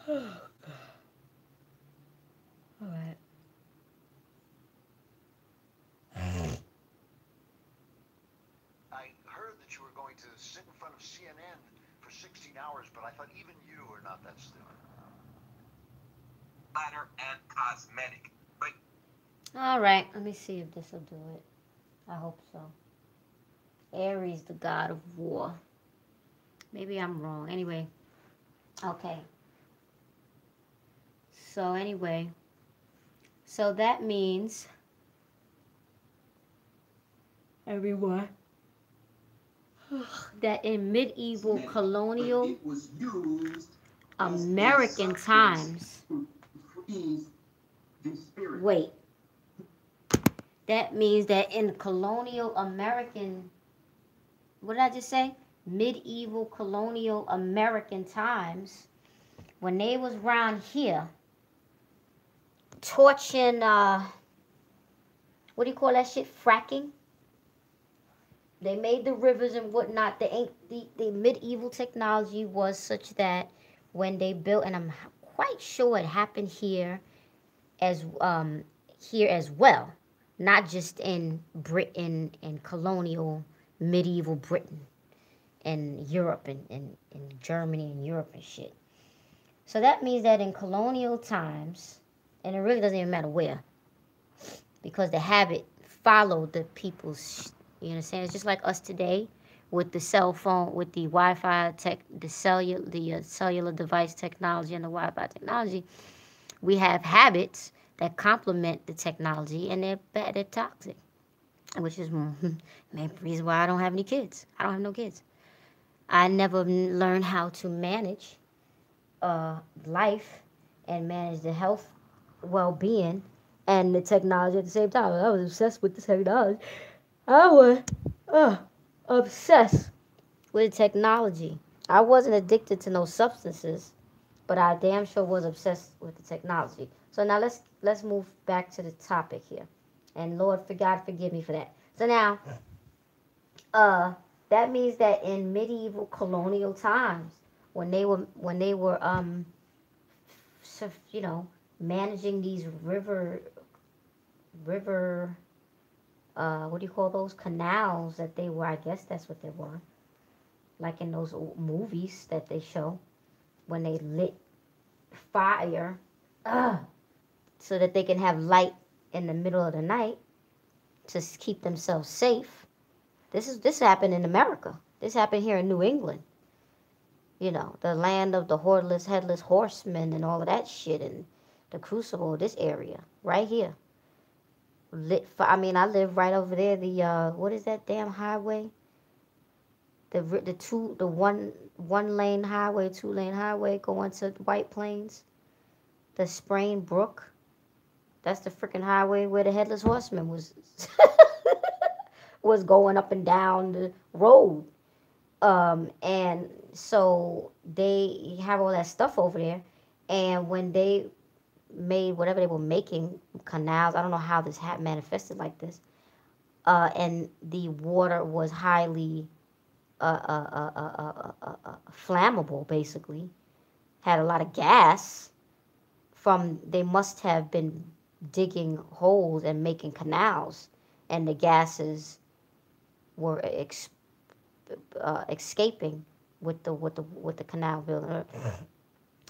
All right. I heard that you were going to sit in front of CNN for 16 hours, but I thought even you are not that stupid. Platter and cosmetic. But All right. Let me see if this will do it. I hope so. Aries, the god of war. Maybe I'm wrong. Anyway. Okay. So anyway. So that means everyone that in medieval colonial American times. Wait. That means that in colonial American, what did I just say? Medieval colonial American times, when they was around here, torching, what do you call that shit? Fracking. They made the rivers and whatnot. The medieval technology was such that when they built, and I'm quite sure it happened here as well, not just in Britain and colonial medieval Britain and Europe and Germany and Europe and shit. So that means that in colonial times, and it really doesn't even matter where, because the habit followed the people's, you understand? It's just like us today with the cell phone, with the Wi-Fi tech, the cellular device technology and the Wi-Fi technology. We have habits that complement the technology, and they're bad, they're toxic, which is main reason why I don't have any kids. I don't have no kids. I never learned how to manage life and manage the health, well-being, and the technology at the same time. I was obsessed with the technology. I was uh, obsessed with technology. I wasn't addicted to no substances, but I damn sure was obsessed with the technology. So now let's move back to the topic here, and Lord, for God, forgive me for that. So now, uh, that means that in medieval colonial times, when they were you know, managing these river what do you call those canals that they were? I guess that's what they were, like in those old movies that they show when they lit fire, uh, so that they can have light in the middle of the night to keep themselves safe. This happened in America. This happened here in New England. You know, the land of the hordeless, headless horsemen and all of that shit, and the crucible, this area right here. I mean, I live right over there. The what is that damn highway? The one lane highway, 2 lane highway going to White Plains. The Sprain Brook. That's the freaking highway where the headless horseman was was going up and down the road. And so they have all that stuff over there. And when they made whatever they were making, canals, I don't know how this had manifested like this. And the water was highly flammable, basically. Had a lot of gas from, they must have been digging holes and making canals, and the gases were escaping with the canal building,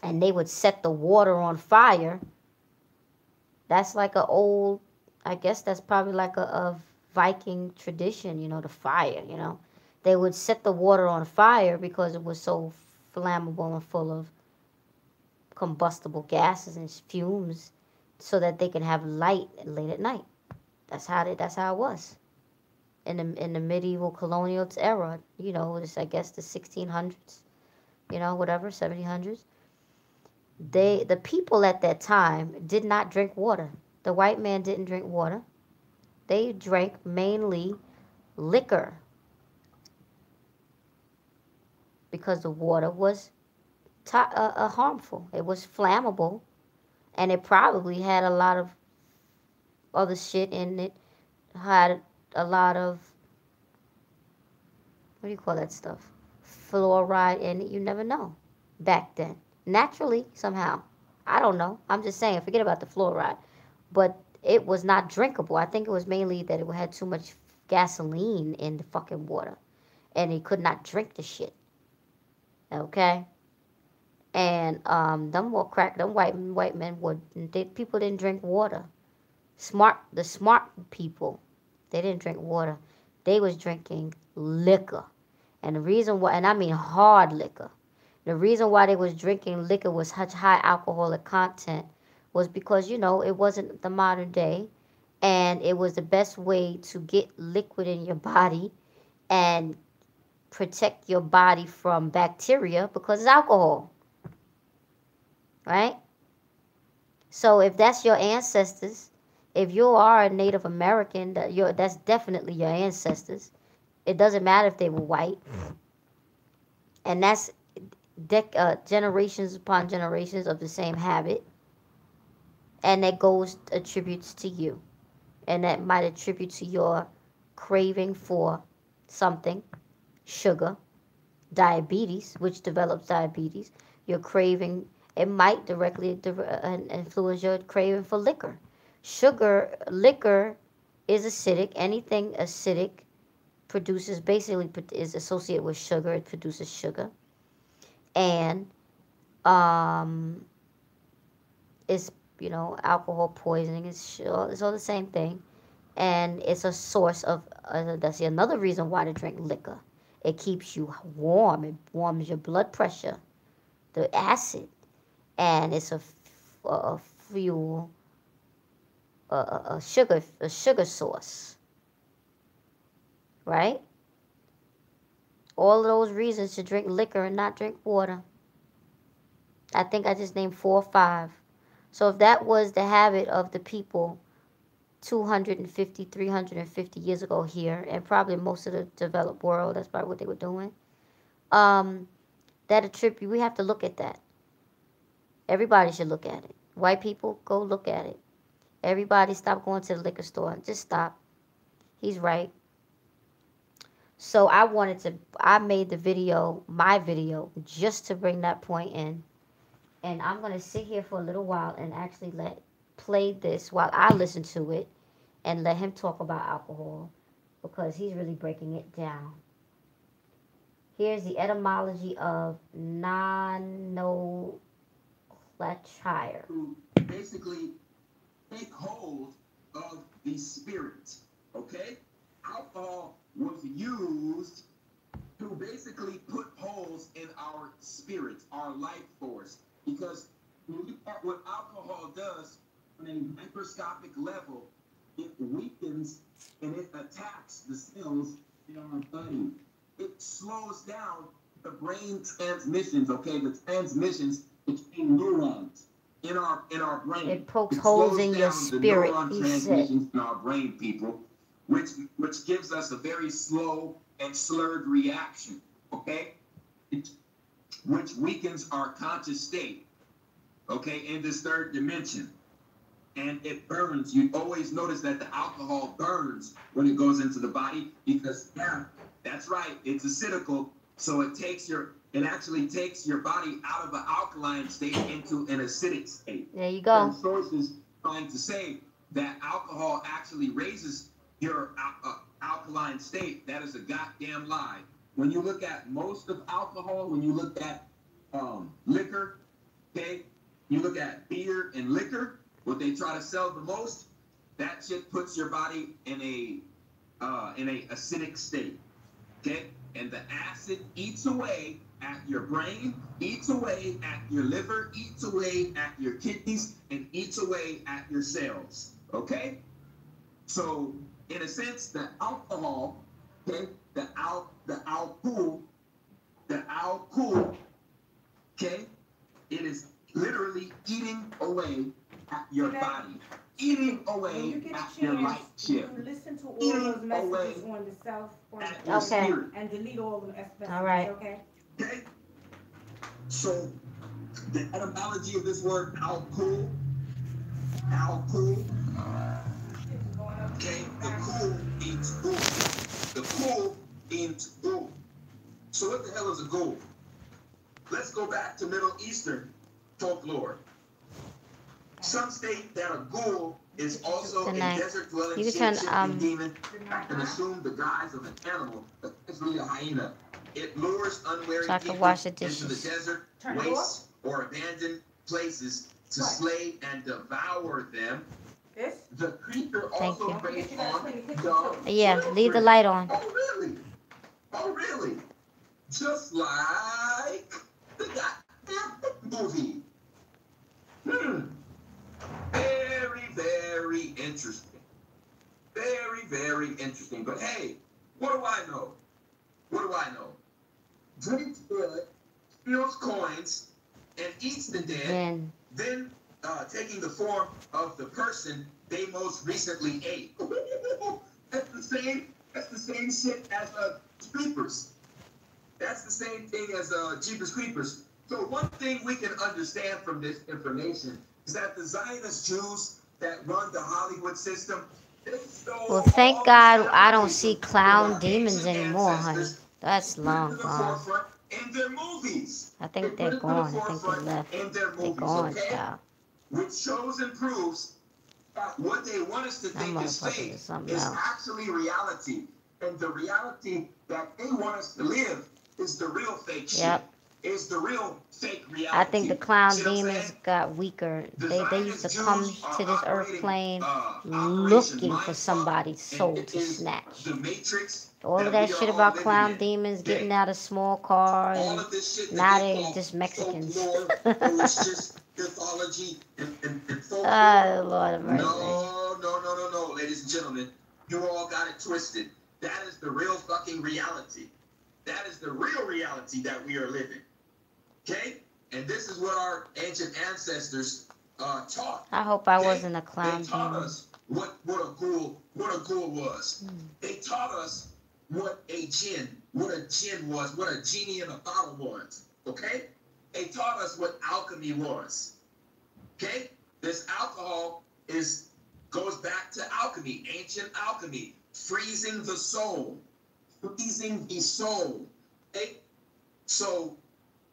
and they would set the water on fire. That's like a old, I guess that's probably like a Viking tradition, the fire, They would set the water on fire because it was so flammable and full of combustible gases and fumes, so that they can have light late at night. That's how it was in the medieval colonial era. It's, I guess, the 1600s, whatever, 1700s. The people at that time did not drink water. The white man didn't drink water. They drank mainly liquor, because the water was harmful. It was flammable, and it probably had a lot of other shit in it. Had a lot of, what do you call that stuff? Fluoride in it. You never know back then. naturally somehow. I don't know. I'm just saying, forget about the fluoride. But it was not drinkable. I think it was mainly that it had too much gasoline in the fucking water. And he could not drink the shit. Okay? And them more crack, them white men would, people didn't drink water. The smart people, they didn't drink water. They was drinking liquor. And the reason why, and I mean hard liquor, the reason why they was drinking liquor with such high alcoholic content was because, you know, it wasn't the modern day, and it was the best way to get liquid in your body and protect your body from bacteria because it's alcohol, right? So if that's your ancestors, if you are a Native American, that's definitely your ancestors. It doesn't matter if they were white, and that's generations upon generations of the same habit, and that goes attributes to you, and that might attribute to your craving for something, sugar, diabetes, which develops diabetes. Your craving, it might directly influence your craving for liquor. Liquor is acidic. Anything acidic produces, basically is associated with sugar. It produces sugar, and it's, you know, alcohol poisoning. It's all the same thing, and it's a source of that's another reason why to drink liquor. It keeps you warm. It warms your blood pressure, the acid, and it's a fuel, a sugar source, right? All of those reasons to drink liquor and not drink water. I think I just named 4 or 5. So if that was the habit of the people 250, 350 years ago here, and probably most of the developed world, that's probably what they were doing. That attribute, we have to look at that. Everybody should look at it. White people, go look at it. Everybody stop going to the liquor store. Just stop. He's right. So I made the video, my video, just to bring that point in. And I'm going to sit here for a little while and actually play this while I listen to it and let him talk about alcohol, because he's really breaking it down. Here's the etymology of nomenclature. To basically take hold of the spirit, okay? Alcohol was used to basically put holes in our spirit, our life force. Because when you look at what alcohol does on a microscopic level, it weakens and it attacks the cells in our body. It slows down the brain transmissions, okay? The transmissions between neurons in our brain. It pokes holes in your spirit, the neuron transmissions in our brain, people, which gives us a very slow and slurred reaction, okay? Which weakens our conscious state, okay, in this third dimension. And it burns. You always notice that the alcohol burns when it goes into the body because, yeah, that's right, it's acidical. So it actually takes your body out of an alkaline state into an acidic state. There you go. Some sources trying to say that alcohol actually raises your alkaline state. That is a goddamn lie. When you look at most of alcohol, when you look at liquor, okay, you look at beer and liquor, what they try to sell the most, that shit puts your body in a acidic state, okay? And the acid eats away at your brain, eats away at your liver, eats away at your kidneys, and eats away at your cells, okay? So, in a sense, the alcohol, okay, the alcohol, okay, it is literally eating away at your body, eating away at your life chip, listen to all those messages on the South Okay. and delete all the messages. All right. Okay. Okay. So the etymology of this word alcohol. Okay, the cool means ghoul. The cool means ghoul. So what the hell is a ghoul? Let's go back to Middle Eastern. folklore. Some state that a ghoul is also Good a night. desert-dwelling You can turn, shape-shifting demon that can assume the guise of an animal, especially a hyena. It lures unwary So I can people wash the into the dishes. desert, Turn it wastes, or abandoned places to What? slay and devour them. This? The creature Thank also you. preys You gotta on clean the kitchen young too. Yeah, leave the children. light on. Oh, really? Oh, really? Just like the goddamn movie. Very, very interesting. Very, very interesting. But hey, what do I know? What do I know? Drinks blood, steals coins, and eats the dead, then taking the form of the person they most recently ate. That's the same shit as Creepers. That's the same thing as Jeepers Creepers. So one thing we can understand from this information is that the Zionist Jews that run the Hollywood system, they stole Well, thank all God the I don't see symbolism clown from our demons ancient anymore, honey. ancestors, That's put it long to the gone. forefront in their movies. I They think put they're it to the gone. I think they forefront left. in their They're movies, gone, okay? child. Which shows and proves what they want us to That think is motherfucker fake is something is else. actually reality. And the reality that they want us to live is the real fake shit. Yep. Is the real fake reality. I think the clown See what I'm demons saying? got weaker. The They used to Zionist come Jews are to this earth operating, plane Operation looking for Mindfuck, somebody's and soul it to is snatch. the Matrix All of that that we are shit all about living clown in. demons Okay? getting out of small cars All and of this shit now that they they're call just Mexicans. folklore, or it's just mythology and folklore. Oh, Lord have mercy. No, ladies and gentlemen. You all got it twisted. That is the real fucking reality. That is the real reality that we are living. Okay? And this is what our ancient ancestors taught. I hope I Okay? wasn't a clown They taught demon. us what a ghoul was. They taught us what a jinn was, what a genie in a bottle was. Okay? They taught us what alchemy was. Okay? This alcohol goes back to alchemy, ancient alchemy, freezing the soul. Freezing the soul. Okay? So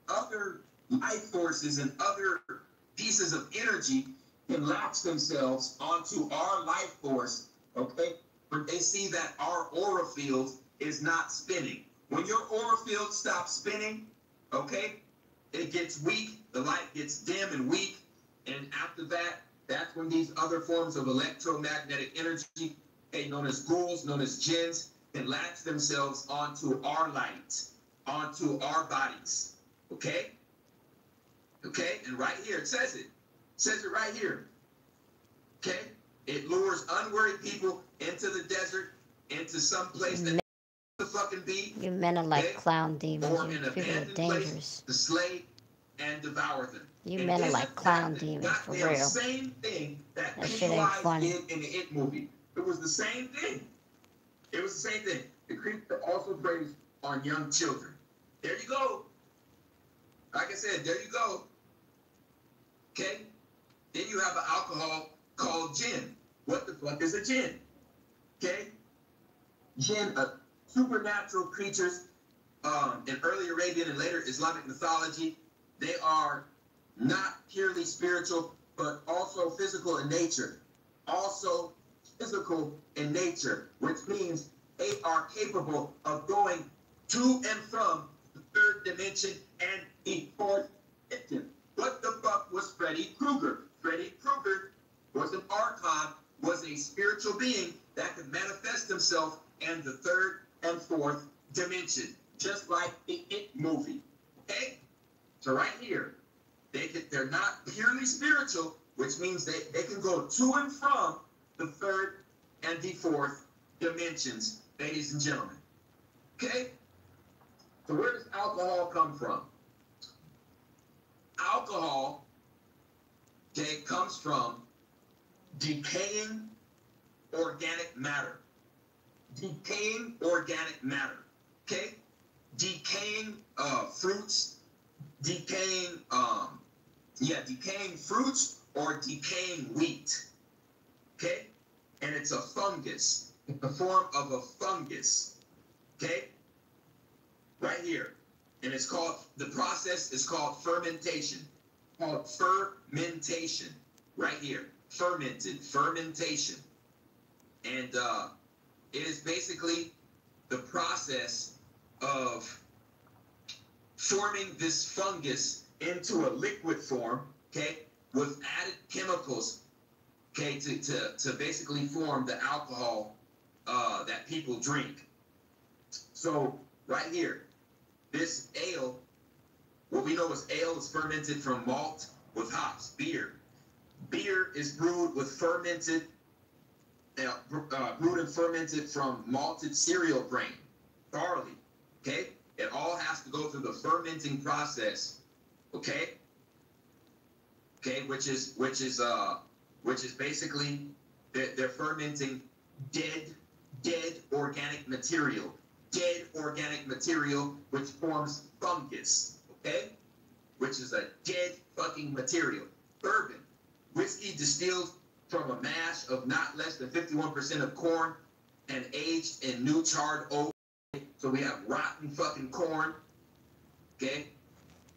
other life forces and other pieces of energy can latch themselves onto our life force, okay? But they see that our aura field is not spinning. When your aura field stops spinning, okay, it gets weak, the light gets dim and weak, and after that, that's when these other forms of electromagnetic energy, okay, known as ghouls, known as jinns, can latch themselves onto our light, onto our bodies, okay? Okay, and right here, it says it. It says it right here. Okay? It lures unworried people into the desert, into some place that the fucking be. You men are like okay? clown demons. Or You an people are abandoned dangerous. place to slay and devour them. You And men are isn't like clown that the demons, for goddamn real. same thing that That shit ain't Pennywise funny. did in the It movie. It was the same thing. It was the same thing. The creature also preys on young children. There you go. Like I said, there you go. Okay? Then you have an alcohol called gin. What the fuck is a gin? Okay? Jinn, supernatural creatures in early Arabian and later Islamic mythology. They are not purely spiritual, but also physical in nature. Also physical in nature, which means they are capable of going to and from the third dimension and the fourth dimension. What the fuck was Freddy Krueger? Freddy Krueger was an archon, was a spiritual being that could manifest himself in the third and fourth dimension, just like the It movie. Okay? So right here, they're not purely spiritual, which means they can go to and from the third and the fourth dimensions, ladies and gentlemen. Okay? So where does alcohol come from? Alcohol, okay, comes from decaying organic matter. Decaying organic matter. Okay? Decaying fruits, decaying fruits or decaying wheat. Okay? And it's a fungus. It's the form of a fungus. Okay? Right here. And the process is called fermentation. called fermentation. Right here. Fermentation. And it is basically the process of forming this fungus into a liquid form, okay, with added chemicals, okay, to basically form the alcohol that people drink. So right here, this ale, what we know as ale is fermented from malt with hops, beer. Beer is brewed with fermented, brewed and fermented from malted cereal grain, barley, okay? It all has to go through the fermenting process, okay? Okay, which is basically they're fermenting dead organic material, which forms fungus, okay? Which is a dead fucking material. Bourbon, whiskey distilled from a mash of not less than 51% of corn and aged in new charred oak. So we have rotten fucking corn, okay?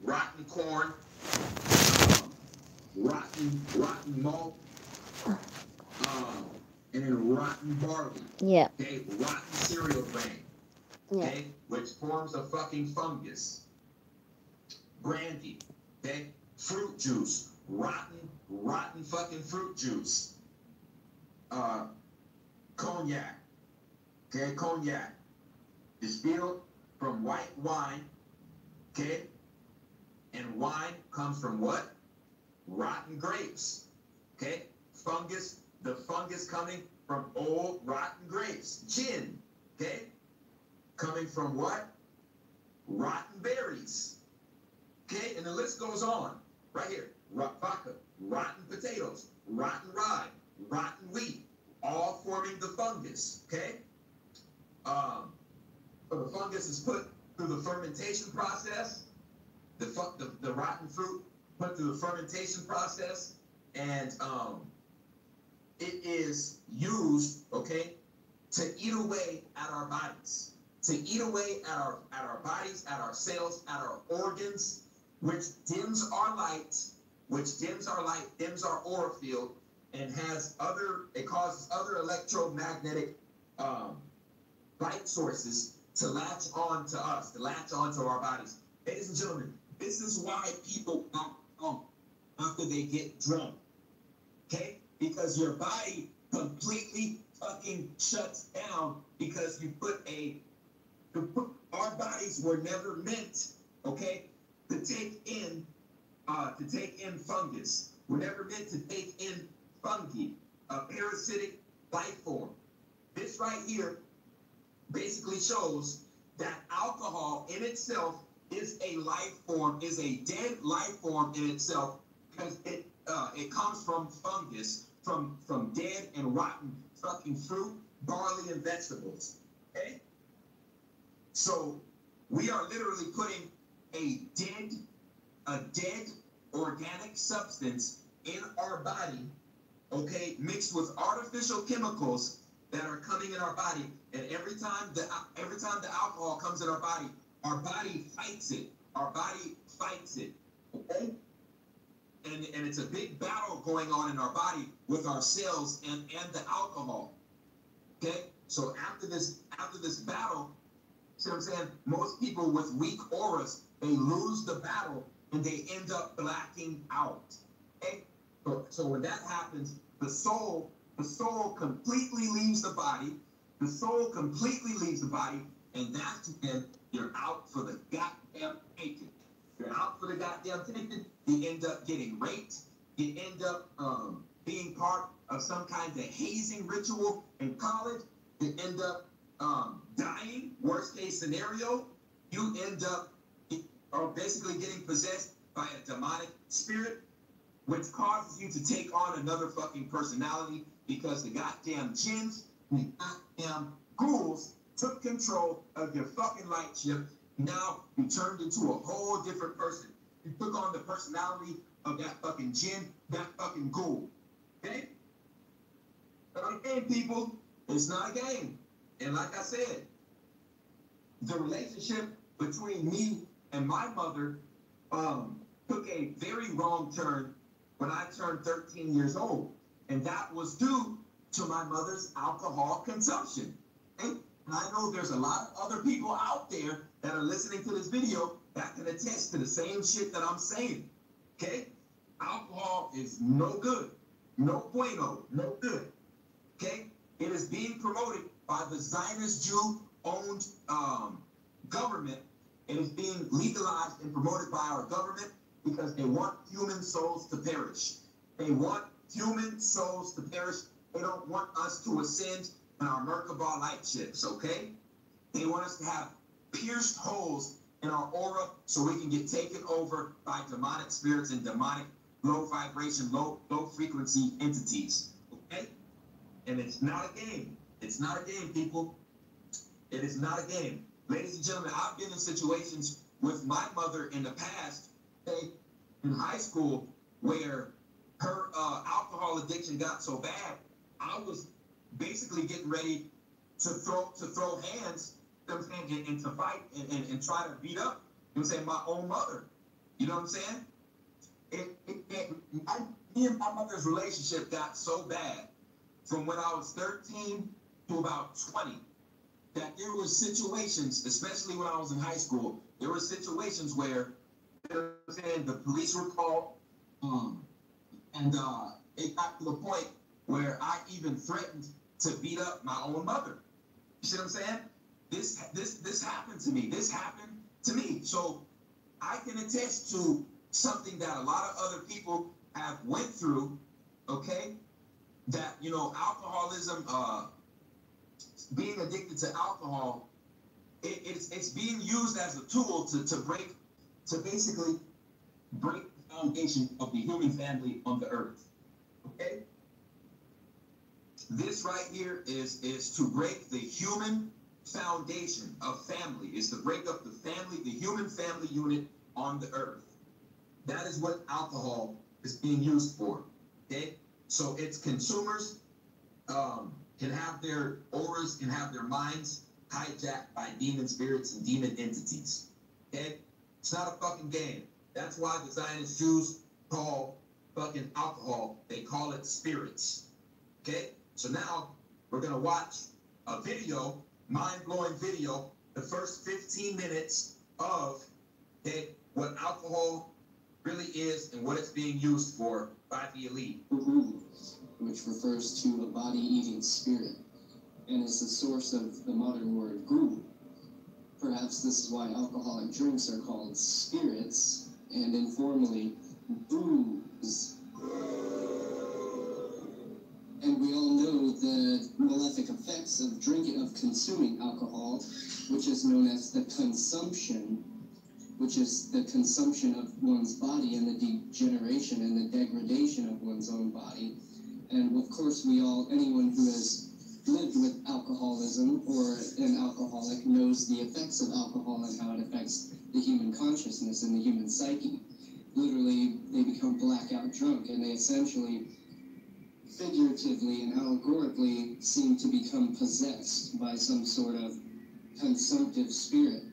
Rotten corn, rotten malt, and then rotten barley. Yeah. Okay, rotten cereal grain. Yeah. Okay, which forms a fucking fungus. Brandy, okay, fruit juice, rotten fucking fruit juice. Cognac, okay, cognac, distilled from white wine, okay, and wine comes from what? Rotten grapes, okay, fungus, the fungus coming from old rotten grapes. Gin, okay, coming from what? Rotten berries, okay, and the list goes on. Right here, vodka, rotten potatoes, rotten rye, rotten wheat, all forming the fungus, okay? So the fungus is put through the fermentation process, the rotten fruit put through the fermentation process, and it is used, okay, to eat away at our bodies, at our bodies, at our cells, at our organs, which dims our light, dims our aura field, and it causes other electromagnetic light sources to latch on to us, to latch on to our bodies. Ladies and gentlemen, this is why people act after they get drunk, okay? Because your body completely fucking shuts down because our bodies were never meant, okay, to take in fungus. We're never meant to take in fungi, a parasitic life form. This right here basically shows that alcohol in itself is a life form, is a dead life form in itself, because it comes from fungus, from dead and rotten fucking fruit, barley, and vegetables. Okay? So we are literally putting a dead organic substance in our body, okay, mixed with artificial chemicals that are coming in our body, and every time the alcohol comes in our body fights it. Our body fights it, okay? And it's a big battle going on in our body with our cells and the alcohol, okay? So after this battle, see what I'm saying? Most people with weak auras, they lose the battle and they end up blacking out, okay? So when that happens, the soul completely leaves the body. The soul completely leaves the body, and that's when you're out for the goddamn taking. You're out for the goddamn taking. You end up getting raped. You end up being part of some kind of hazing ritual in college. You end up dying. Worst case scenario, you end up basically getting possessed by a demonic spirit, which causes you to take on another fucking personality because the goddamn jinns, the goddamn ghouls took control of your fucking light ship. Now you turned into a whole different person. You took on the personality of that fucking jinn, that fucking ghoul. Okay? But again, people, it's not a game. And like I said, the relationship between me and my mother took a very wrong turn when I turned 13 years old. And that was due to my mother's alcohol consumption. Okay? And I know there's a lot of other people out there that are listening to this video that can attest to the same shit that I'm saying. Okay? Alcohol is no good. No bueno. No good. Okay? It is being promoted by the Zionist Jew-owned government. It is being legalized and promoted by our government because they want human souls to perish. They want human souls to perish. They don't want us to ascend in our Merkabah light ships, okay? They want us to have pierced holes in our aura so we can get taken over by demonic spirits and demonic low vibration, low frequency entities, okay? And it's not a game. It's not a game, people. It is not a game. Ladies and gentlemen, I've been in situations with my mother in the past, okay, in high school, where her alcohol addiction got so bad, I was basically getting ready to throw hands, you know what I'm saying, and to fight and try to beat up, you know what I'm saying, my own mother. You know what I'm saying? Me and my mother's relationship got so bad from when I was 13 to about 20 that there were situations, especially when I was in high school, there were situations where, you know what I'm saying, the police were called, and it got to the point where I even threatened to beat up my own mother. You see what I'm saying? This happened to me. This happened to me. So I can attest to something that a lot of other people have went through, okay? That, you know, alcoholism, being addicted to alcohol, it's being used as a tool to basically break the foundation of the human family on the earth, okay? This right here is to break the human foundation of family, is to break up the family, the human family unit on the earth. That is what alcohol is being used for, okay? So its consumers can have their auras, can have their minds hijacked by demon spirits and demon entities, okay? It's not a fucking game. That's why the Zionist Jews call fucking alcohol, they call it spirits, okay? So now we're gonna watch a video, mind-blowing video, the first 15 minutes of, okay, what alcohol really is and what it's being used for by the elite. Which refers to a body-eating spirit, and is the source of the modern word ghoul. Perhaps this is why alcoholic drinks are called spirits, and informally, booze. And we all know the malefic effects of consuming alcohol, which is known as the consumption, which is the consumption of one's body and the degeneration and the degradation of one's own body. And of course, anyone who has lived with alcoholism or an alcoholic knows the effects of alcohol and how it affects the human consciousness and the human psyche. Literally, they become blackout drunk, and they essentially, figuratively and allegorically, seem to become possessed by some sort of consumptive spirit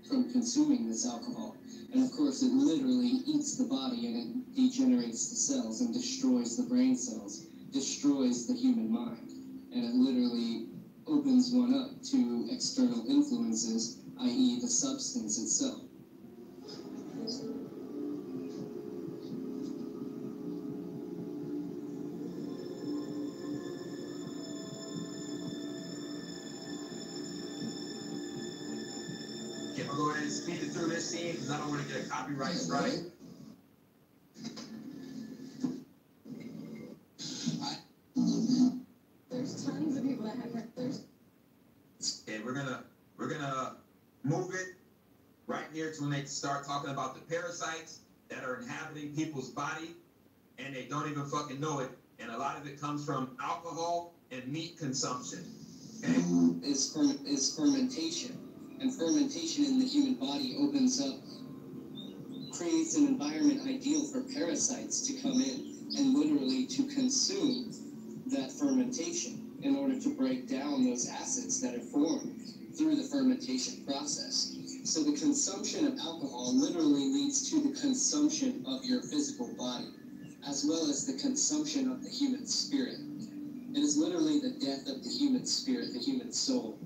from consuming this alcohol. And of course, it literally eats the body and it degenerates the cells and destroys the brain cells, destroys the human mind. And it literally opens one up to external influences, i.e. the substance itself. Can I go ahead and speed it through this scene because I don't want to get a copyright strike? There's tons of people that have And we're gonna move it right here to when they start talking about the parasites that are inhabiting people's body, and they don't even fucking know it. And a lot of it comes from alcohol and meat consumption. Okay? Is fermentation. And fermentation in the human body creates an environment ideal for parasites to come in and literally to consume that fermentation in order to break down those acids that are formed through the fermentation process. So the consumption of alcohol literally leads to the consumption of your physical body, as well as the consumption of the human spirit. It is literally the death of the human spirit, the human soul.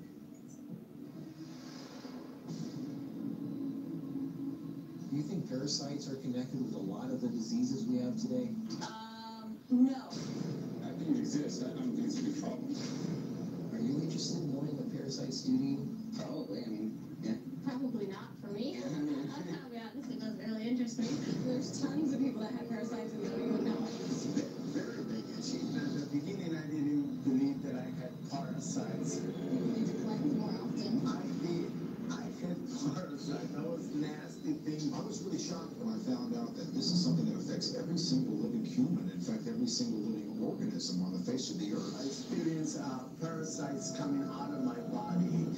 Do you think parasites are connected with a lot of the diseases we have today? No. I think it exists. I don't think it's a big problem. Are you interested in knowing what parasites do to you? Probably, I mean, yeah. Probably not for me. I'll be honest, it doesn't really interest me. There's tons of people that have parasites and they don't even know. Very big issue. At the beginning, I didn't believe that I had parasites. You need to cleanse more often. I did. I had parasites. That was nasty thing. I was really shocked when I found out that this is something that affects every single living human. In fact, every single living organism on the face of the earth. I experienced parasites coming out of my body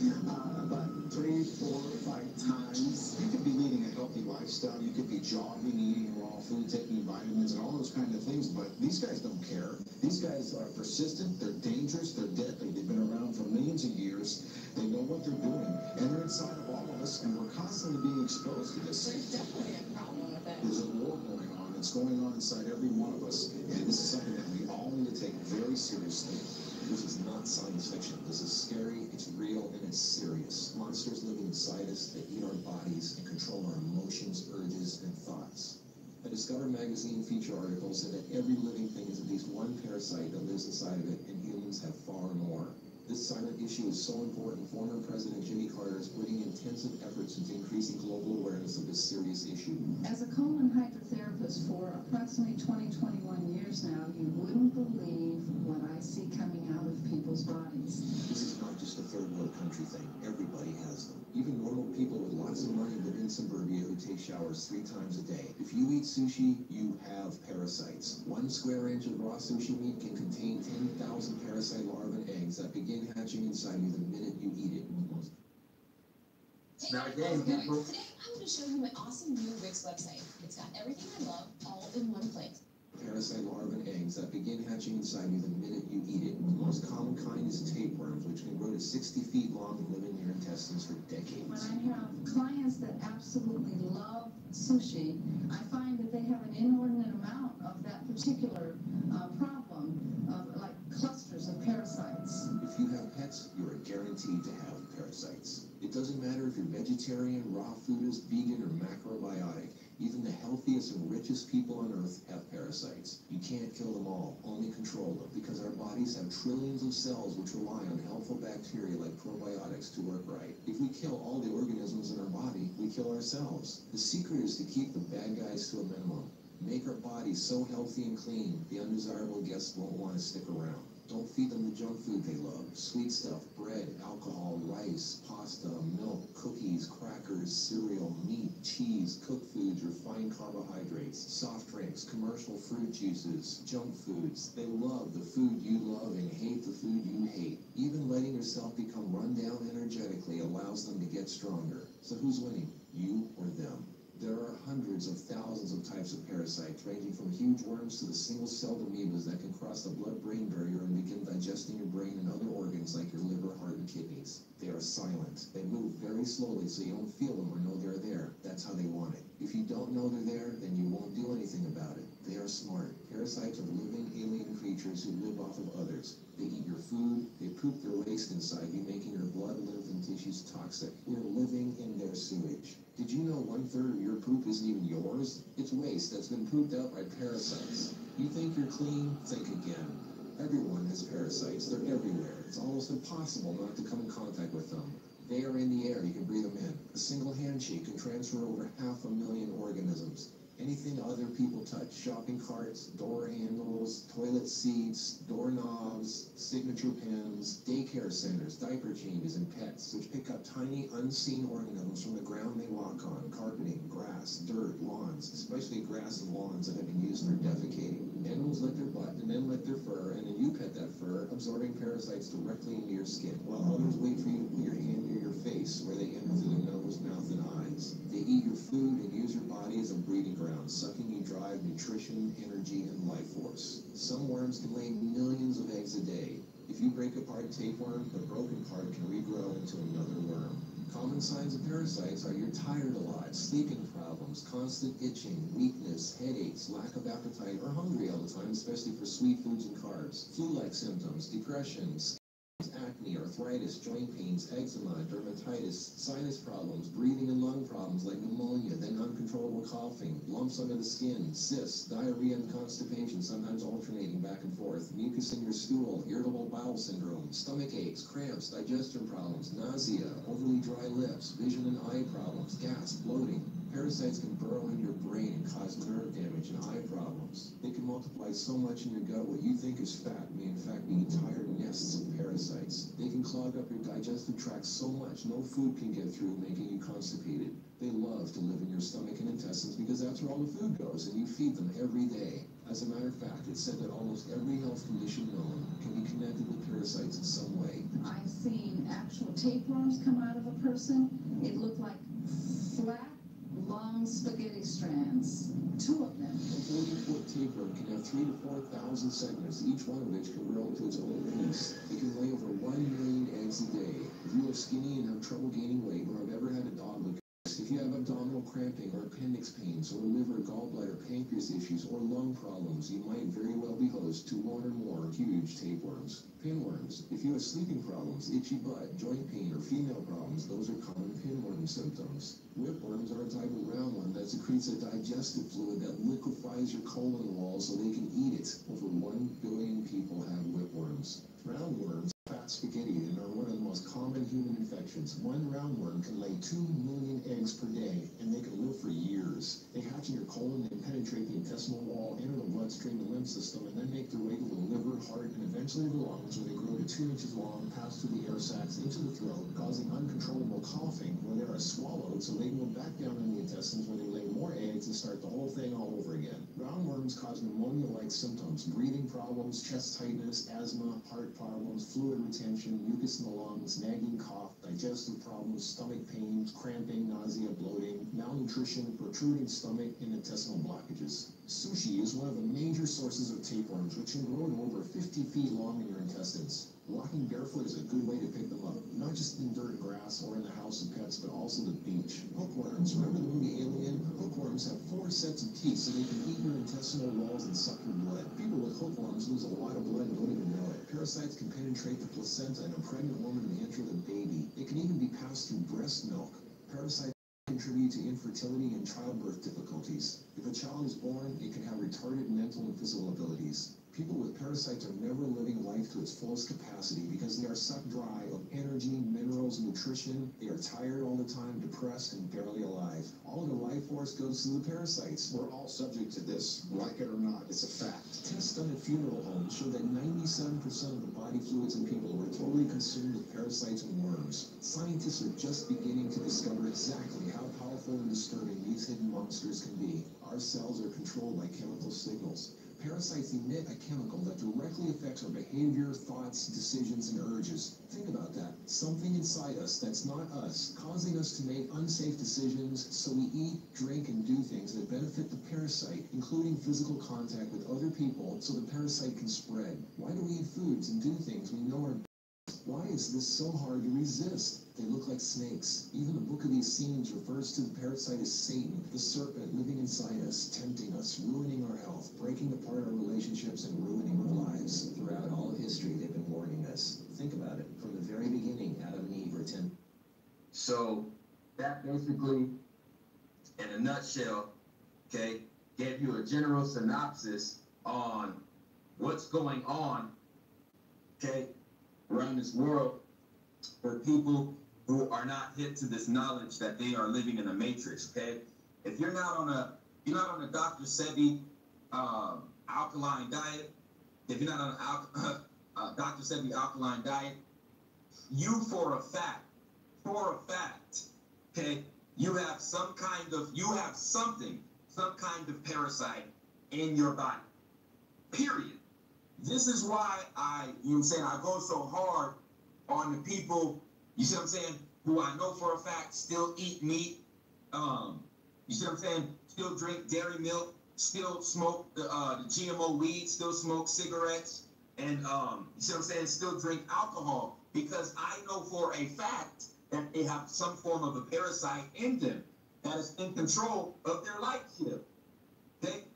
about 3, 4, 5 times. You could be leading a healthy lifestyle. You could be jogging, eating raw food, taking vitamins, and all those kind of things. But these guys don't care. These guys are persistent. They're dangerous. They're deadly. They've been around for millions of years. They know what they're doing, and they're inside of all of us. And we're constantly being exposed to this. There's definitely a problem with it. There's a war going on. It's going on inside every one of us, and this is something that we all need to take very seriously. This is not science fiction. This is scary, it's real, and it's serious. Monsters living inside us that eat our bodies and control our emotions, urges, and thoughts. A Discover magazine feature article said that every living thing has at least one parasite that lives inside of it, and humans have far more. This silent issue is so important, former President Jimmy Carter is putting intensive efforts into increasing global awareness of this serious issue. As a colon hydrotherapist for approximately 21 years now, you wouldn't believe what I see coming out of people's bodies. This is not just a third world country thing. Everybody has them. Even normal people with lots of money live in suburbia who take showers 3 times a day. If you eat sushi, you have parasites. 1 square inch of raw sushi meat can contain 10,000 parasite larvae and eggs that begin hatching inside you the minute you eat it. Now again, people. Today I'm going to show you my awesome new Wix website. It's got everything I love all in one place. Parasite larvae and eggs that begin hatching inside you the minute you eat it. The most common kind is tapeworms, which can grow to 60 feet long and live in your intestines for decades. When I have clients that absolutely love sushi, I find that they have an inordinate amount of that particular problem, of like clusters of parasites. If you have pets, you are guaranteed to have parasites. It doesn't matter if you're vegetarian, raw foodist, vegan, or macrobiotic. Even the healthiest and richest people on earth have parasites. You can't kill them all, only control them, because our bodies have trillions of cells which rely on helpful bacteria like probiotics to work right. If we kill all the organisms in our body, we kill ourselves. The secret is to keep the bad guys to a minimum. Make our bodies so healthy and clean, the undesirable guests won't want to stick around. Don't feed them the junk food they love. Sweet stuff, bread, alcohol, rice, pasta, milk, cookies, crackers, cereal, meat, cheese, cooked foods, refined carbohydrates, soft drinks, commercial fruit juices, junk foods. They love the food you love and hate the food you hate. Even letting yourself become run down energetically allows them to get stronger. So who's winning, you or them? There are hundreds of thousands of types of parasites, ranging from huge worms to the single-celled amoebas that can cross the blood-brain barrier and begin digesting your brain and other organs like your liver, heart, and kidneys. They are silent. They move very slowly so you don't feel them or know they're there. That's how they want it. If you don't know they're there, then you won't do anything about it. They are smart. Parasites are living alien creatures who live off of others. They eat your food. They poop their waste inside you, making your blood, lymph, and tissues toxic. We're living in their sewage. Did you know 1/3 of your poop isn't even yours? It's waste that's been pooped out by parasites. You think you're clean? Think again. Everyone has parasites. They're everywhere. It's almost impossible not to come in contact with them. They are in the air. You can breathe them in. A single handshake can transfer over 500,000 organisms. Anything other people touch, shopping carts, door handles, toilet seats, doorknobs, signature pens, daycare centers, diaper changes, and pets, which pick up tiny, unseen organisms from the ground they walk on, carpeting, grass, dirt, lawns, especially grass and lawns that have been used for defecating. Animals lick their butt and then lick their fur, and then you pet that fur, absorbing parasites directly into your skin, while others wait for you to put your hand near your face, where they enter through the nose, mouth, and eyes. They eat your food and use your body as a breeding ground, sucking you dry of nutrition, energy, and life force. Some worms can lay millions of eggs a day. If you break apart tapeworm, the broken part can regrow into another worm. Common common signs of parasites are you're tired a lot, sleeping problems, constant itching, weakness, headaches, lack of appetite, or hungry all the time, especially for sweet foods and carbs, flu-like symptoms, depression, acne, arthritis, joint pains, eczema, dermatitis, sinus problems, breathing and lung problems like pneumonia, then uncontrollable coughing, lumps under the skin, cysts, diarrhea and constipation, sometimes alternating back and forth, mucus in your stool, irritable bowel syndrome, stomach aches, cramps, digestion problems, nausea, overly dry lips, vision and eye problems, gas, bloating. Parasites can burrow into your brain and cause nerve damage and eye problems. They can multiply so much in your gut what you think is fat may in fact be entire nests of parasites. They can clog up your digestive tract so much no food can get through, making you constipated. They love to live in your stomach and intestines because that's where all the food goes, and you feed them every day. As a matter of fact, it's said that almost every health condition known can be connected with parasites in some way. I've seen actual tapeworms come out of a person. It looked like flat, long spaghetti strands, 2 of them. A 40-foot tapeworm can have 3,000 to 4,000 segments, each one of which can grow to its own piece. It can lay over 1 million eggs a day. If you are skinny and have trouble gaining weight, or have ever had a dog look, if you have abdominal cramping or appendix pains or liver, gallbladder, pancreas issues, or lung problems, you might very well be host to 1 or more huge tapeworms. Pinworms. If you have sleeping problems, itchy butt, joint pain, or female problems, those are common pinworm symptoms. Whipworms are a type of roundworm that secretes a digestive fluid that liquefies your colon wall so they can eat it. Over 1 billion people have whipworms. Roundworms, fat spaghetti, and are one of the most common human infections. One roundworm can lay 2 million eggs per day, and they can live for years. They hatch in your colon and penetrate the intestinal wall, enter the bloodstream and lymph system, and then make their way to the liver, heart, and eventually the lungs, where they grow to 2 inches long, pass through the air sacs into the throat, causing uncontrollable coughing, where they are swallowed, so they go back down in the intestines, where they lay more eggs and start the whole thing all over again. Roundworms cause pneumonia-like symptoms, breathing problems, chest tightness, asthma, heart problems, fluid retention, mucus in the lungs, nagging cough, digestive problems, stomach pains, cramping, nausea, bloating, malnutrition, protruding stomach, and intestinal blockages. Sushi is one of the major sources of tapeworms, which can grow to over 50 feet long in your intestines. Walking barefoot is a good way to pick them up, not just in dirt and grass or in the house of pets, but also the beach. Hookworms, remember the movie Alien? Hookworms have 4 sets of teeth so they can eat your intestinal walls and suck your blood. People with hookworms lose a lot of blood and don't even know it. Parasites can penetrate the placenta in a pregnant woman and enter the baby. It can even be passed through breast milk. Parasites contribute to infertility and childbirth difficulties. If a child is born, it can have retarded mental and physical abilities. People with parasites are never living life to its fullest capacity because they are sucked dry of energy, minerals, nutrition. They are tired all the time, depressed, and barely alive. All of the life force goes to the parasites. We're all subject to this, like it or not. It's a fact. Tests done at funeral homes show that 97% of the body fluids in people were totally consumed with parasites and worms. Scientists are just beginning to discover exactly how powerful and disturbing these hidden monsters can be. Our cells are controlled by chemical signals. Parasites emit a chemical that directly affects our behavior, thoughts, decisions, and urges. Think about that. Something inside us that's not us, causing us to make unsafe decisions, so we eat, drink, and do things that benefit the parasite, including physical contact with other people, so the parasite can spread. Why do we eat foods and do things we know are Why is this so hard to resist? They look like snakes. Even the Book of the Essenes refers to the parasite as Satan, the serpent living inside us, tempting us, ruining our health, breaking apart our relationships, and ruining our lives. Throughout all of history, they've been warning us. Think about it. From the very beginning, Adam and Eve were tempted. So that basically, in a nutshell, okay, gave you a general synopsis on what's going on, okay, around this world for people who are not hit to this knowledge that they are living in a matrix, okay? If you're not on a Dr. Sebi alkaline diet, if you're not on a Dr. Sebi alkaline diet, you for a fact, okay, you have some kind of parasite in your body, period. This is why I go so hard on the people, you see what I'm saying, who I know for a fact still eat meat, you see what I'm saying, still drink dairy milk, still smoke the GMO weed, still smoke cigarettes, and you see what I'm saying, still drink alcohol, because I know for a fact that they have some form of a parasite in them that is in control of their light shift.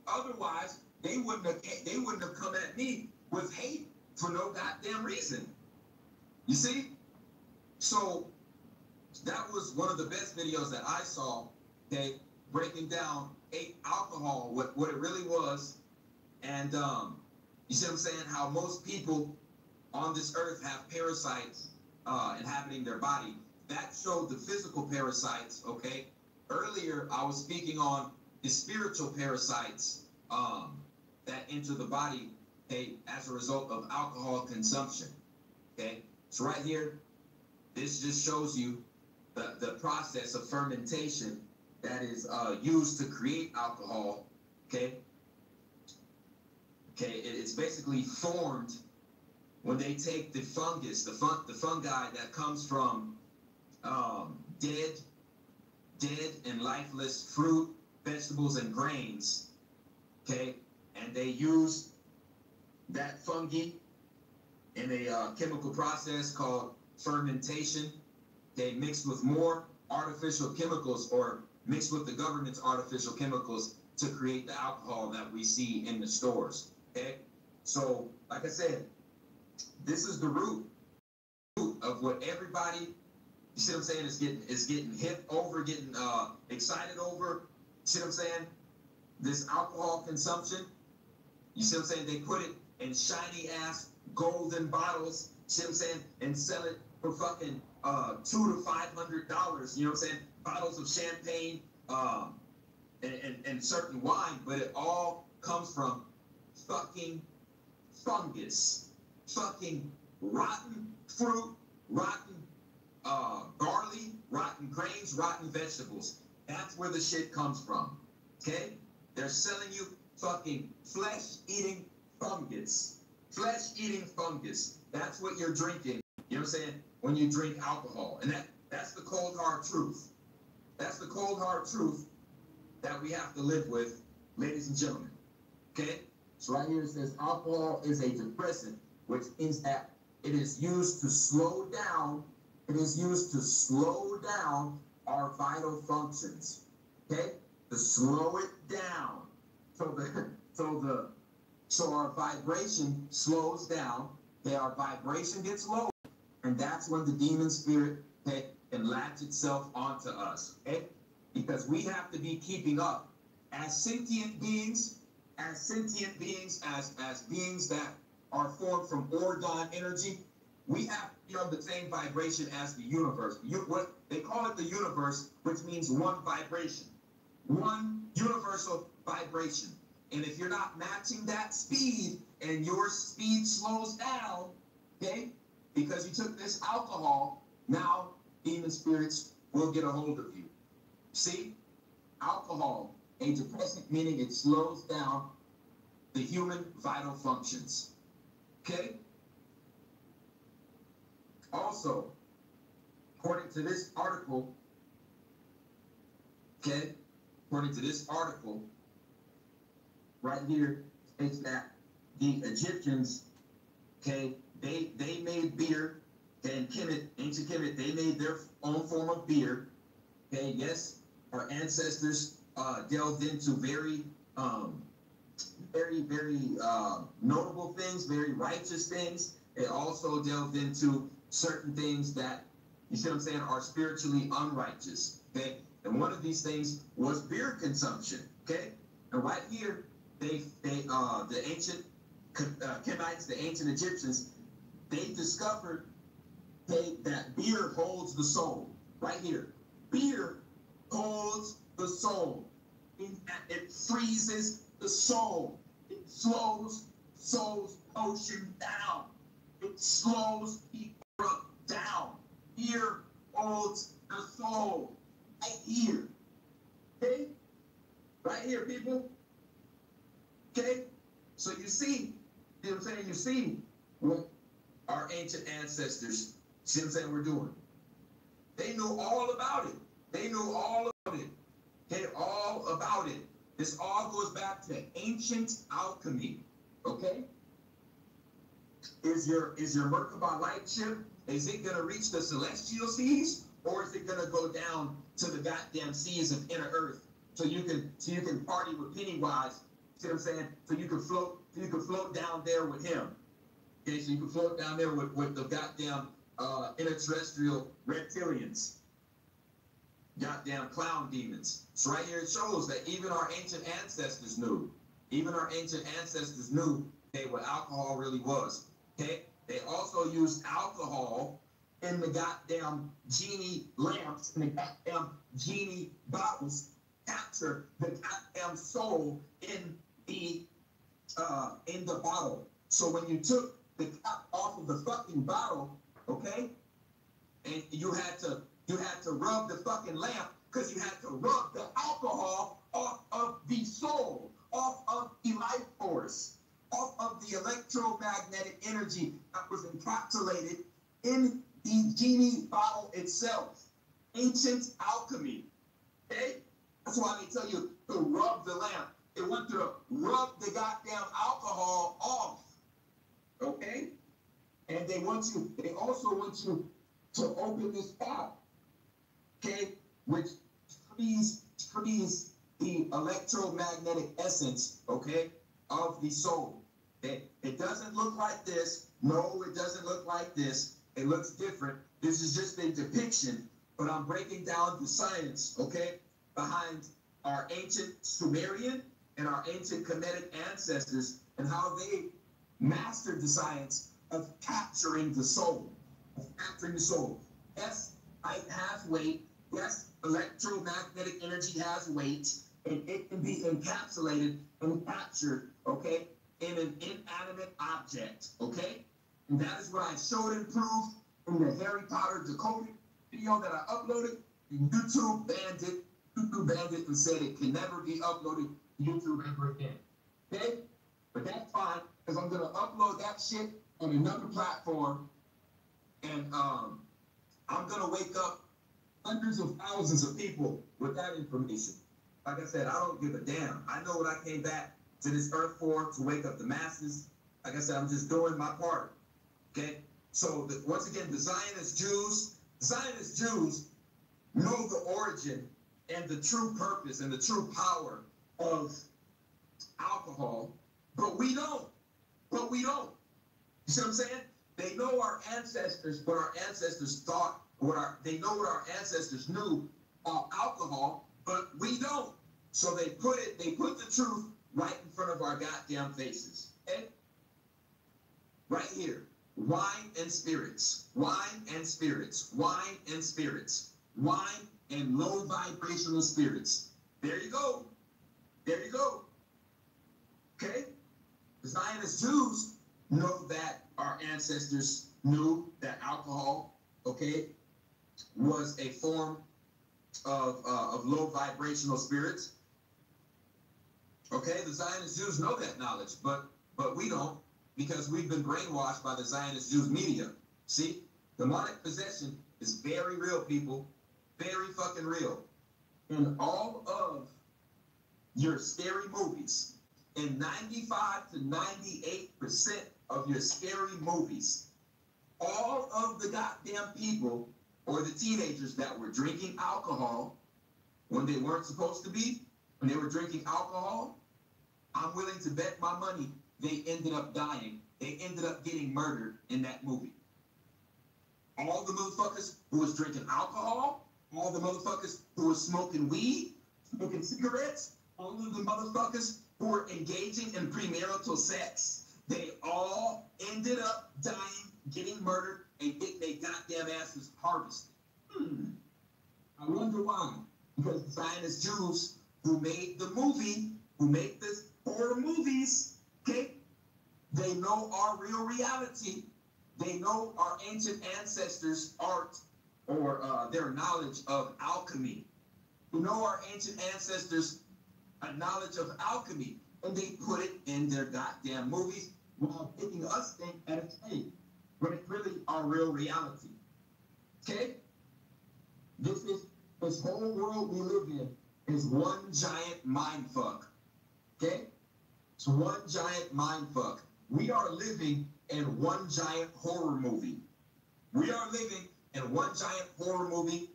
Otherwise, they wouldn't have come at me with hate for no goddamn reason. You see? So that was one of the best videos that I saw, okay, breaking down alcohol, what it really was. And you see what I'm saying? How most people on this earth have parasites inhabiting their body. That showed the physical parasites, okay? Earlier, I was speaking on the spiritual parasites that enter the body, okay, as a result of alcohol consumption, okay? So right here, this just shows you the process of fermentation that is used to create alcohol, okay? Okay, it's basically formed when they take the fungus, the fungi that comes from dead and lifeless fruit, vegetables, and grains, okay? And they use that fungi in a chemical process called fermentation. They mixed with more artificial chemicals, or mixed with the government's artificial chemicals, to create the alcohol that we see in the stores, okay? So, like I said, this is the root of what everybody, you see what I'm saying, is getting hit over, getting excited over. You see what I'm saying? This alcohol consumption. You see what I'm saying? They put it in shiny ass golden bottles. You see what I'm saying? And sell it for fucking $200 to $500. You know what I'm saying? Bottles of champagne and certain wine, but it all comes from fucking fungus, fucking rotten fruit, rotten barley, rotten grains, rotten vegetables. That's where the shit comes from, okay? They're selling you fucking flesh-eating fungus. Flesh-eating fungus. That's what you're drinking, you know what I'm saying, when you drink alcohol. And that's the cold, hard truth. That's the cold, hard truth that we have to live with, ladies and gentlemen, okay? So right here it says alcohol is a depressant, which means that it is used to slow down, our vital functions, okay? To slow it down. So our vibration slows down, okay? Our vibration gets low, and that's when the demon spirit, okay, can latch itself onto us, okay? Because we have to be keeping up as sentient beings, as beings that are formed from orgone energy. We have to be on the same vibration as the universe. What they call it, the universe, which means one vibration, one universal vibration. And if you're not matching that speed, and your speed slows down, okay, because you took this alcohol, now demon spirits will get a hold of you. See, alcohol, a depressant, meaning it slows down the human vital functions, okay? Also, according to this article, okay, right here, states that the Egyptians, okay, they made beer, okay, and Kemet, ancient Kemet, they made their own form of beer, okay, yes, our ancestors delved into very notable things, very righteous things. They also delved into certain things that, you see what I'm saying, are spiritually unrighteous, okay? And one of these things was beer consumption, okay? And right here, the ancient Kemites, the ancient Egyptians, they discovered, okay, that beer holds the soul. Right here, beer holds the soul. It freezes the soul. It slows soul's motion down. It slows people down. Beer holds the soul. Right here. Okay? Right here, people. Okay? So you see, you know what I'm saying? You see what our ancient ancestors, see what I'm saying, we're doing. They knew all about it. They knew all about it. Okay, all about it. This all goes back to ancient alchemy. Okay? Is your Merkaba light ship, is it gonna reach the celestial seas? or is it gonna go down to the goddamn seas of inner earth so you can party with Pennywise? See what I'm saying? So you can float down there with him. Okay, so you can float down there with the goddamn interterrestrial reptilians. Goddamn clown demons. So right here it shows that even our ancient ancestors knew. Even our ancient ancestors knew, okay, what alcohol really was. Okay? They also used alcohol in the goddamn genie lamps, in the goddamn genie bottles, capture the goddamn soul in the bottle. So when you took the cap off of the fucking bottle, okay, and you had to rub the fucking lamp because you had to rub the alcohol off of the soul, off of the life force, off of the electromagnetic energy that was encapsulated in the genie bottle itself. Ancient alchemy. Okay? That's why they tell you to rub the lamp. They want you to rub the goddamn alcohol off. Okay? And they also want you to open this cap. Okay? Which frees the electromagnetic essence, okay, of the soul. Okay? It doesn't look like this. No, it doesn't look like this. It looks different. This is just a depiction, but I'm breaking down the science, okay, behind our ancient Sumerian and our ancient Kemetic ancestors and how they mastered the science of capturing the soul. Yes, light has weight. Yes, electromagnetic energy has weight, and it can be encapsulated and captured, okay, in an inanimate object, okay? And that is what I showed and proved in the Harry Potter decoded video that I uploaded. And YouTube banned it and said it can never be uploaded to YouTube ever again. Okay? But that's fine, because I'm going to upload that shit on another platform, and I'm going to wake up hundreds of thousands of people with that information. Like I said, I don't give a damn. I know what I came back to this earth for, to wake up the masses. Like I said, I'm just doing my part. Okay? So, once again, the Zionist Jews know the origin and the true purpose and the true power of alcohol, but we don't. You see what I'm saying? They know our ancestors, what our ancestors thought, they know what our ancestors knew about alcohol, but we don't. So they put the truth right in front of our goddamn faces. Okay? Right here. Wine and spirits. Wine and spirits. Wine and spirits. Wine and low vibrational spirits. There you go. There you go. Okay? The Zionist Jews know that our ancestors knew that alcohol, okay, was a form of low vibrational spirits. Okay, the Zionist Jews know that knowledge, but we don't, because we've been brainwashed by the Zionist Jews media. See, demonic possession is very real, people. Very fucking real. In all of your scary movies, in 95 to 98% of your scary movies, all of the goddamn people or the teenagers that were drinking alcohol when they weren't supposed to be, when they were drinking alcohol, I'm willing to bet my money they ended up dying. They ended up getting murdered in that movie. All the motherfuckers who was drinking alcohol, all the motherfuckers who were smoking weed, smoking cigarettes, all of the motherfuckers who were engaging in premarital sex, they all ended up dying, getting murdered, and getting their goddamn asses harvested. I wonder why. Because the Zionist Jews who made the movie, who make this horror movies, okay, they know our real reality. They know our ancient ancestors' art or their knowledge of alchemy. They know our ancient ancestors' knowledge of alchemy, and they put it in their goddamn movies while making us think that it's fake, when it's really our real reality. Okay? This whole world we live in is one giant mind fuck. Okay? It's one giant mind fuck. We are living in one giant horror movie. We are living in one giant horror movie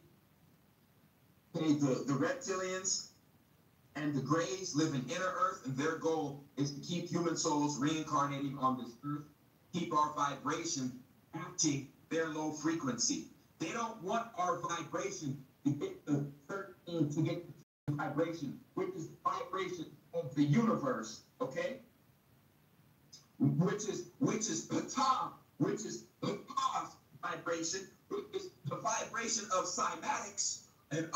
Okay, the reptilians and the Greys live in inner Earth, and their goal is to keep human souls reincarnating on this Earth, keep our vibration matching their low frequency. They don't want our vibration to get the 13, to get the vibration, which is the vibration of the universe, okay? Which is Ptah, which is Ptah's vibration, which is the vibration of cymatics. And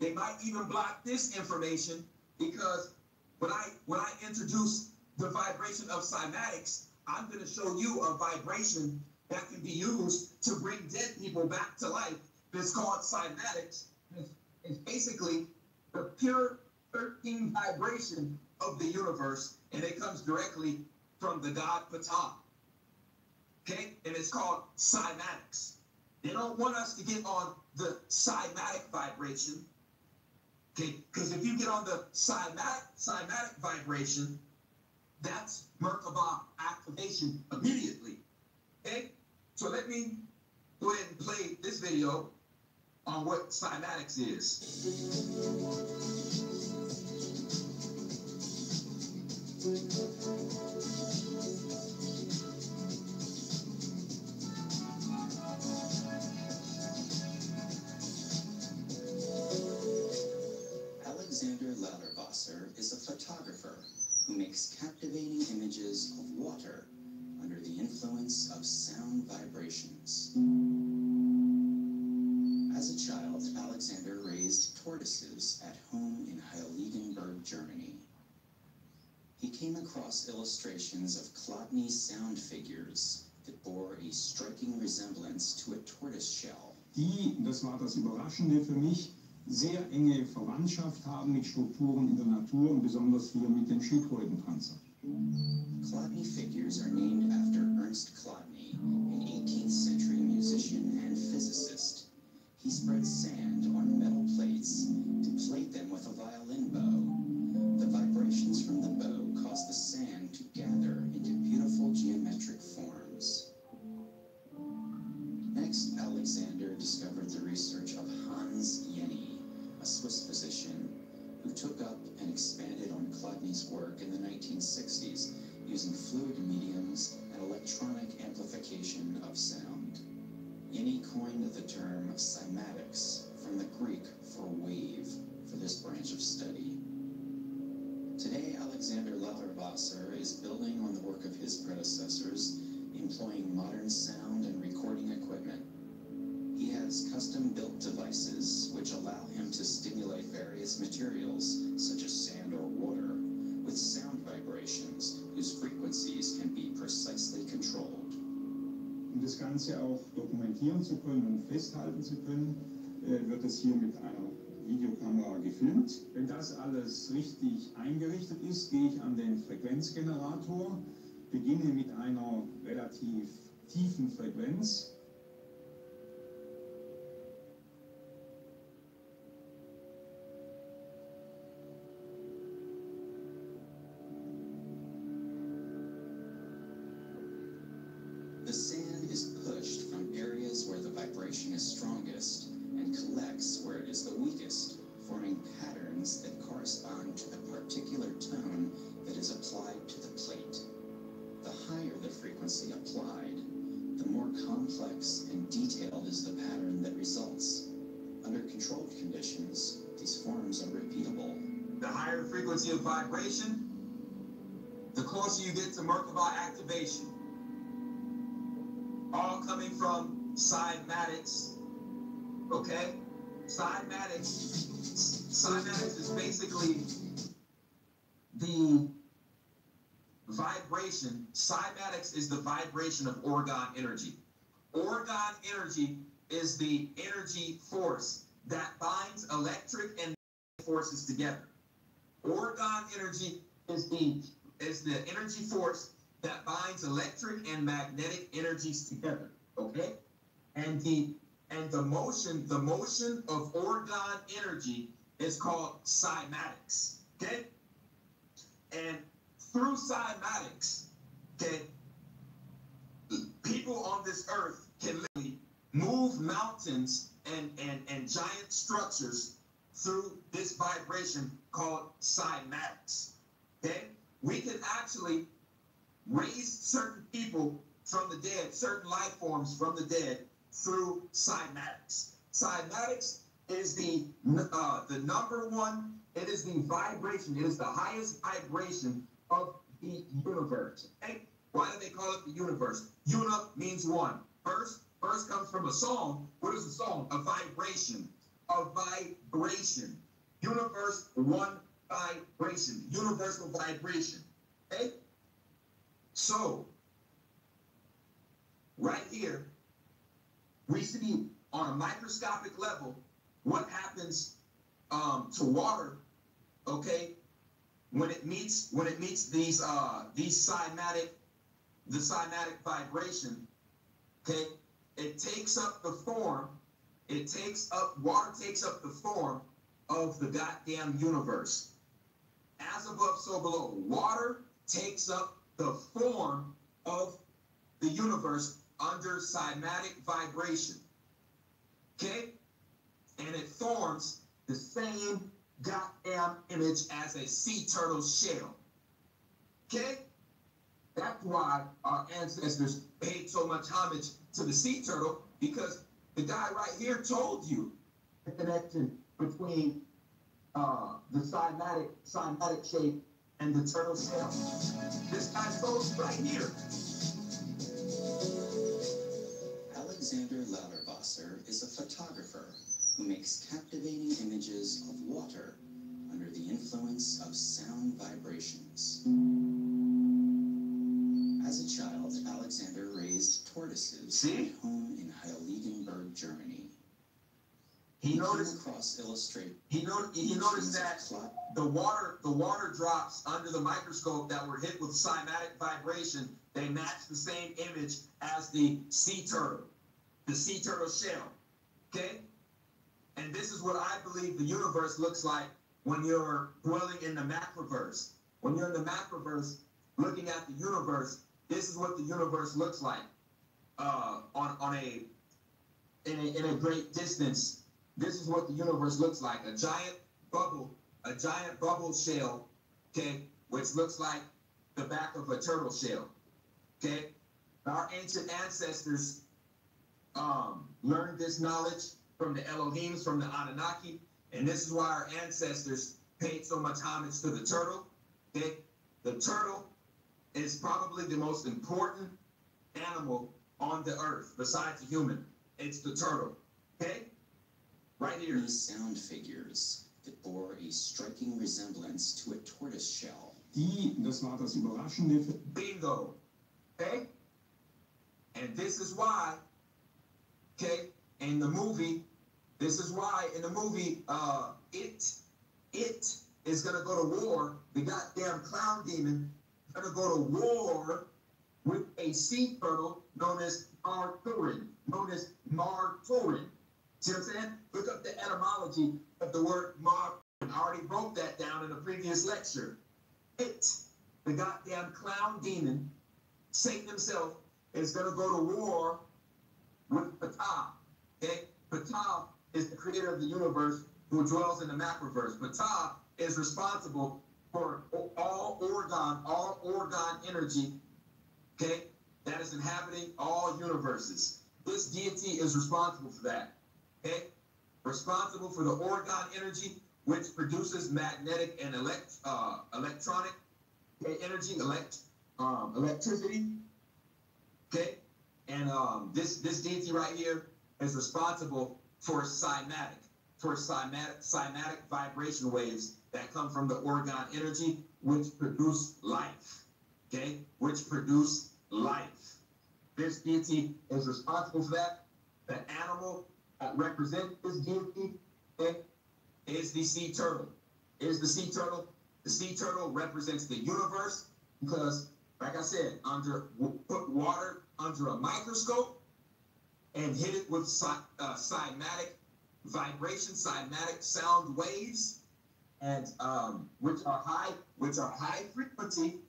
they might even block this information, because when I introduce the vibration of cymatics, I'm going to show you a vibration that can be used to bring dead people back to life. It's called cymatics. It's basically the pure 13 vibration of the universe, and it comes directly from the god Ptah. Okay? And it's called cymatics. They don't want us to get on the cymatic vibration. Okay? Because if you get on the cymatic vibration, that's Merkaba activation immediately. Okay? So let me go ahead and play this video on what cymatics is. Alexander Lallerwasser is a photographer who makes captivating images of water under the influence of sound vibrations. As a child, Alexander raised tortoises at home in Heiligenberg, Germany. He came across illustrations of Chladni sound figures that bore a striking resemblance to a tortoise shell. Die, das war das Überraschende für mich, sehr enge Verwandtschaft haben mit Strukturen in der Natur und besonders hier mit dem Schildkrötenpanzer. Chladni figures are named after Ernst Chladni, an 18th century musician and physicist. He spread sand on metal plates to plate them with a violin bow. The vibrations from the bow caused the sand to gather into beautiful geometric forms. Next, Alexander discovered the research of Hans Jenny, a Swiss physician who took up and expanded on Chladni's work in the 1960s using fluid mediums and electronic amplification of sound. Jenny coined the term cymatics, from the Greek for wave, for this branch of study. Today, Alexander Lallerwasser is building on the work of his predecessors, employing modern sound and recording equipment. He has custom-built devices which allow him to stimulate various materials, such as sand or water, with sound vibrations whose frequencies can be precisely controlled. Um das Ganze auch dokumentieren zu können und festhalten zu können, wird es hier mit einer Videokamera gefilmt. Wenn das alles richtig eingerichtet ist, gehe ich an den Frequenzgenerator, beginne mit einer relativ tiefen Frequenz. The sand is pushed from areas where the vibration is strongest and collects where it is the weakest, forming patterns that correspond to the particular tone that is applied to the plate. The higher the frequency applied, the more complex and detailed is the pattern that results. Under controlled conditions, these forms are repeatable. The higher the frequency of vibration, the closer you get to Merkaba activation. All coming from cymatics, okay? Cymatics is basically the vibration. Cymatics is the vibration of orgone energy. Orgone energy is the energy force that binds electric and forces together. Orgone energy is the energy force that binds electric and magnetic energies together, okay? And the motion of orgone energy is called cymatics, okay? And through cymatics, okay, people on this earth can literally move mountains and and giant structures through this vibration called cymatics. Okay? We can actually raise certain people from the dead, certain life forms from the dead through cymatics. Cymatics is the number one, it is the vibration, it is the highest vibration of the universe. Okay? Why do they call it the universe? Una means one. First comes from a song. What is a song? A vibration. A vibration. Universe, one vibration. Universal vibration. Okay? So, right here, we see on a microscopic level what happens to water, okay, when it meets these cymatic vibration, okay, it takes up the form, water takes up the form of the goddamn universe. As above, so below. Water takes up the form of the universe under cymatic vibration. Okay? And it forms the same goddamn image as a sea turtle shell. Okay? That's why our ancestors paid so much homage to the sea turtle, because the guy right here told you the connection between the cymatic shape and the turtle shell. This guy told you right here. Alexander Lauterwasser is a photographer who makes captivating images of water under the influence of sound vibrations. As a child, Alexander raised tortoises at home in Heiligenberg, Germany. He noticed that the water drops under the microscope that were hit with cymatic vibration, they match the same image as the sea turtle shell. Okay? And this is what I believe the universe looks like when you're dwelling in the macroverse. When you're in the macroverse, looking at the universe, this is what the universe looks like in a great distance. This is what the universe looks like: a giant bubble shell, okay, which looks like the back of a turtle shell. Okay, our ancient ancestors learned this knowledge from the Elohims, from the Anunnaki, and this is why our ancestors paid so much homage to the turtle. Okay, the turtle is probably the most important animal on the earth besides the human. It's the turtle. Okay, right here. These sound figures that bore a striking resemblance to a tortoise shell. Das war das Überraschende. Bingo. Okay? And this is why, okay, in the movie, it is going to go to war. The goddamn clown demon is going to go to war with a sea turtle known as Marturin. See what I'm saying? Look up the etymology of the word Marturin. I already broke that down in a previous lecture. The goddamn clown demon, Satan himself, is going to go to war with Ptah. Okay? Ptah is the creator of the universe who dwells in the macroverse. Ptah is responsible for all orgone energy, okay, that is inhabiting all universes. This deity is responsible for that. Okay? Responsible for the orgone energy, which produces magnetic and electronic energy, electricity. Okay? And this deity right here is responsible for cymatic vibration waves that come from the orgone energy, which produce life. Okay? Which produce life. This deity is responsible for that. The animal that represents this deity, okay, is the sea turtle. The sea turtle represents the universe because, like I said, put water under a microscope and hit it with cymatic vibration, cymatic sound waves, and which are high frequency,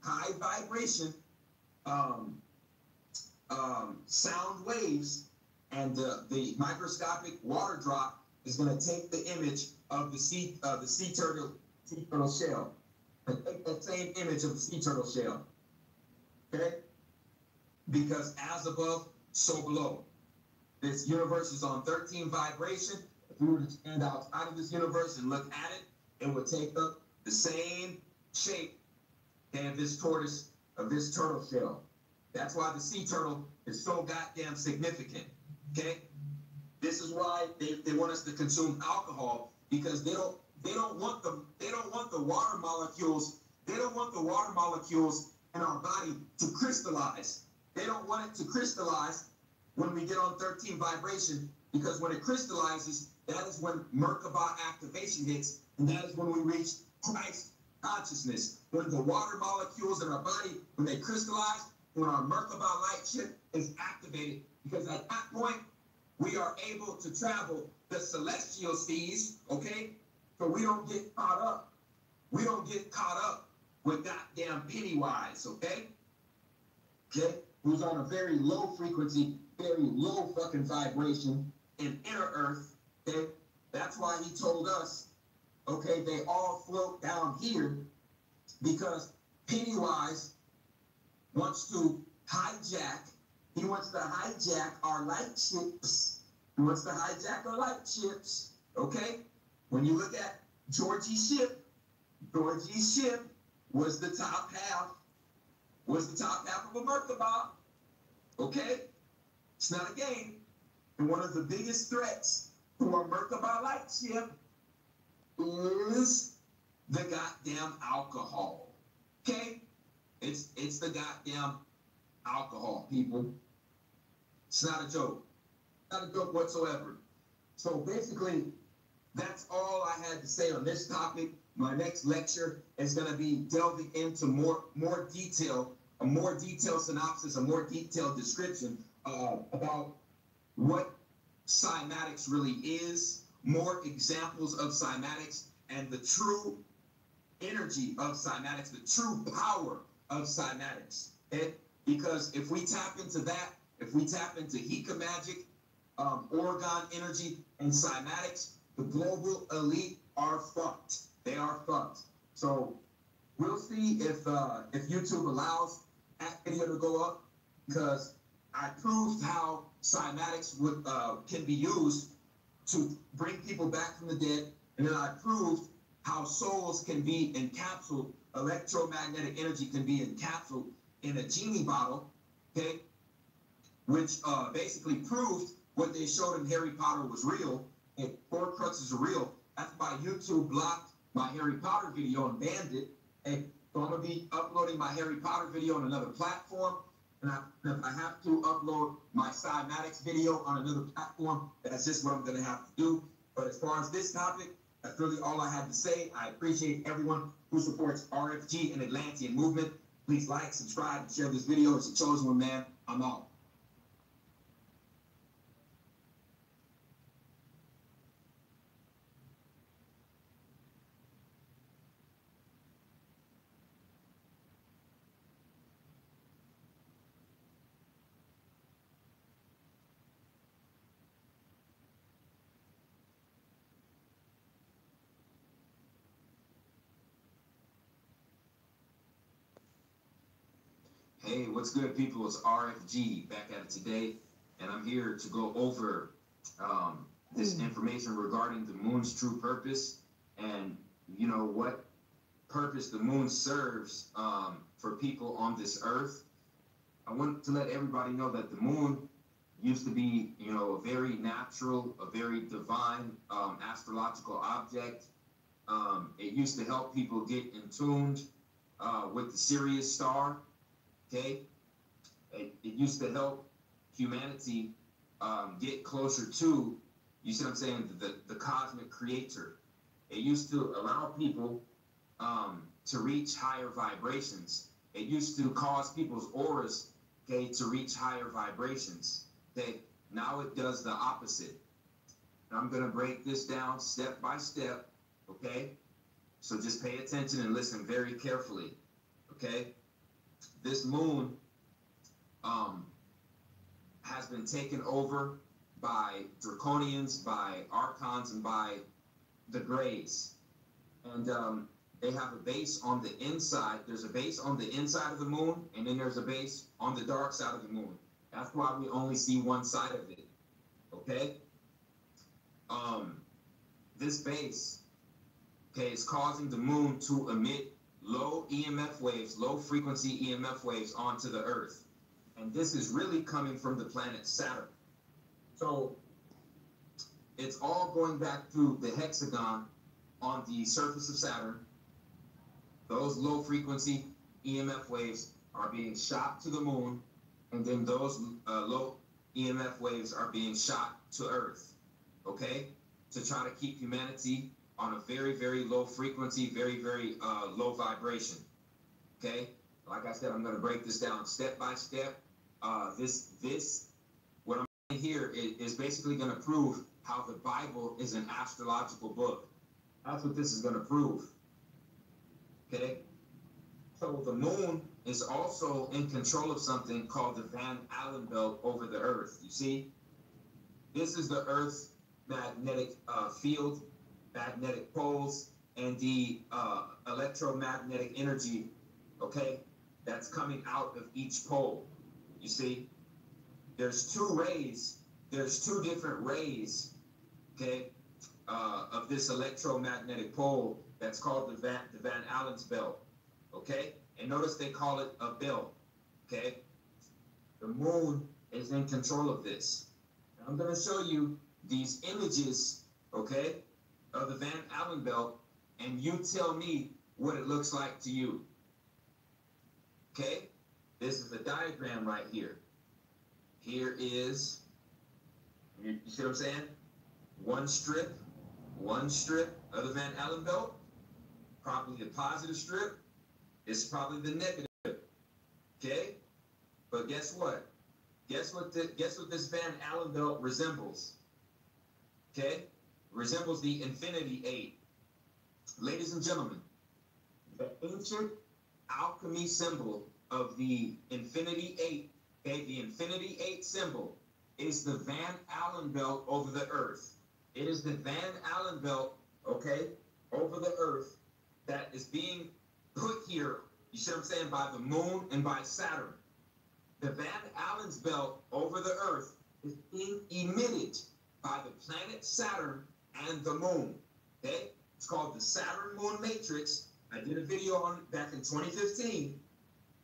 high vibration sound waves and the microscopic water drop is going to take the image of the sea turtle shell, and take that same image of the sea turtle shell. Okay, because as above, so below. This universe is on 13 vibration. If we were to stand outside of this universe and look at it, it would take up the same shape as this tortoise of this turtle shell. That's why the sea turtle is so goddamn significant. Okay, this is why they want us to consume alcohol, because they don't want the water molecules. They don't want the water molecules in our body to crystallize. They don't want it to crystallize when we get on 13 vibration, because when it crystallizes, that is when Merkaba activation hits, and that is when we reach Christ consciousness. When the water molecules in our body, when they crystallize, when our Merkaba light ship is activated, because at that point, we are able to travel the celestial seas, okay? So we don't get caught up. We don't get caught up with goddamn Pennywise, okay? Okay? Who's on a very low frequency, very low fucking vibration in inner earth, okay? That's why he told us, okay, they all float down here, because Pennywise wants to hijack, he wants to hijack our light ships. He wants to hijack our light ships, okay? When you look at Georgie's ship was the top half of a Merkaba, okay? It's not a game. And one of the biggest threats to our Merkaba light ship is the goddamn alcohol, okay? It's the goddamn alcohol, people. It's not a joke. Not a joke whatsoever. So basically, that's all I had to say on this topic. My next lecture is going to be delving into more detail, a more detailed synopsis, a more detailed description about what cymatics really is, more examples of cymatics, and the true energy of cymatics, the true power of cymatics. Okay? Because if we tap into that, if we tap into Hika magic, Oregon energy, and cymatics, the global elite are fucked. They are fucked. So we'll see if YouTube allows that video to go up, because I proved how cymatics can be used to bring people back from the dead, and then I proved how souls can be encapsulated, electromagnetic energy can be encapsulated in a genie bottle, okay, which basically proved what they showed in Harry Potter was real, and Horcruxes are real. That's why YouTube blocked my Harry Potter video and banned it. And so I'm going to be uploading my Harry Potter video on another platform, and if I have to upload my cymatics video on another platform, that's just what I'm going to have to do. But as far as this topic, that's really all I had to say. I appreciate everyone who supports RFG and Atlantean movement. Please like, subscribe, and share this video. It's a chosen one, man. I'm out. Hey, what's good, people? It's RFG back at it today, and I'm here to go over this information regarding the moon's true purpose, and you know what purpose the moon serves for people on this earth. I want to let everybody know that the moon used to be, you know, a very natural, a very divine astrological object. It used to help people get in tuned with the Sirius star. Okay, it used to help humanity get closer to, you see what I'm saying, the cosmic creator. It used to allow people to reach higher vibrations. It used to cause people's auras, okay, to reach higher vibrations. Okay, now it does the opposite. And I'm gonna break this down step by step. Okay, so just pay attention and listen very carefully. Okay. This moon has been taken over by Draconians, by Archons, and by the Greys. And they have a base on the inside. There's a base on the inside of the moon, and then there's a base on the dark side of the moon. That's why we only see one side of it, okay? This base, okay, is causing the moon to emit low EMF waves, low frequency EMF waves onto the Earth. And this is really coming from the planet Saturn. So it's all going back through the hexagon on the surface of Saturn. Those low frequency EMF waves are being shot to the moon, and then those low EMF waves are being shot to Earth, okay? To try to keep humanity on a very, very low frequency, very, very low vibration, okay? Like I said, I'm gonna break this down step by step. What I'm saying here is basically gonna prove how the Bible is an astrological book. That's what this is gonna prove, okay? So the moon is also in control of something called the Van Allen belt over the Earth. You see, this is the Earth's magnetic field, magnetic poles, and the electromagnetic energy, okay, that's coming out of each pole. You see, there's two different rays, okay, of this electromagnetic pole that's called the Van Allen's belt, okay? And notice they call it a belt, okay? The moon is in control of this. I'm going to show you these images, okay, of the Van Allen belt, and you tell me what it looks like to you, okay? This is the diagram right here. Here is, you see what I'm saying? One strip of the Van Allen belt, probably the positive strip, is probably the negative, okay? But guess what? Guess what this Van Allen belt resembles? Okay? Resembles the Infinity Eight. Ladies and gentlemen, the ancient alchemy symbol of the Infinity Eight, okay, the Infinity Eight symbol is the Van Allen belt over the Earth. It is the Van Allen belt, okay, over the Earth that is being put here, you see what I'm saying, by the moon and by Saturn. The Van Allen's belt over the Earth is being emitted by the planet Saturn and the moon, okay? It's called the Saturn-Moon Matrix. I did a video on it back in 2015,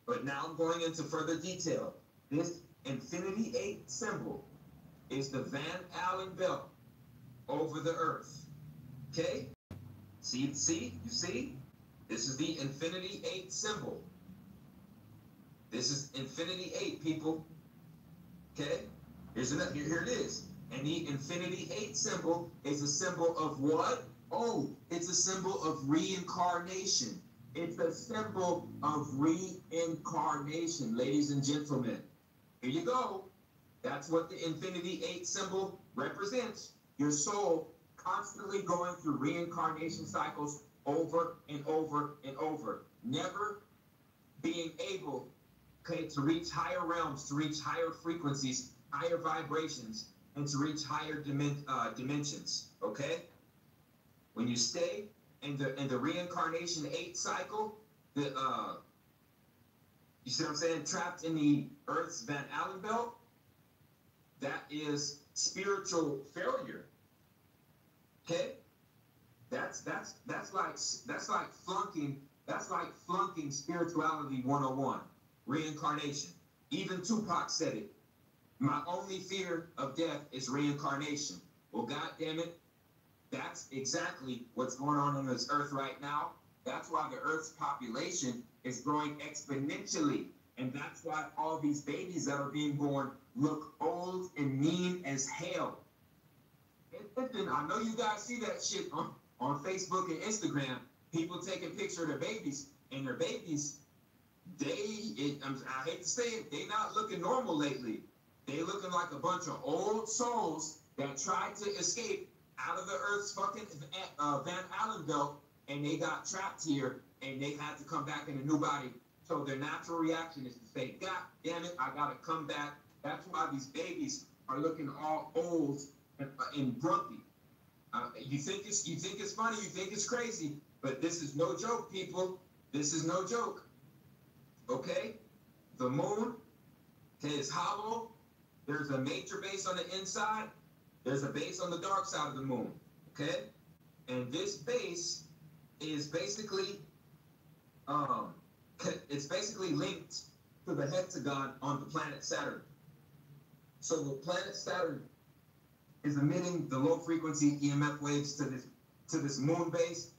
but now I'm going into further detail. This Infinity 8 symbol is the Van Allen belt over the Earth, okay? You see? This is the Infinity 8 symbol. This is Infinity 8, people, okay? Here it is. And the Infinity 8 symbol is a symbol of what? Oh, it's a symbol of reincarnation. It's a symbol of reincarnation, ladies and gentlemen. Here you go. That's what the Infinity 8 symbol represents. Your soul constantly going through reincarnation cycles over and over and over. Never being able, okay, to reach higher realms, to reach higher frequencies, higher vibrations, and to reach higher dimensions, okay? When you stay in the reincarnation 8 cycle, you see what I'm saying, trapped in the Earth's Van Allen belt, that is spiritual failure, okay? That's like flunking spirituality 101, reincarnation. Even Tupac said it. My only fear of death is reincarnation. Well, God damn it, that's exactly what's going on this Earth right now. That's why the Earth's population is growing exponentially. And that's why all these babies that are being born look old and mean as hell. And listen, I know you guys see that shit on Facebook and Instagram. People taking pictures of their babies, and their babies, I hate to say it, they not looking normal lately. They looking like a bunch of old souls that tried to escape out of the Earth's fucking Van Allen belt, and they got trapped here, and they had to come back in a new body. So their natural reaction is to say, God damn it, I gotta come back. That's why these babies are looking all old and grumpy. You think it's funny, you think it's crazy, but this is no joke, people. This is no joke. Okay? The moon is hollow. There's a major base on the inside. There's a base on the dark side of the moon. Okay? And this base is basically it's basically linked to the hexagon on the planet Saturn. So the planet Saturn is emitting the low frequency EMF waves to this moon base.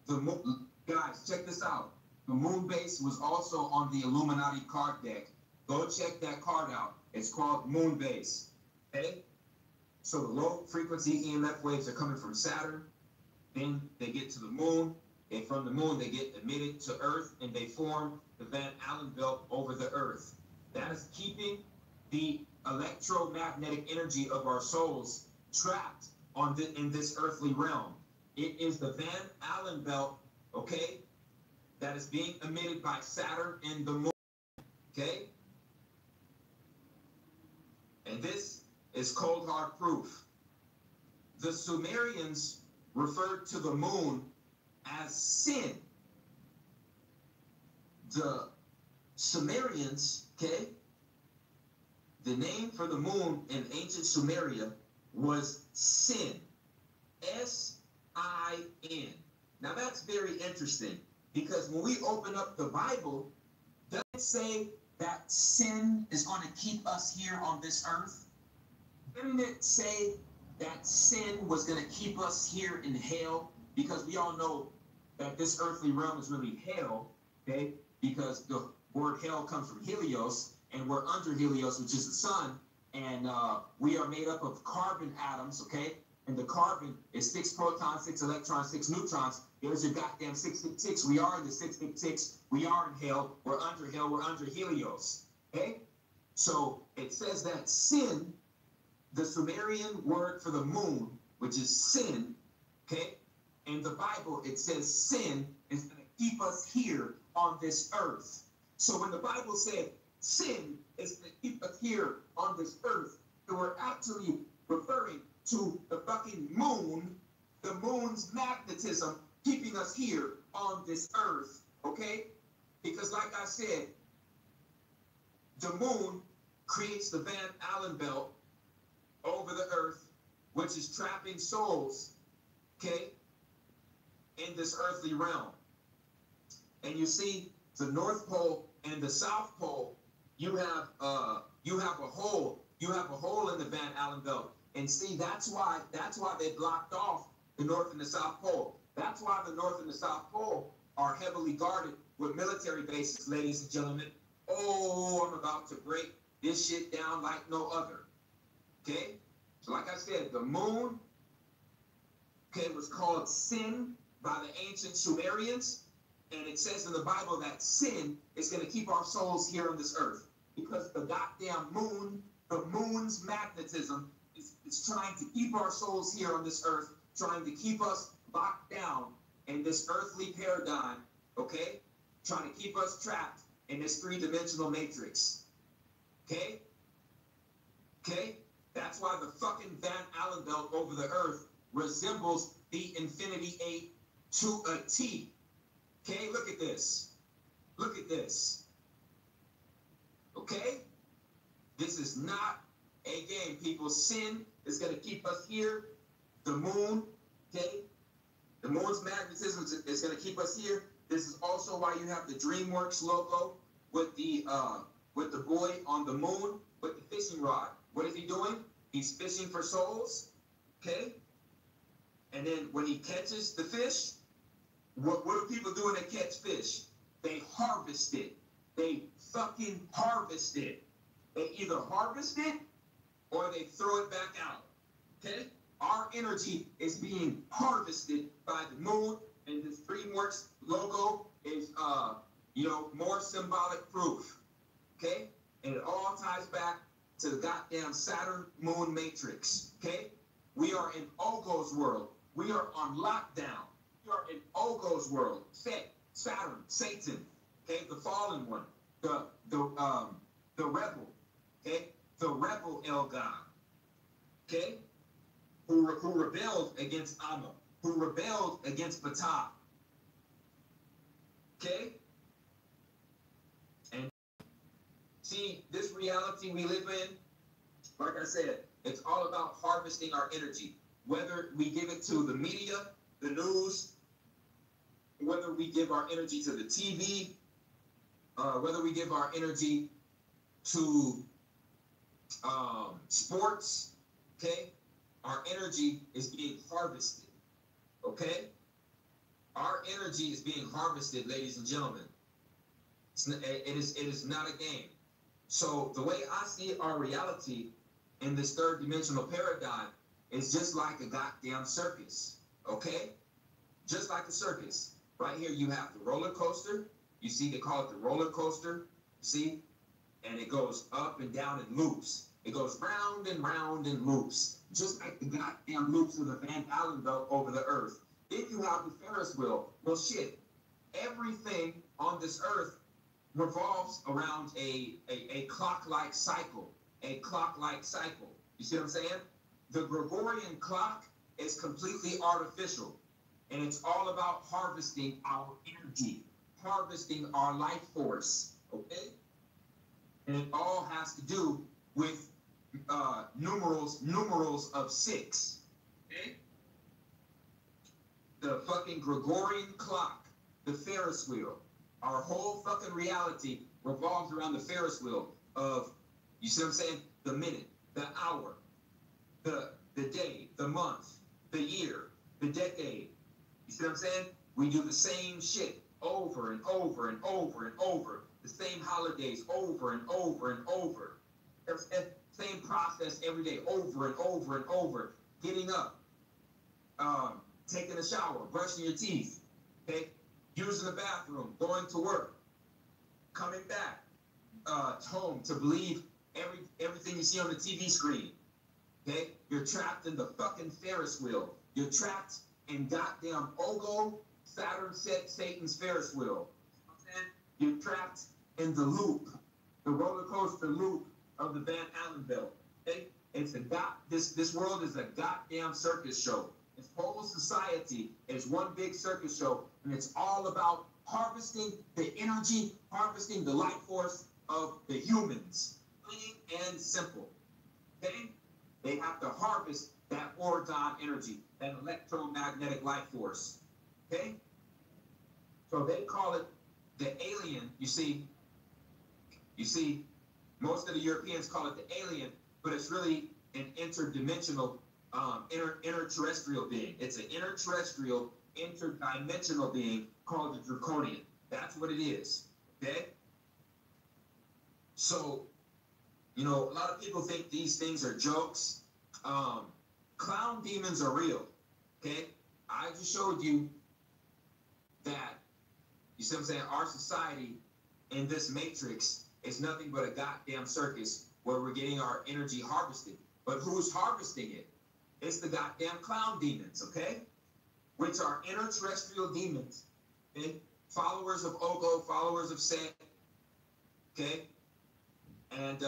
The moon, guys, check this out. The moon base was also on the Illuminati card deck. Go check that card out. It's called Moon Base. Okay? So the low frequency EMF waves are coming from Saturn. Then they get to the moon. And from the moon, they get emitted to Earth, and they form the Van Allen belt over the Earth. That is keeping the electromagnetic energy of our souls trapped in this earthly realm. It is the Van Allen belt, okay, that is being emitted by Saturn and the moon, okay? And this is cold hard proof. The Sumerians referred to the moon as sin. The Sumerians, okay, the name for the moon in ancient Sumeria was Sin. S-I-N. Now that's very interesting because when we open up the Bible, does it say that sin is going to keep us here on this earth? Didn't it say that sin was going to keep us here in hell? Because we all know that this earthly realm is really hell, okay? Because the word hell comes from Helios, and we're under Helios, which is the sun, and we are made up of carbon atoms, okay? And the carbon is 6 protons, 6 electrons, 6 neutrons. There's your goddamn 666. We are in the 666. We are in hell. We're under Helios, okay? So it says that sin, the Sumerian word for the moon, which is sin, okay? In the Bible, it says sin is going to keep us here on this earth. So when the Bible said sin is going to keep us here on this earth, they were actually referring to the fucking moon, the moon's magnetism keeping us here on this earth, okay? Because like I said, the moon creates the Van Allen belt over the earth, which is trapping souls, okay, in this earthly realm. And you see the North Pole and the South Pole, you have a hole in the Van Allen belt. And see, that's why they blocked off the North and the South Pole. That's why the North and the South Pole are heavily guarded with military bases, ladies and gentlemen. Oh, I'm about to break this shit down like no other. Okay? So like I said, the moon, okay, was called sin by the ancient Sumerians. And it says in the Bible that sin is going to keep our souls here on this earth. Because the goddamn moon, the moon's magnetism is trying to keep our souls here on this earth, trying to keep us locked down in this earthly paradigm, okay? Trying to keep us trapped in this three-dimensional matrix, okay? Okay? That's why the fucking Van Allen belt over the earth resembles the Infinity 8 to a T. Okay, look at this. Look at this. Okay? This is not a game, people. Sin is going to keep us here. The moon, okay? The moon's magnetism is going to keep us here. This is also why you have the DreamWorks logo with the boy on the moon with the fishing rod. What is he doing? He's fishing for souls, okay? And then when he catches the fish, what do people do when they catch fish? They harvest it. They fucking harvest it. They either harvest it or they throw it back out, okay? Our energy is being harvested by the moon, and this DreamWorks logo is, more symbolic proof, okay? And it all ties back to the goddamn Saturn moon matrix, okay? We are in Ogo's world. We are on lockdown. We are in Ogo's world. Saturn, Satan, okay? The fallen one, the rebel, okay? The rebel Elgon, okay? Who rebelled against Amma, who rebelled against Ptah, okay? And see, this reality we live in, like I said, it's all about harvesting our energy. Whether we give it to the media, the news, whether we give our energy to the TV, whether we give our energy to sports, okay? Our energy is being harvested, okay? Our energy is being harvested, ladies and gentlemen. It is not a game. So the way I see our reality in this third dimensional paradigm is just like a goddamn circus, okay? Just like a circus. Right here you have the roller coaster. You see, they call it the roller coaster, see? And it goes up and down in loops. It goes round and round in loops, just like the goddamn loops of the Van Allen belt over the earth. Then you have the Ferris wheel. Well, shit, everything on this earth revolves around a clock-like cycle, a clock-like cycle. You see what I'm saying? The Gregorian clock is completely artificial, and it's all about harvesting our energy, harvesting our life force, okay? And it all has to do with numerals of 6, okay? The fucking Gregorian clock, the Ferris wheel, our whole fucking reality revolves around the Ferris wheel of, you see what I'm saying? The minute, the hour, the day, the month, the year, the decade. You see what I'm saying? We do the same shit over and over and over and over. The same holidays over and over and over. Same process every day, over and over and over. Getting up, taking a shower, brushing your teeth, okay? Using the bathroom, going to work, coming back home to believe everything you see on the TV screen, okay? You're trapped in the fucking Ferris wheel. You're trapped in goddamn Ogo, Saturn, Satan's Ferris wheel. You're trapped in the loop, the roller coaster loop of the Van Allen belt. Okay? It's this world is a goddamn circus show. This whole society is one big circus show, and it's all about harvesting the energy, harvesting the life force of the humans. Plain and simple. Okay? They have to harvest that orgone energy, that electromagnetic life force. Okay? So they call it the alien. You see, most of the Europeans call it the alien, but it's really an interdimensional, interterrestrial being. It's an interterrestrial, interdimensional being called the Draconian. That's what it is. Okay? So, you know, a lot of people think these things are jokes. Clown demons are real. Okay? I just showed you that, you see what I'm saying, our society in this matrix is nothing but a goddamn circus where we're getting our energy harvested. But who's harvesting it? It's the goddamn clown demons, okay? Which are interterrestrial demons, okay? Followers of Ogo, followers of Set, okay? And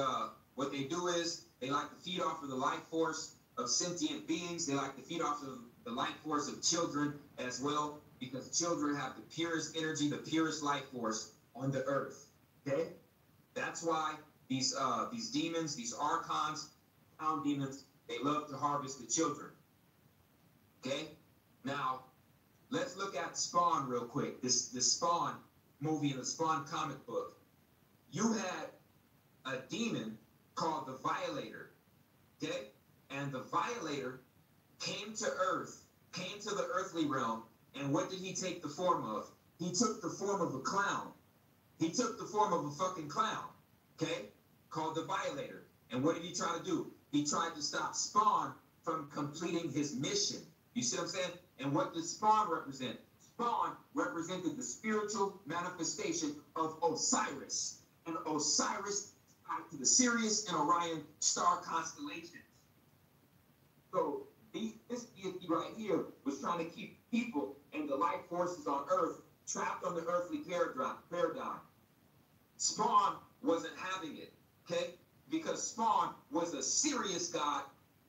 what they do is they like to feed off of the life force of sentient beings. They like to feed off of the life force of children as well, because children have the purest energy, the purest life force on the earth, okay? That's why these demons, these archons, clown demons, they love to harvest the children, okay? Now, let's look at Spawn real quick, this Spawn movie and the Spawn comic book. You had a demon called the Violator, okay? And the Violator came to Earth, came to the earthly realm, and what did he take the form of? He took the form of a clown. He took the form of a fucking clown, okay? Called the Violator. And what did he try to do? He tried to stop Spawn from completing his mission. You see what I'm saying? And what does Spawn represent? Spawn represented the spiritual manifestation of Osiris. And Osiris tied to the Sirius and Orion star constellations. So this deity right here was trying to keep people and the life forces on Earth trapped on the earthly paradigm. Spawn wasn't having it, okay? Because Spawn was a Sirius god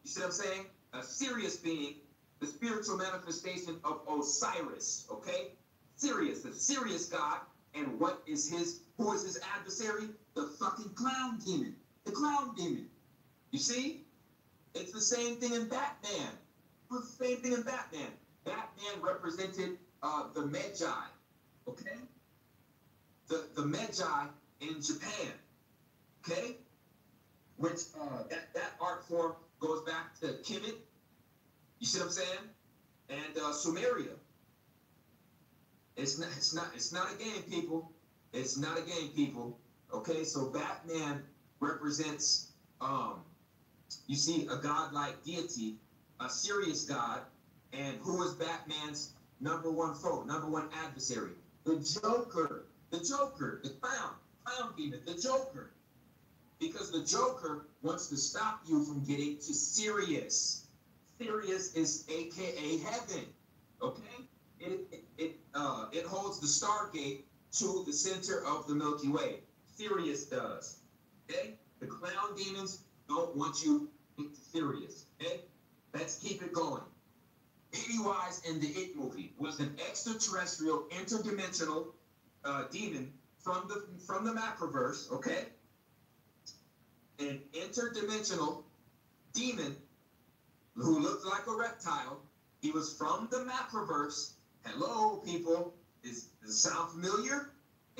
You see what I'm saying? A Sirius being the spiritual manifestation of Osiris, okay? Sirius, the Sirius god, and who is his adversary? The fucking clown demon. The clown demon. You see? It's the same thing in Batman. It's the same thing in Batman. Batman represented the Magi, okay? The Magi in Japan, okay? Which that art form goes back to Kemet. You see what I'm saying? And Sumeria. It's not a game, people. It's not a game, people. Okay, so Batman represents you see a godlike deity, a serious god, and who is Batman's number one foe, number one adversary? The Joker, the clown demon, the Joker. Because the Joker wants to stop you from getting to Sirius. Sirius is AKA heaven, okay? It holds the Stargate to the center of the Milky Way. Sirius does, okay? The clown demons don't want you to Sirius, okay? Let's keep it going. Pennywise in the It movie was an extraterrestrial, interdimensional demon from the Macroverse, okay? An interdimensional demon who looked like a reptile. He was from the Macroverse. Hello, people. Does it sound familiar?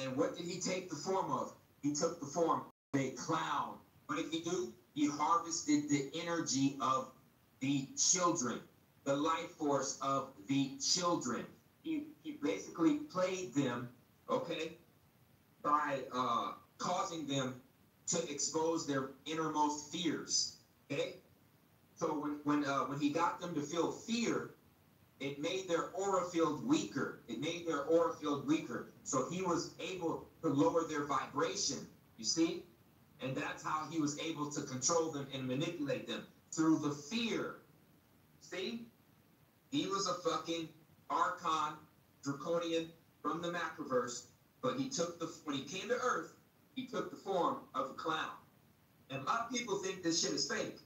And what did he take the form of? He took the form of a clown. What did he do? He harvested the energy of the children, the life force of the children. He basically played them, okay, by causing them to expose their innermost fears, okay? So when he got them to feel fear, it made their aura field weaker. It made their aura field weaker. So he was able to lower their vibration, you see? And that's how he was able to control them and manipulate them, through the fear. See? He was a fucking Archon, Draconian from the Macroverse, but when he came to Earth, he took the form of a clown. And a lot of people think this shit is fake.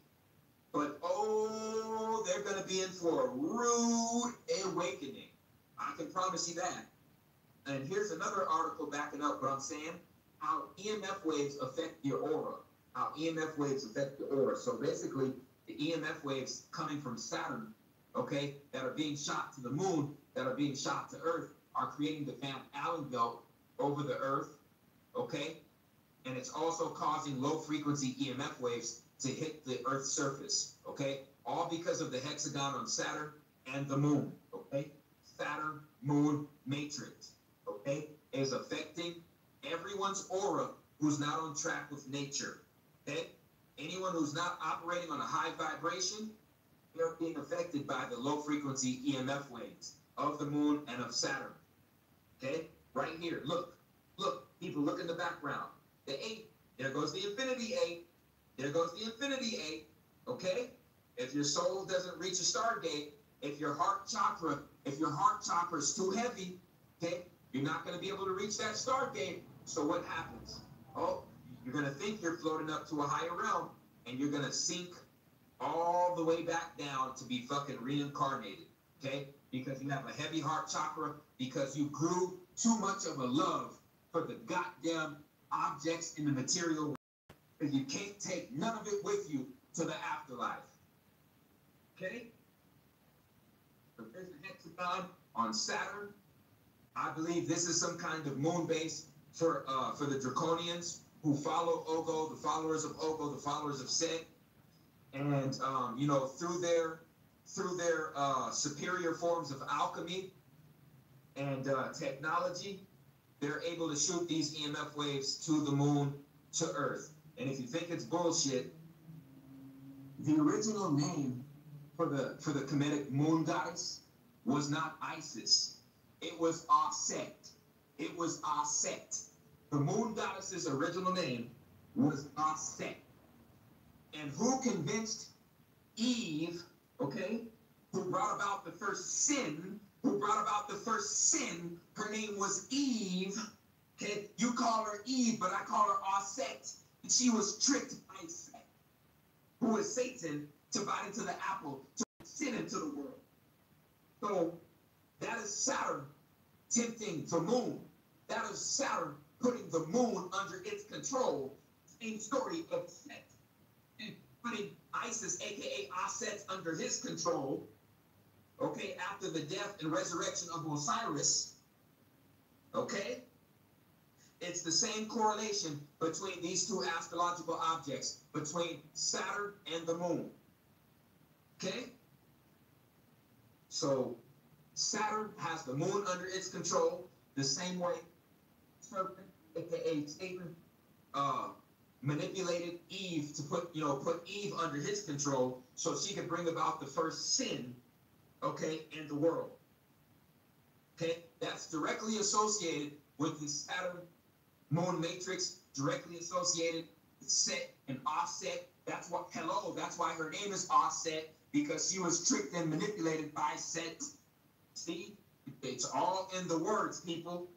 But, oh, they're going to be in for a rude awakening. I can promise you that. And here's another article backing up what I'm saying. How EMF waves affect your aura. How EMF waves affect your aura. So basically, the EMF waves coming from Saturn, okay, that are being shot to the moon, that are being shot to Earth, are creating the Van Allen belt over the Earth, okay? And it's also causing low-frequency EMF waves to hit the Earth's surface, okay? All because of the hexagon on Saturn and the moon, okay? Saturn, moon, matrix, okay? Is affecting everyone's aura who's not on track with nature, okay? Anyone who's not operating on a high vibration, they're being affected by the low-frequency EMF waves of the moon and of Saturn, okay? Right here, look, people, look in the background. The 8, there goes the infinity 8. There goes the infinity 8, okay? If your soul doesn't reach a Stargate, if your heart chakra is too heavy, okay, you're not going to be able to reach that Stargate. So what happens? Oh, you're going to think you're floating up to a higher realm, and you're going to sink all the way back down to be fucking reincarnated, okay? Because you have a heavy heart chakra, because you grew too much of a love for the goddamn objects in the material world. Because you can't take none of it with you to the afterlife. Okay? So there's a hexagon on Saturn. I believe this is some kind of moon base for the Draconians who follow Ogo, the followers of Ogo, the followers of Set. And through their superior forms of alchemy and technology, they're able to shoot these EMF waves to the moon, to Earth. And if you think it's bullshit, the original name for the Kemetic moon goddess was not Isis. It was Aset. It was Aset. The moon goddess's original name was Aset. And who convinced Eve, okay, who brought about the first sin, her name was Eve, okay? You call her Eve, but I call her Aset. She was tricked by Set, who is Satan, to bite into the apple, to sin into the world. So that is Saturn tempting the moon. That is Saturn putting the moon under its control. Same story of Set. And putting Isis, aka Aset, under his control. Okay, after the death and resurrection of Osiris. Okay? It's the same correlation between these two astrological objects, between Saturn and the moon. Okay? So Saturn has the moon under its control, the same way Serpent, aka Satan, manipulated Eve to put Eve under his control so she could bring about the first sin, okay, in the world. Okay? That's directly associated with the Saturn moon matrix, directly associated with Set and Offset. That's why her name is Offset, because she was tricked and manipulated by Set. See? It's all in the words, people.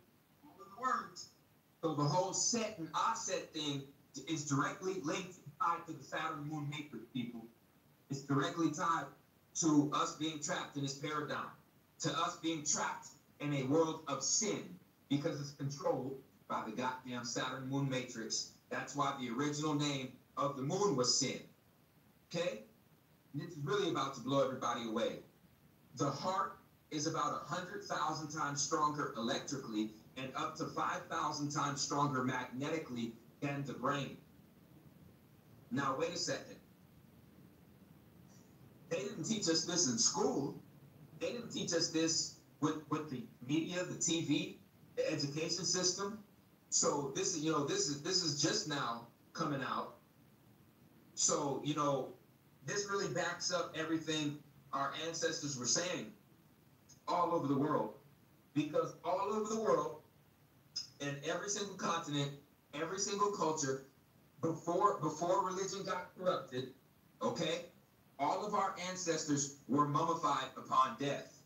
All in the words. So the whole Set and Offset thing is directly linked, tied to the Saturn moon matrix, people. It's directly tied to us being trapped in this paradigm, to us being trapped in a world of sin, because it's controlled by the goddamn Saturn moon matrix. That's why the original name of the moon was Sin. Okay? And it's really about to blow everybody away. The heart is about 100,000 times stronger electrically and up to 5,000 times stronger magnetically than the brain. Now, wait a second. They didn't teach us this in school. They didn't teach us this with the media, the TV, the education system. So this is just now coming out. So, this really backs up everything our ancestors were saying all over the world. Because all over the world, in every single continent, every single culture, before religion got corrupted, okay, all of our ancestors were mummified upon death.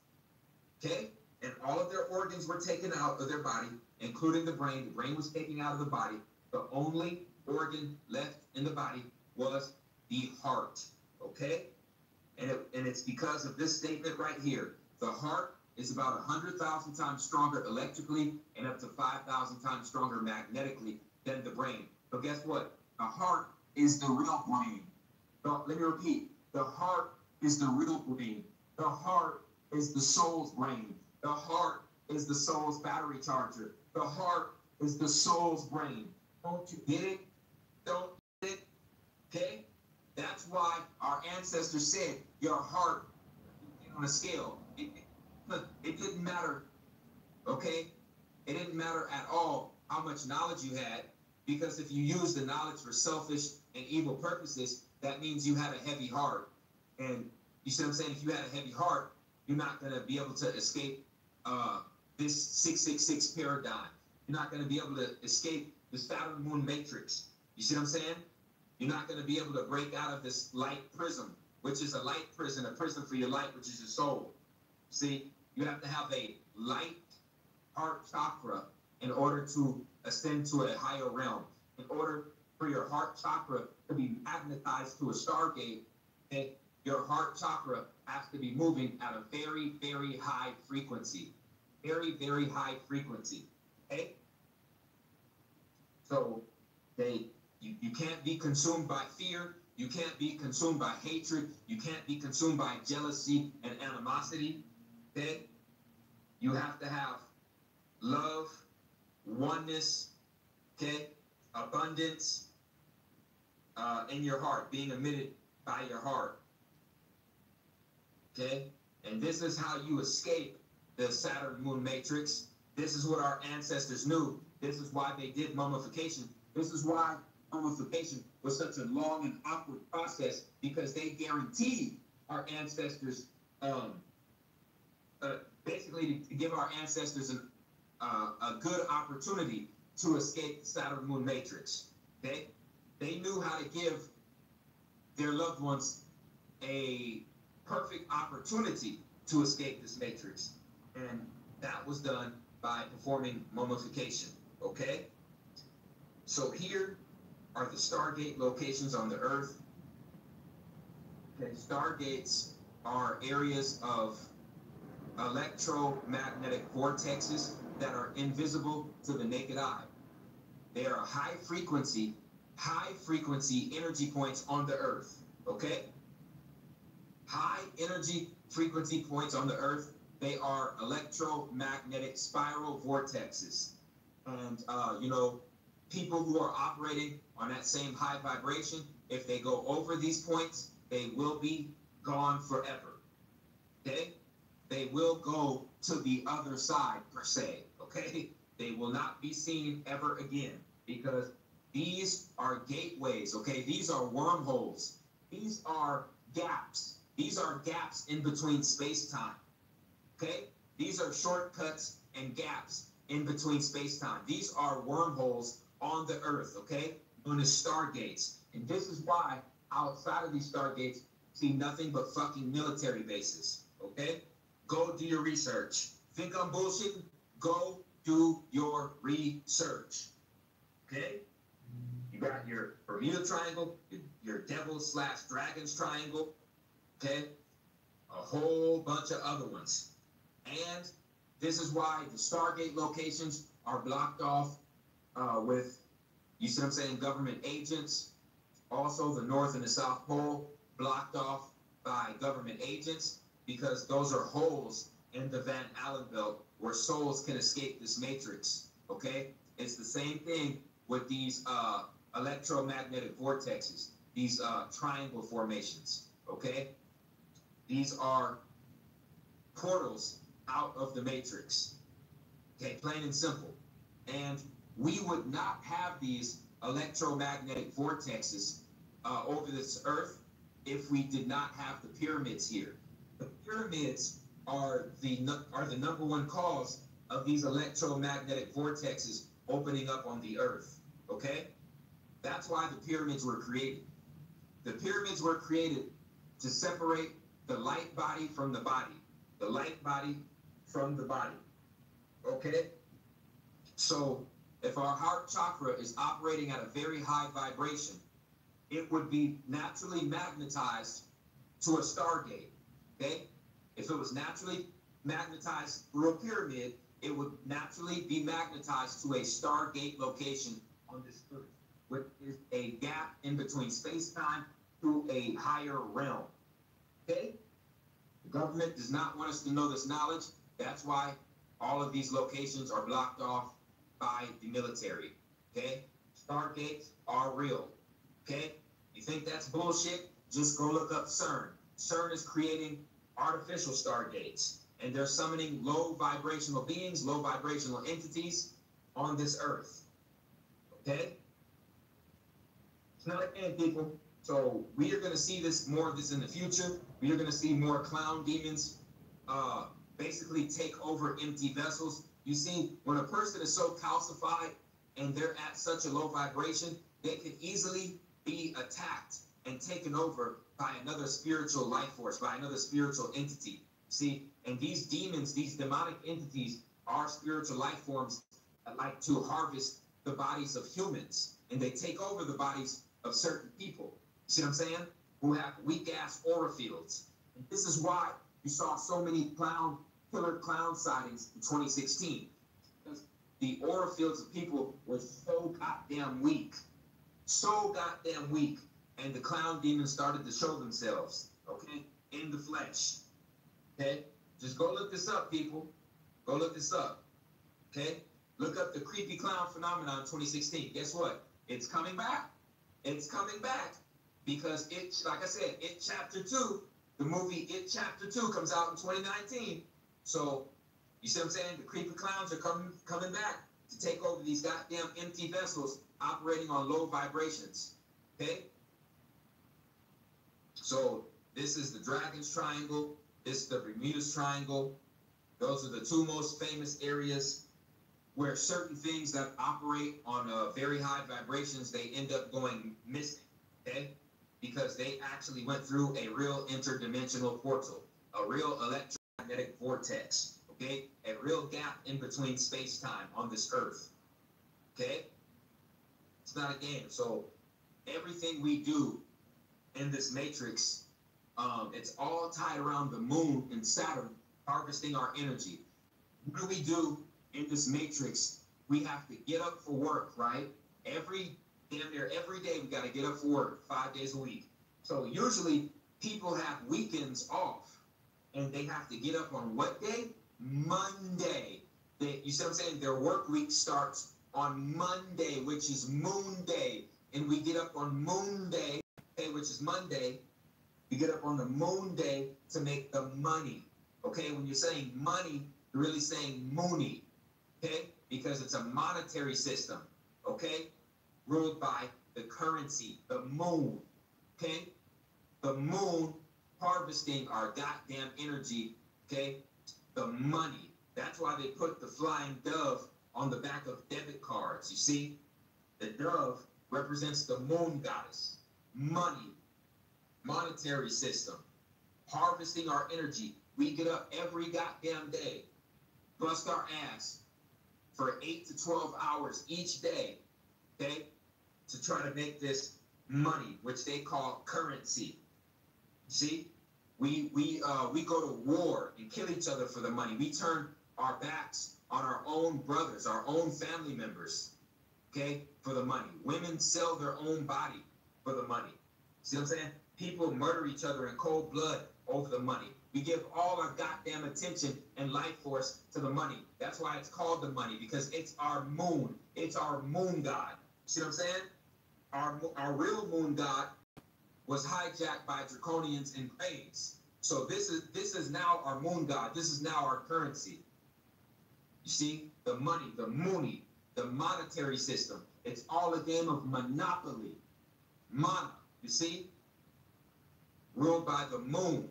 Okay? And all of their organs were taken out of their body, including the brain. The brain was taken out of the body. The only organ left in the body was the heart. Okay? And it's because of this statement right here. The heart is about 100,000 times stronger electrically and up to 5,000 times stronger magnetically than the brain. But guess what? The heart is the real brain. Let me repeat. The heart is the real brain. The heart is the soul's brain. The heart is the soul's battery charger. The heart is the soul's brain. Don't you get it? Don't get it? Okay? That's why our ancestors said your heart on a scale. It didn't matter, okay? It didn't matter at all how much knowledge you had, because if you use the knowledge for selfish and evil purposes, that means you had a heavy heart. And you see what I'm saying? If you had a heavy heart, you're not going to be able to escape this 666 paradigm. You're not going to be able to escape the Saturn moon matrix. You see what I'm saying? You're not going to be able to break out of this light prism, which is a light prison, a prison for your light, which is your soul. See, you have to have a light heart chakra in order to ascend to a higher realm. In order for your heart chakra to be magnetized to a stargate, okay, your heart chakra has to be moving at a very, very high frequency. Very, very high frequency. Okay? So you can't be consumed by fear. You can't be consumed by hatred. You can't be consumed by jealousy and animosity. Okay? You have to have love, oneness, okay, abundance in your heart, being emitted by your heart. Okay? And this is how you escape the Saturn moon matrix. This is what our ancestors knew. This is why they did mummification. This is why mummification was such a long and awkward process, because they guaranteed our ancestors, basically to give our ancestors a good opportunity to escape the Saturn moon matrix. Okay? They knew how to give their loved ones a perfect opportunity to escape this matrix. And that was done by performing mummification. Okay? So here are the Stargate locations on the Earth. Okay, stargates are areas of electromagnetic vortexes that are invisible to the naked eye. They are high frequency energy points on the Earth, okay? High energy frequency points on the Earth. They are electromagnetic spiral vortexes. And, you know, people who are operating on that same high vibration, if they go over these points, they will be gone forever, okay? They will go to the other side, per se, okay? They will not be seen ever again, because these are gateways, okay? These are wormholes. These are gaps. These are gaps in between space-time, okay? These are shortcuts and gaps in between space-time. These are wormholes on the Earth, okay? Known as stargates. And this is why outside of these stargates, see nothing but fucking military bases, okay? Go do your research. Think I'm bullshitting? Go do your research, okay? You got your Bermuda Triangle, your Devil/Dragons Triangle, okay? A whole bunch of other ones. And this is why the Stargate locations are blocked off with, you see what I'm saying, government agents. Also, the North and the South Pole blocked off by government agents, because those are holes in the Van Allen belt where souls can escape this matrix, okay? It's the same thing with these electromagnetic vortexes, these triangle formations, okay? These are portals out of the matrix, okay, plain and simple. And we would not have these electromagnetic vortexes over this Earth if we did not have the pyramids here. The pyramids are the number one cause of these electromagnetic vortexes opening up on the Earth, okay? That's why the pyramids were created. The pyramids were created to separate the light body from the body, the light body from the body, okay? So if our heart chakra is operating at a very high vibration, it would be naturally magnetized to a stargate, okay? If it was naturally magnetized through a pyramid, it would naturally be magnetized to a stargate location on this Earth, which is a gap in between space-time to a higher realm, okay? The government does not want us to know this knowledge. That's why all of these locations are blocked off by the military, okay? Stargates are real, okay? You think that's bullshit? Just go look up CERN. CERN is creating artificial stargates, and they're summoning low vibrational beings, low vibrational entities on this Earth, okay? It's not again, people. So we are going to see this, more of this in the future. We are going to see more clown demons basically take over empty vessels. You see, when a person is so calcified and they're at such a low vibration, they can easily be attacked and taken over by another spiritual life force, by another spiritual entity. See, and these demons, these demonic entities, are spiritual life forms that like to harvest the bodies of humans, and they take over the bodies of certain people. See what I'm saying? Who have weak-ass aura fields. And this is why you saw so many killer clown sightings in 2016. Because the aura fields of people were so goddamn weak. So goddamn weak. And the clown demons started to show themselves, okay, in the flesh. Okay? Just go look this up, people. Go look this up. Okay? Look up the creepy clown phenomenon 2016. Guess what? It's coming back. It's coming back. Because it, like I said, It Chapter 2, the movie It Chapter 2 comes out in 2019. So, you see what I'm saying? The creepy clowns are coming back to take over these goddamn empty vessels operating on low vibrations. Okay? So, this is the Dragon's Triangle. This is the Bermuda's Triangle. Those are the two most famous areas where certain things that operate on very high vibrations, they end up going missing, okay? Because they actually went through a real interdimensional portal, a real electromagnetic vortex, okay? A real gap in between space-time on this Earth, okay? It's not a game. So everything we do in this matrix It's all tied around the moon and Saturn harvesting our energy. What do we do in this matrix? We have to get up for work, right? Damn near every day we got to get up for work 5 days a week. So usually people have weekends off, and they have to get up on what day? Monday. You see what I'm saying? Their work week starts on Monday, which is Moon Day. And we get up on Moon Day, okay, which is Monday. We get up on the Moon Day to make the money. Okay, when you're saying money, you're really saying moony. Okay, because it's a monetary system. Okay, ruled by the currency, the moon. Okay, the moon harvesting our goddamn energy. Okay, the money. That's why they put the flying dove on the back of debit cards. You see, the dove represents the moon goddess, money, monetary system, harvesting our energy. We get up every goddamn day, bust our ass for 8 to 12 hours each day, okay, to try to make this money, which they call currency. See, we go to war and kill each other for the money. We turn our backs on our own brothers, our own family members, okay, for the money. Women sell their own body for the money. See what I'm saying? People murder each other in cold blood over the money. We give all our goddamn attention and life force to the money. That's why it's called the money, because it's our moon. It's our moon god. See what I'm saying? Our real moon god was hijacked by draconians and cranes. So this is now our moon god. This is now our currency. You see, the money, the moony, the monetary system. It's all a game of monopoly. Mana, you see? Ruled by the moon.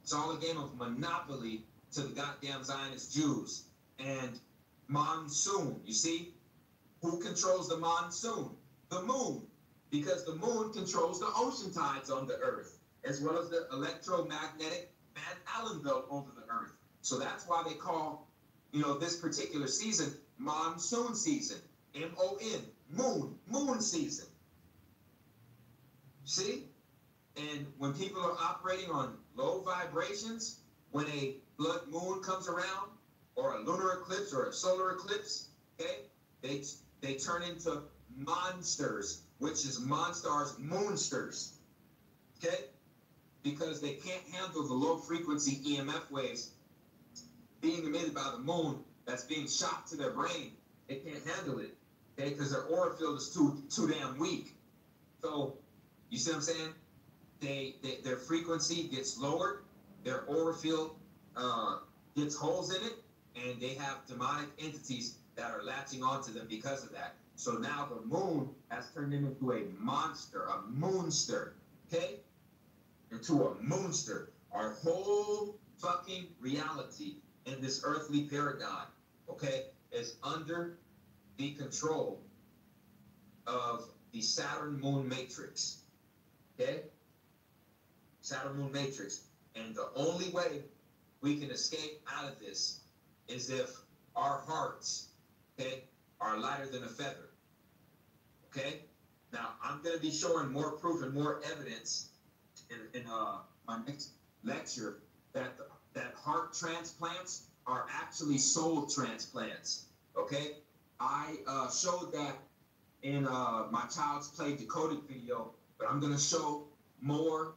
It's all a game of monopoly to the goddamn Zionist Jews. And monsoon, you see? Who controls the monsoon? The moon. Because the moon controls the ocean tides on the earth, as well as the electromagnetic Van Allen belt over the earth. So that's why they call, this particular season monsoon season. M-O-N, moon season. See? And when people are operating on low vibrations, when a blood moon comes around, or a lunar eclipse or a solar eclipse, okay, they turn into monsters, which is monstars, moonsters, okay? Because they can't handle the low frequency EMF waves being emitted by the moon that's being shot to their brain. They can't handle it, okay? Because their aura field is too damn weak. So, you see what I'm saying? Their frequency gets lowered, their aura field gets holes in it, and they have demonic entities that are latching onto them because of that. So now the moon has turned them into a monster, a moonster, okay? Into a moonster. Our whole fucking reality in this earthly paradigm, okay, is under the control of the Saturn Moon Matrix, okay? Saturn Moon Matrix. And the only way we can escape out of this is if our hearts, okay, are lighter than a feather. Okay? Now, I'm going to be showing more proof and more evidence in my next lecture that heart transplants are actually soul transplants. Okay? I showed that in my Child's Play Decoded video, but I'm going to show more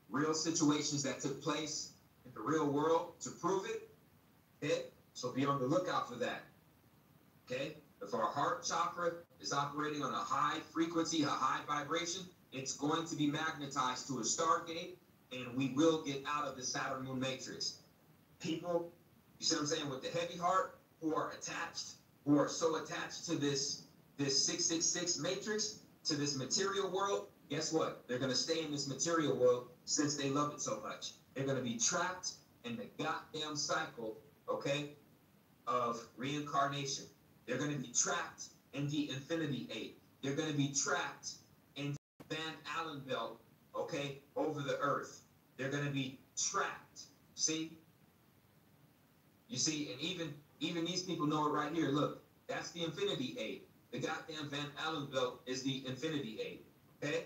real situations that took place in the real world to prove it. Okay? So be on the lookout for that. Okay? If our heart chakra is operating on a high frequency, a high vibration, it's going to be magnetized to a stargate, and we will get out of the Saturn Moon Matrix. People, you see what I'm saying, with the heavy heart, who are so attached to this 666 matrix, to this material world, guess what? They're going to stay in this material world since they love it so much. They're going to be trapped in the goddamn cycle, okay, of reincarnation. They're going to be trapped in the Infinity Eight. They're going to be trapped in Van Allen belt, okay, over the earth. They're going to be trapped. See? You see, and even these people know it right here. Look, that's the Infinity Eight. The goddamn Van Allen belt is the Infinity Eight, okay?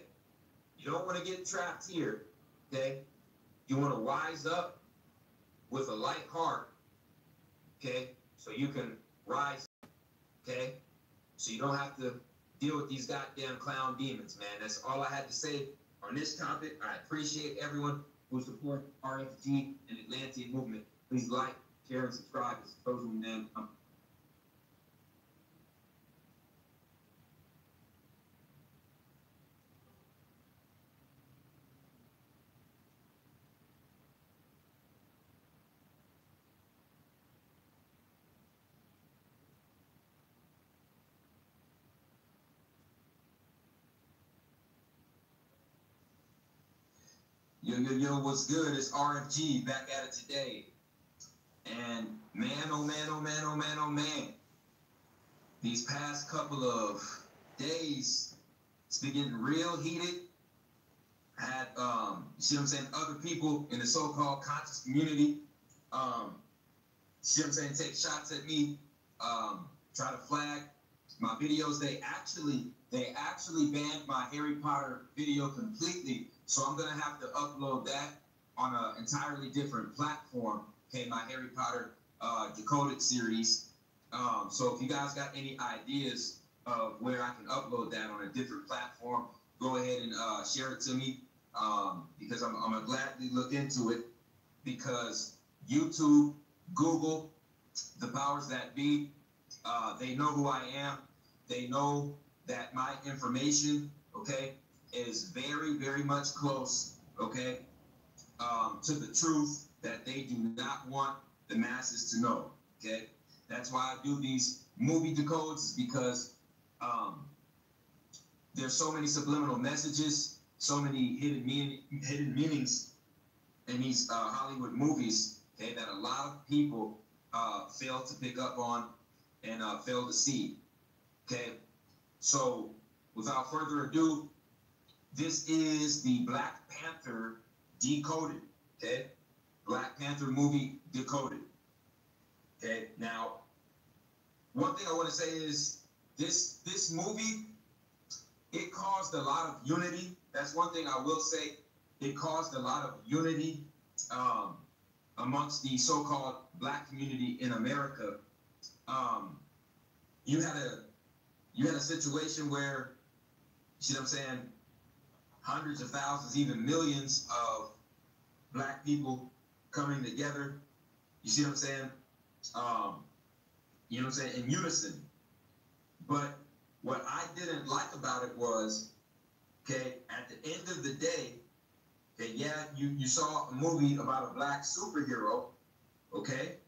You don't want to get trapped here, okay? You want to wise up with a light heart, okay? So you can rise, okay? So you don't have to deal with these goddamn clown demons, man. That's all I had to say on this topic. I appreciate everyone who supports RFG and Atlantean movement. Please like, share, and subscribe. It's Social Man. Yo, what's good? It's RFG back at it today. And man, oh man, oh man, oh man, oh man. These past couple of days, it's been getting real heated. I had, you see what I'm saying, other people in the so-called conscious community, see what I'm saying, take shots at me, try to flag my videos. They actually banned my Harry Potter video completely. So I'm going to have to upload that on an entirely different platform, okay, my Harry Potter Decoded series. So if you guys got any ideas of where I can upload that on a different platform, go ahead and share it to me, because I'm going to gladly look into it, because YouTube, Google, the powers that be, they know who I am. They know that my information, okay, is very, very much close, okay, to the truth that they do not want the masses to know, okay? That's why I do these movie decodes, because there's so many subliminal messages, so many hidden meanings in these Hollywood movies, okay, that a lot of people fail to pick up on and fail to see, okay? So without further ado, this is the Black Panther Decoded, okay? Black Panther movie Decoded, okay? Now, one thing I want to say is this movie, it caused a lot of unity. That's one thing I will say. It caused a lot of unity amongst the so-called Black community in America. You had a situation where, you see what I'm saying, hundreds of thousands, even millions of Black people coming together. You see what I'm saying? You know what I'm saying? In unison. But what I didn't like about it was, okay, at the end of the day, okay, yeah, you saw a movie about a Black superhero, okay?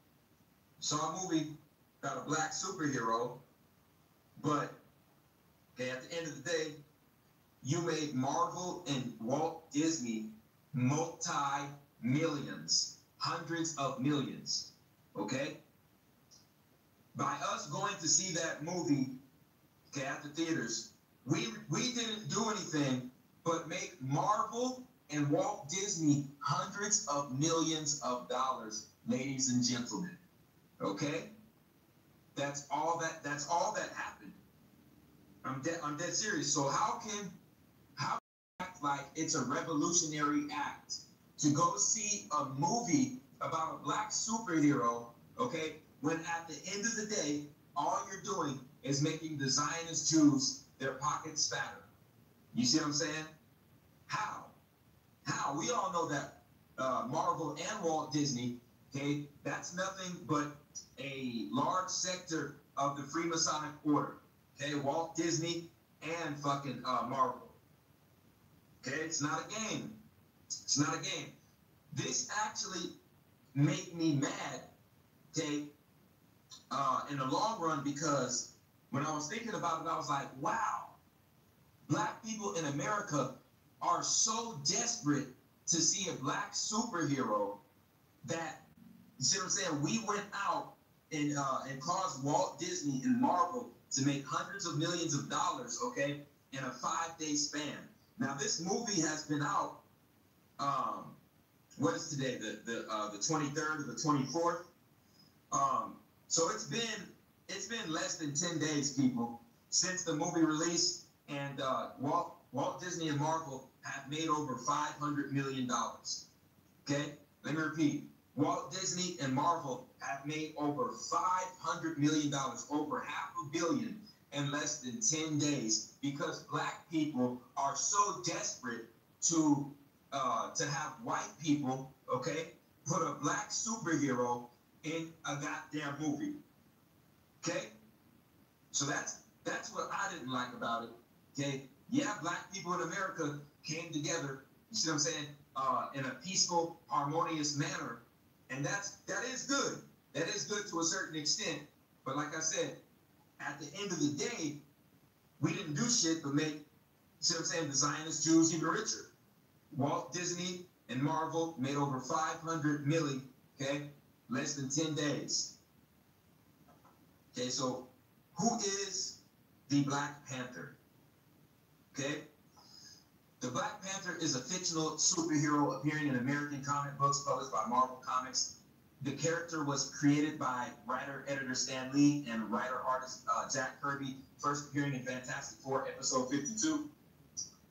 Saw a movie about a Black superhero, but, okay, at the end of the day, you made Marvel and Walt Disney multi-millions, hundreds of millions, okay? By us going to see that movie, okay, at the theaters, we didn't do anything but make Marvel and Walt Disney hundreds of millions of dollars, ladies and gentlemen, okay? That's all that happened. I'm dead serious. So how act like it's a revolutionary act to go see a movie about a Black superhero, okay, when at the end of the day, all you're doing is making the Zionist Jews their pockets fatter? You see what I'm saying? How? We all know that Marvel and Walt Disney, okay, that's nothing but a large sector of the Freemasonic order, okay? Walt Disney and fucking Marvel. Okay, it's not a game. It's not a game. This actually made me mad, okay, in the long run, because when I was thinking about it, I was like, wow, Black people in America are so desperate to see a Black superhero that, you see what I'm saying, we went out and caused Walt Disney and Marvel to make hundreds of millions of dollars, okay, in a 5-day span. Now, this movie has been out, what is today, the 23rd or the 24th? So it's been less than 10 days, people, since the movie released, and Walt Walt Disney and Marvel have made over $500 million. Okay? Let me repeat. Walt Disney and Marvel have made over $500 million, over $500 million in less than 10 days, because black people are so desperate to have white people, okay, put a black superhero in a goddamn movie. Okay? So that's what I didn't like about it. Okay? Yeah, black people in America came together, you see what I'm saying, in a peaceful, harmonious manner. And that is good. That is good to a certain extent. But like I said, at the end of the day, we didn't do shit but make, see what I'm saying, the Zionist Jews even richer. Walt Disney and Marvel made over $500 million, okay, less than 10 days. Okay, so who is the Black Panther? Okay, the Black Panther is a fictional superhero appearing in American comic books published by Marvel Comics. The character was created by writer-editor Stan Lee and writer-artist Jack Kirby, first appearing in Fantastic Four, episode 52,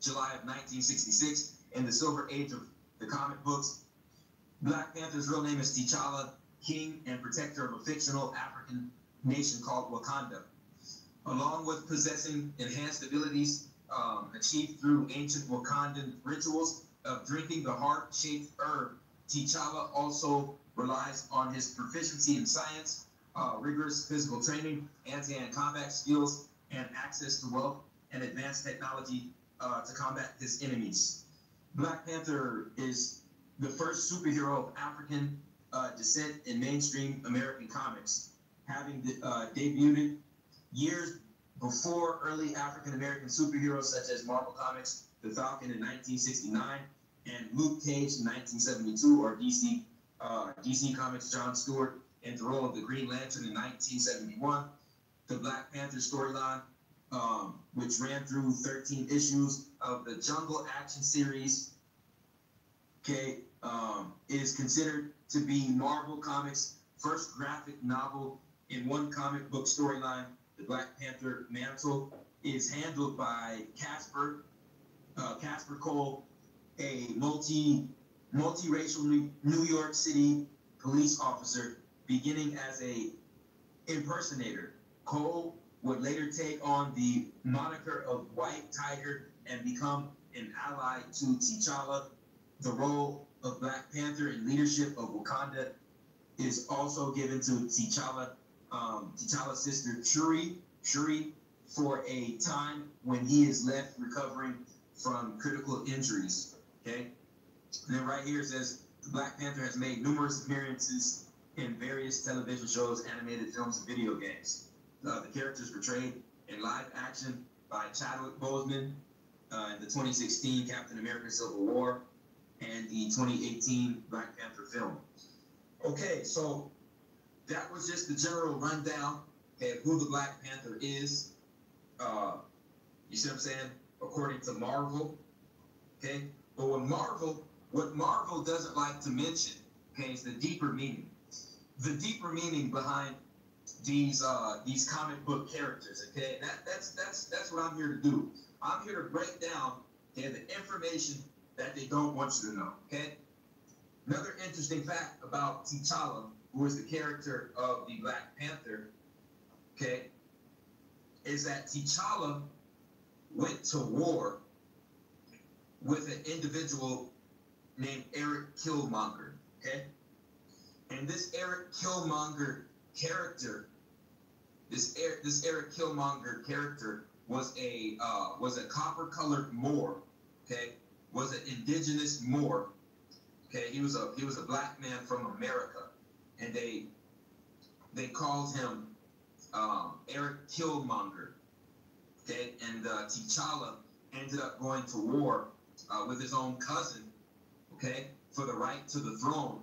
July of 1966, in the Silver Age of the comic books. Black Panther's real name is T'Challa, king and protector of a fictional African nation called Wakanda. Along with possessing enhanced abilities achieved through ancient Wakandan rituals of drinking the heart-shaped herb, T'Challa also relies on his proficiency in science, rigorous physical training, hand-to-hand combat skills, and access to wealth and advanced technology to combat his enemies. Black Panther is the first superhero of African descent in mainstream American comics, having debuted years before early African-American superheroes such as Marvel Comics, The Falcon in 1969, and Luke Cage in 1972, or DC Comics' John Stewart in the role of the Green Lantern in 1971. The Black Panther storyline, which ran through 13 issues of the Jungle Action series, okay, is considered to be Marvel Comics' first graphic novel in one comic book storyline. The Black Panther mantle is handled by Casper Cole, a multiracial New York City police officer, beginning as a impersonator. Cole would later take on the moniker of White Tiger and become an ally to T'Challa. The role of Black Panther in leadership of Wakanda is also given to T'Challa's sister Shuri, for a time when he is left recovering from critical injuries. Okay, and then right here it says the Black Panther has made numerous appearances in various television shows, animated films, and video games. The characters portrayed in live action by Chadwick Boseman in the 2016 Captain America: Civil War and the 2018 Black Panther film. Okay, so that was just the general rundown of who the Black Panther is. You see what I'm saying? According to Marvel. Okay, but what Marvel doesn't like to mention, okay, is the deeper meaning. The deeper meaning behind these comic book characters. Okay, that's what I'm here to do. I'm here to break down, okay, the information that they don't want you to know. Okay. Another interesting fact about T'Challa, who is the character of the Black Panther, okay, is that T'Challa went to war with an individual named Eric Killmonger, okay? And this Eric Killmonger character, this Eric Killmonger character was a copper-colored Moor, okay? Was an indigenous Moor, okay? He was a black man from America, and they called him Eric Killmonger, okay? And T'Challa ended up going to war with his own cousin, okay, for the right to the throne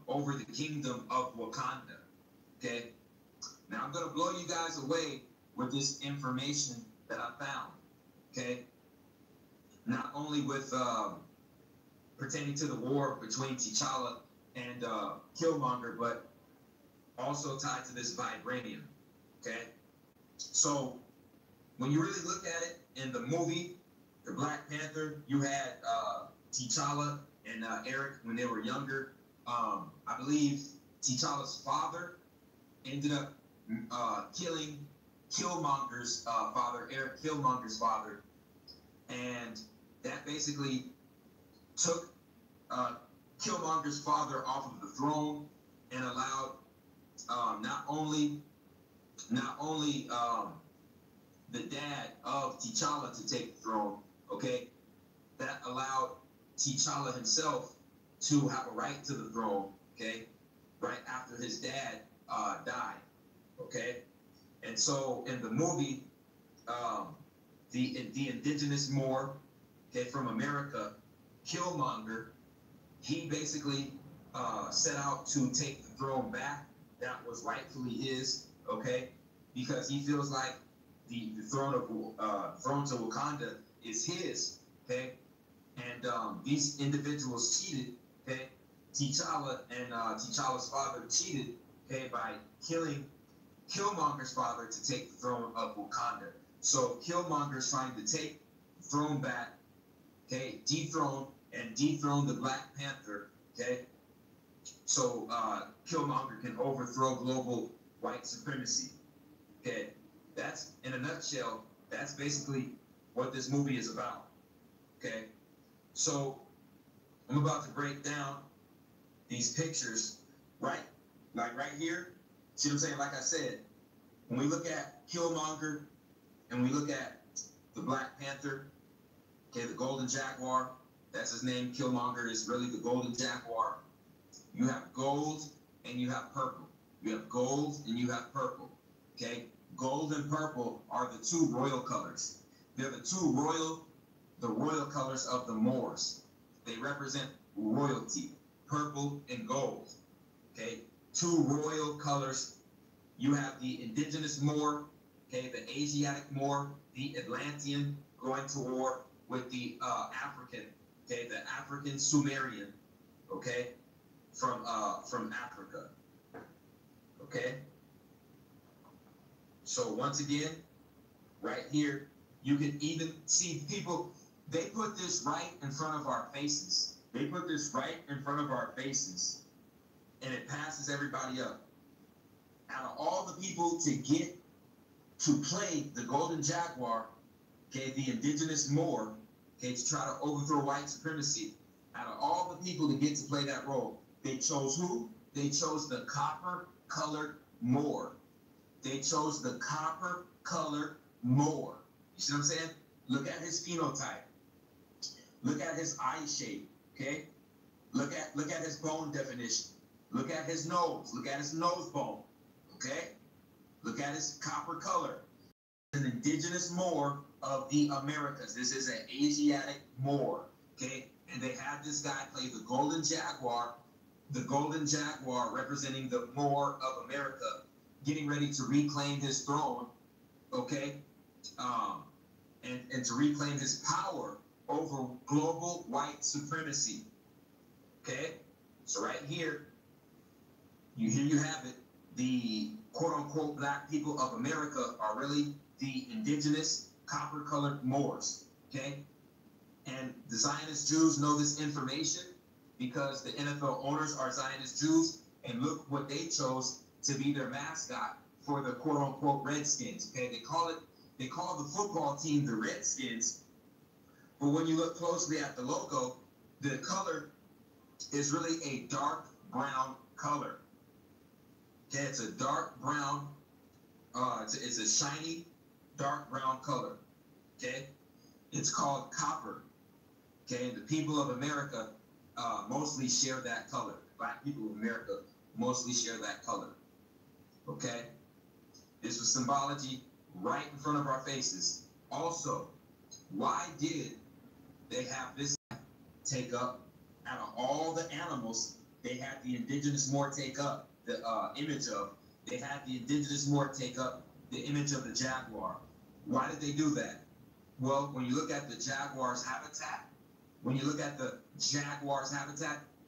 over the kingdom of Wakanda, okay? Now I'm gonna blow you guys away with this information that I found, okay? Not only with pertaining to the war between T'Challa and Killmonger, but also tied to this vibranium, okay? So when you really look at it in the movie, the Black Panther, you had T'Challa and Eric when they were younger. I believe T'Challa's father ended up killing Killmonger's father, Eric Killmonger's father, and that basically took Killmonger's father off of the throne and allowed not only the dad of T'Challa to take the throne, okay, that allowed T'Challa himself to have a right to the throne, okay, right after his dad died, okay. And so in the movie, the indigenous Moor, okay, from America, Killmonger, he basically set out to take the throne back that was rightfully his, okay, because he feels like the throne of Wakanda is his, okay, and these individuals cheated, okay. T'Challa and T'Challa's father cheated, okay, by killing Killmonger's father to take the throne of Wakanda. So Killmonger's trying to take the throne back, okay, dethrone the Black Panther, okay, so Killmonger can overthrow global white supremacy, okay. That's, in a nutshell, that's basically what this movie is about, okay. So I'm about to break down these pictures, right? Like right here, see what I'm saying? Like I said, when we look at Killmonger and we look at the Black Panther, okay, the Golden Jaguar, that's his name, Killmonger is really the Golden Jaguar. You have gold and you have purple. You have gold and you have purple, okay? Gold and purple are the two royal colors. They're the royal colors of the Moors. They represent royalty, purple and gold, okay? Two royal colors. You have the indigenous Moor, okay, the Asiatic Moor, the Atlantean going to war with the African, okay, the African Sumerian, okay, from Africa, okay? So once again, right here, you can even see people, they put this right in front of our faces. They put this right in front of our faces, and it passes everybody up. Out of all the people to get to play the Golden Jaguar, okay, the indigenous Moor, okay, to try to overthrow white supremacy, out of all the people to get to play that role, they chose who? They chose the copper-colored Moor. They chose the copper-colored Moor. You see what I'm saying? Look at his phenotype. Look at his eye shape, okay? Look at his bone definition. Look at his nose. Look at his nose bone, okay? Look at his copper color. An indigenous Moor of the Americas. This is an Asiatic Moor, okay? And they had this guy play the Golden Jaguar representing the Moor of America, getting ready to reclaim his throne, okay? And to reclaim his power over global white supremacy, okay? So right here, you have it. The quote-unquote black people of America are really the indigenous copper-colored Moors, okay? And the Zionist Jews know this information because the NFL owners are Zionist Jews, and look what they chose to be their mascot for the quote-unquote Redskins, okay? They call the football team the Redskins, but when you look closely at the logo, the color is really a dark brown color. Okay, it's a dark brown, it's a shiny, dark brown color, okay? It's called copper, okay? The people of America mostly share that color. Black people of America mostly share that color, okay? This was symbology right in front of our faces. Also, why did they have this take up, out of all the animals they had the indigenous Moor take up the image of, they had the indigenous Moor take up the image of the jaguar. Why did they do that? Well, when you look at the jaguar's habitat,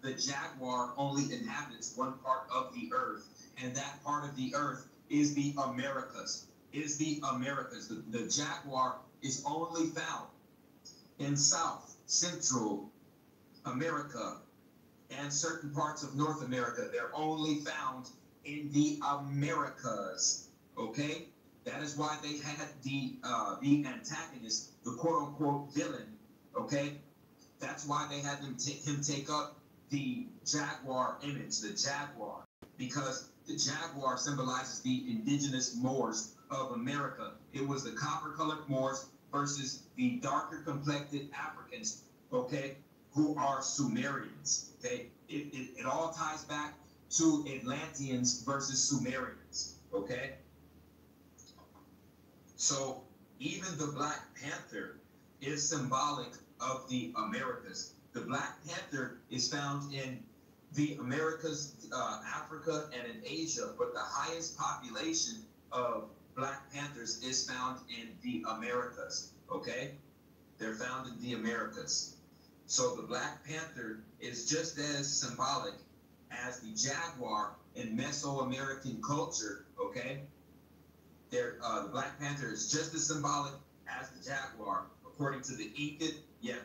the jaguar only inhabits one part of the earth, and that part of the earth is the Americas. The jaguar is only found in South, Central America, and certain parts of North America. They're only found in the Americas, okay? That is why they had the antagonist, the quote-unquote villain, okay? That's why they had him take up the jaguar image, the jaguar, because the jaguar symbolizes the indigenous Moors of America. It was the copper-colored Moors versus the darker-complected Africans, okay, who are Sumerians, okay? It all ties back to Atlanteans versus Sumerians, okay? So even the Black Panther is symbolic of the Americas. The Black Panther is found in the Americas, Africa, and in Asia, but the highest population of Black Panthers is found in the Americas, okay? They're found in the Americas. So the Black Panther is just as symbolic as the jaguar in Mesoamerican culture, okay? The Black Panther is just as symbolic as the jaguar, according to the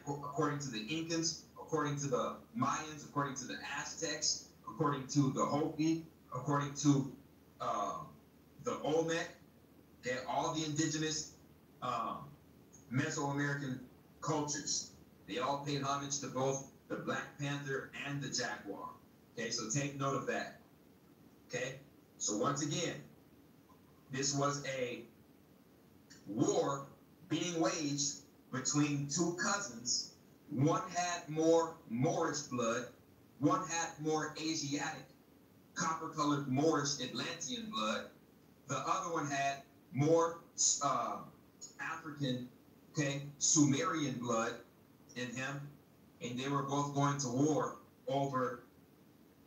according to the Incans, according to the Mayans, according to the Aztecs, according to the Hopi, according to the Olmec, okay, all the indigenous Mesoamerican cultures. They all paid homage to both the Black Panther and the jaguar. Okay, so take note of that. Okay, so once again, this was a war being waged between two cousins. One had more Moorish blood, one had more Asiatic, copper-colored Moorish Atlantean blood. The other one had more African, okay, Sumerian blood in him, and they were both going to war over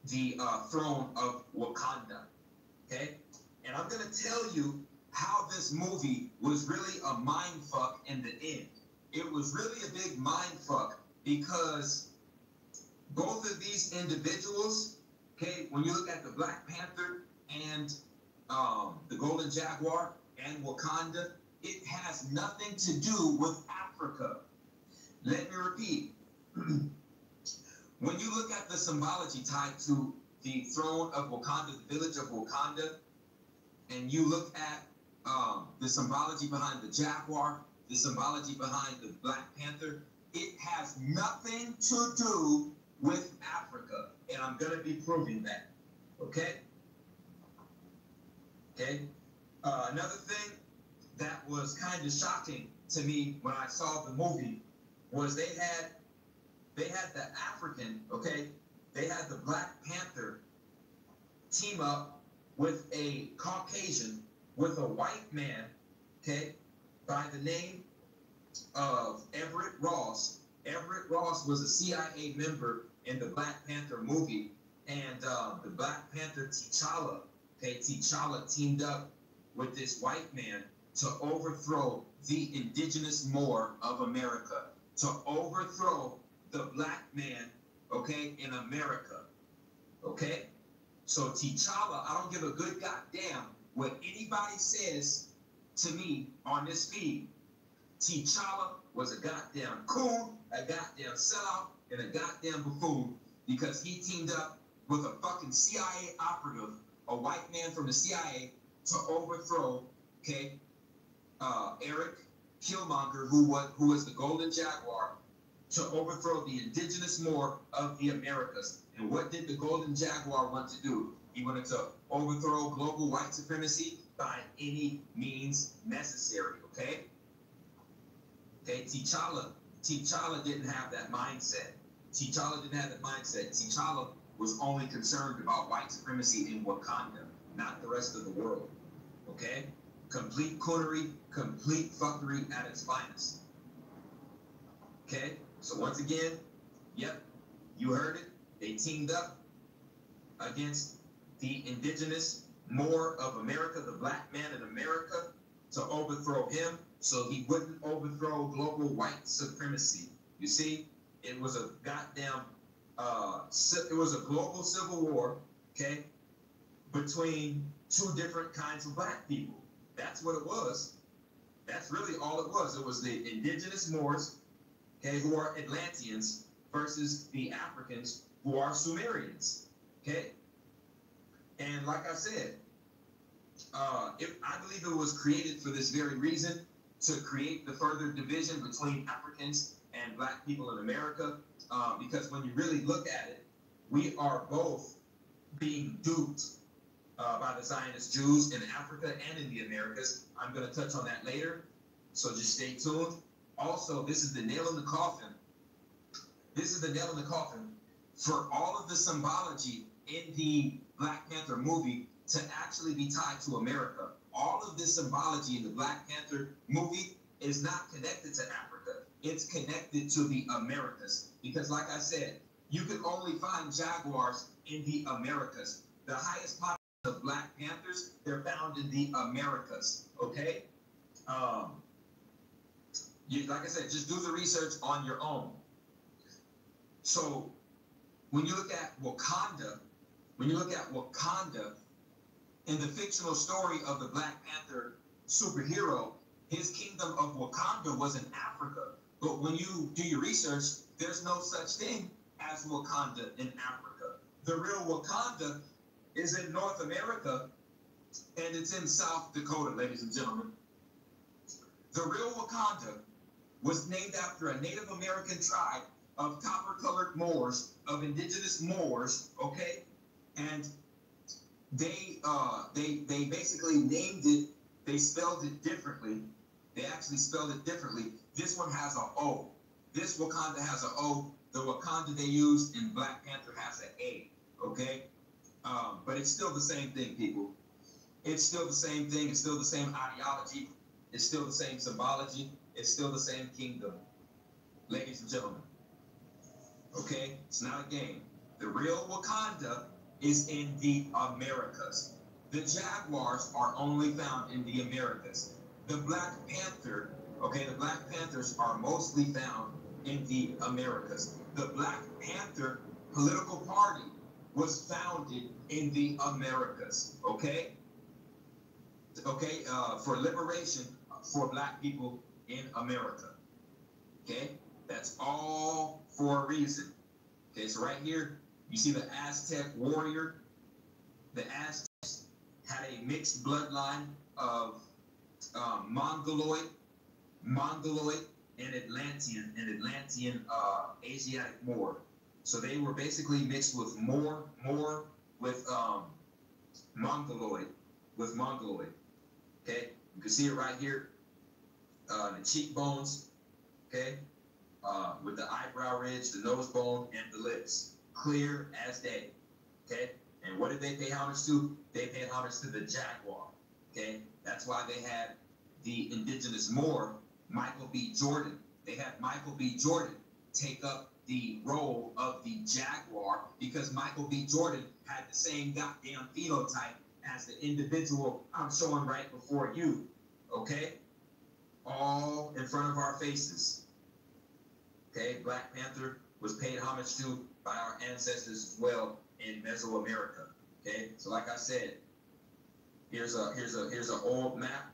the throne of Wakanda, okay? And I'm going to tell you how this movie was really a mind fuck in the end. It was really a big mind fuck because both of these individuals, okay, when you look at the Black Panther and the Golden Jaguar and Wakanda, it has nothing to do with Africa. Let me repeat. When you look at the symbology tied to the throne of Wakanda, the village of Wakanda, and you look at the symbology behind the jaguar, the symbology behind the Black Panther, it has nothing to do with Africa. And I'm going to be proving that. Okay? Okay? Another thing that was kind of shocking to me when I saw the movie was they had the African, okay, they had the Black Panther team up with a Caucasian, with a white man, okay, by the name of Everett Ross. Everett Ross was a CIA member in the Black Panther movie, and the Black Panther T'Challa, okay, T'Challa teamed up with this white man to overthrow the indigenous Moor of America, to overthrow the black man, okay, in America, okay? So T'Challa, I don't give a good goddamn what anybody says to me on this feed. T'Challa was a goddamn coon, a goddamn sellout, and a goddamn buffoon because he teamed up with a fucking CIA operative, a white man from the CIA, to overthrow, okay, Eric Killmonger, who was the Golden Jaguar, to overthrow the indigenous Moor of the Americas. And what did the Golden Jaguar want to do? He wanted to overthrow global white supremacy by any means necessary, okay? Okay, T'Challa didn't have that mindset. T'Challa didn't have that mindset. T'Challa was only concerned about white supremacy in Wakanda, not the rest of the world, okay? Complete coonery, complete fuckery at its finest. Okay? So once again, yep, you heard it. They teamed up against the indigenous Moor of America, the black man in America, to overthrow him so he wouldn't overthrow global white supremacy. You see, it was a goddamn, it was a global civil war, okay, between two different kinds of black people. That's what it was. That's really all it was. It was the indigenous Moors okay, who are Atlanteans, versus the Africans who are Sumerians, okay? And like I said, I believe it was created for this very reason, to create the further division between Africans and black people in America, because when you really look at it, we are both being duped by the Zionist Jews in Africa and in the Americas. I'm going to touch on that later, so just stay tuned. Also, this is the nail in the coffin. This is the nail in the coffin for all of the symbology in the Black Panther movie to actually be tied to America. All of this symbology in the Black Panther movie is not connected to Africa. It's connected to the Americas. Because like I said, you can only find jaguars in the Americas. The highest population of Black Panthers, they're found in the Americas, okay? Like I said, just do the research on your own. So when you look at Wakanda, in the fictional story of the Black Panther superhero, his kingdom of Wakanda was in Africa. But when you do your research, there's no such thing as Wakanda in Africa. The real Wakanda is in North America, and it's in South Dakota, ladies and gentlemen. The real Wakanda was named after a Native American tribe of copper-colored Moors, of indigenous Moors, okay? And they basically named it, they spelled it differently. They actually spelled it differently. This one has an O. This Wakanda has an O. The Wakanda they used in Black Panther has an A, okay? But it's still the same thing, people. It's still the same thing. It's still the same ideology. It's still the same symbology. It's still the same kingdom, ladies and gentlemen. Okay? It's not a game. The real Wakanda is in the Americas. The jaguars are only found in the Americas. The Black Panther, okay, the Black Panthers are mostly found in the Americas. The Black Panther political party was founded in the Americas, okay? Okay, for liberation for Black people in America, okay? That's all for a reason. Okay, so right here, you see the Aztec warrior. The Aztecs had a mixed bloodline of Mongoloid, and Atlantean Asiatic Moor. So they were basically mixed with Moor with Mongoloid, Okay, you can see it right here. The cheekbones, okay, with the eyebrow ridge, the nose bone, and the lips, clear as day, okay? And what did they pay homage to? They paid homage to the jaguar, okay? That's why they had the indigenous Moor, Michael B. Jordan. They had Michael B. Jordan take up the role of the jaguar because Michael B. Jordan had the same goddamn phenotype as the individual I'm showing right before you, okay? All in front of our faces. Okay, Black Panther was paid homage to by our ancestors as well in Mesoamerica. Okay, so like I said, here's an old map.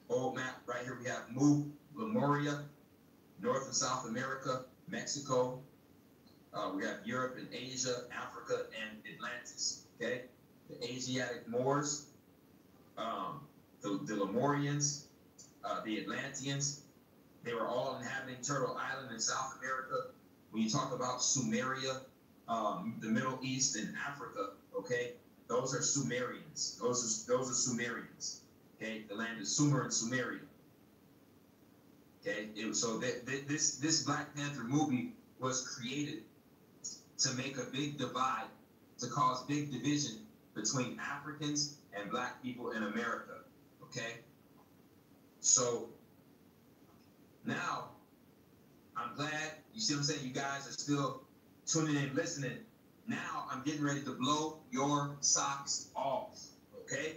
Old map right here. We have Lemuria, North and South America, Mexico. We have Europe and Asia, Africa, and Atlantis. Okay, the Asiatic Moors, the Lemurians, the Atlanteans. They were all inhabiting Turtle Island in South America. When you talk about Sumeria, the Middle East and Africa, okay, those are Sumerians. Those are Sumerians. Okay, the land is Sumer and Sumeria. Okay, so this Black Panther movie was created to make a big divide, to cause big division between Africans and Black people in America. Okay, so now, I'm glad, you see what I'm saying? You guys are still tuning in, listening. Now, I'm getting ready to blow your socks off, okay?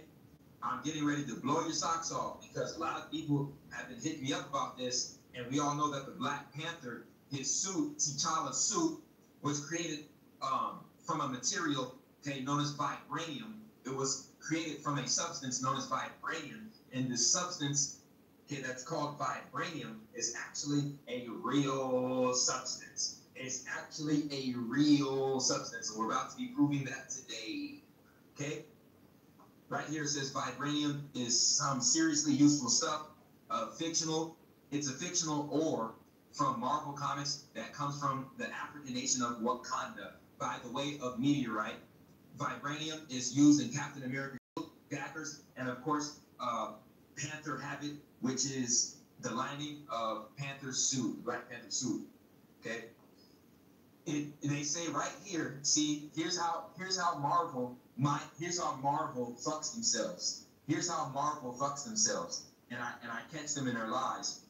I'm getting ready to blow your socks off because a lot of people have been hitting me up about this, and we all know that the Black Panther, his suit, T'Challa's suit, was created from a material, okay, known as vibranium. It was created from a substance known as vibranium, and this substance okay, that's called vibranium is actually a real substance. It's actually a real substance, and we're about to be proving that today. Okay? Right here it says vibranium is some seriously useful stuff. Fictional. It's a fictional ore from Marvel Comics that comes from the African nation of Wakanda by the way of meteorite. Vibranium is used in Captain America daggers, and of course, Panther Habit, which is the lining of Panther's suit, Black Panther's suit. Okay. They say right here. See, here's how Marvel fucks themselves. Here's how Marvel fucks themselves, and I catch them in their lies,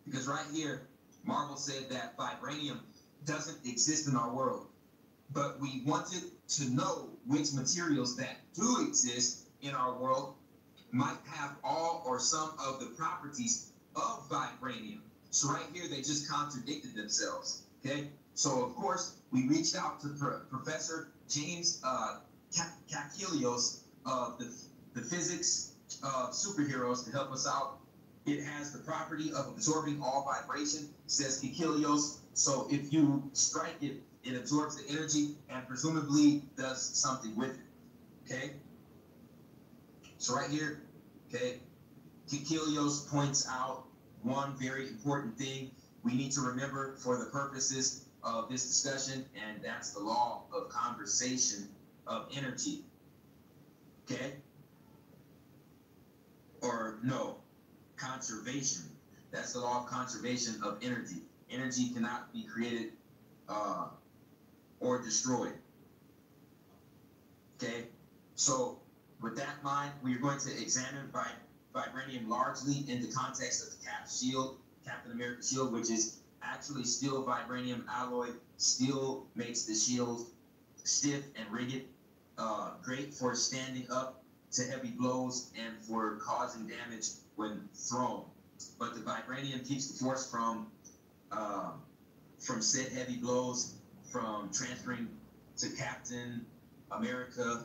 because right here, Marvel said that vibranium doesn't exist in our world, but we wanted to know which materials that do exist in our world might have all or some of the properties of vibranium. So right here, they just contradicted themselves, okay? So, of course, we reached out to Professor James Kakelios of the physics of superheroes to help us out. It has the property of absorbing all vibration, says Kakelios. So if you strike it, it absorbs the energy and presumably does something with it, okay? So right here, okay, Kakelios points out one very important thing we need to remember for the purposes of this discussion, and that's the law of conservation of energy, okay? Or no, conservation. That's the law of conservation of energy. Energy cannot be created or destroyed, okay? So with that in mind, we are going to examine vibranium largely in the context of the Captain America shield, which is actually steel vibranium alloy. Steel makes the shield stiff and rigid, great for standing up to heavy blows and for causing damage when thrown. But the vibranium keeps the force from said heavy blows from transferring to Captain America.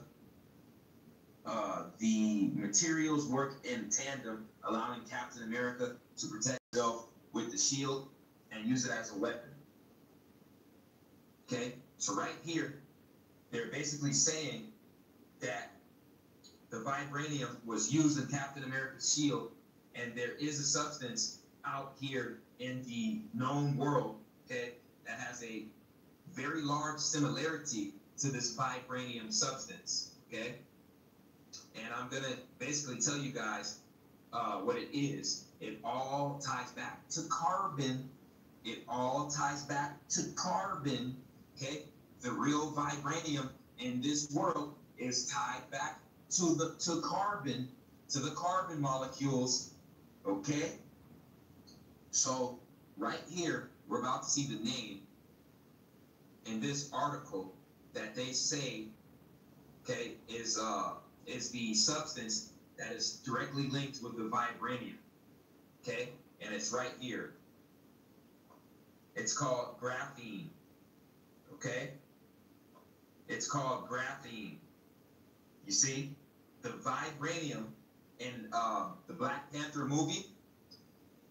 The materials work in tandem, allowing Captain America to protect himself with the shield and use it as a weapon. Okay, so right here, they're basically saying that the vibranium was used in Captain America's shield, and there is a substance out here in the known world, okay, that has a very large similarity to this vibranium substance, okay? And I'm going to basically tell you guys what it is. It all ties back to carbon. It all ties back to carbon, okay? The real vibranium in this world is tied back to carbon, to the carbon molecules, okay? So right here, we're about to see the name in this article that they say, okay, is the substance that is directly linked with the vibranium, okay? And it's right here. It's called graphene, okay? It's called graphene. You see, the vibranium in the Black Panther movie,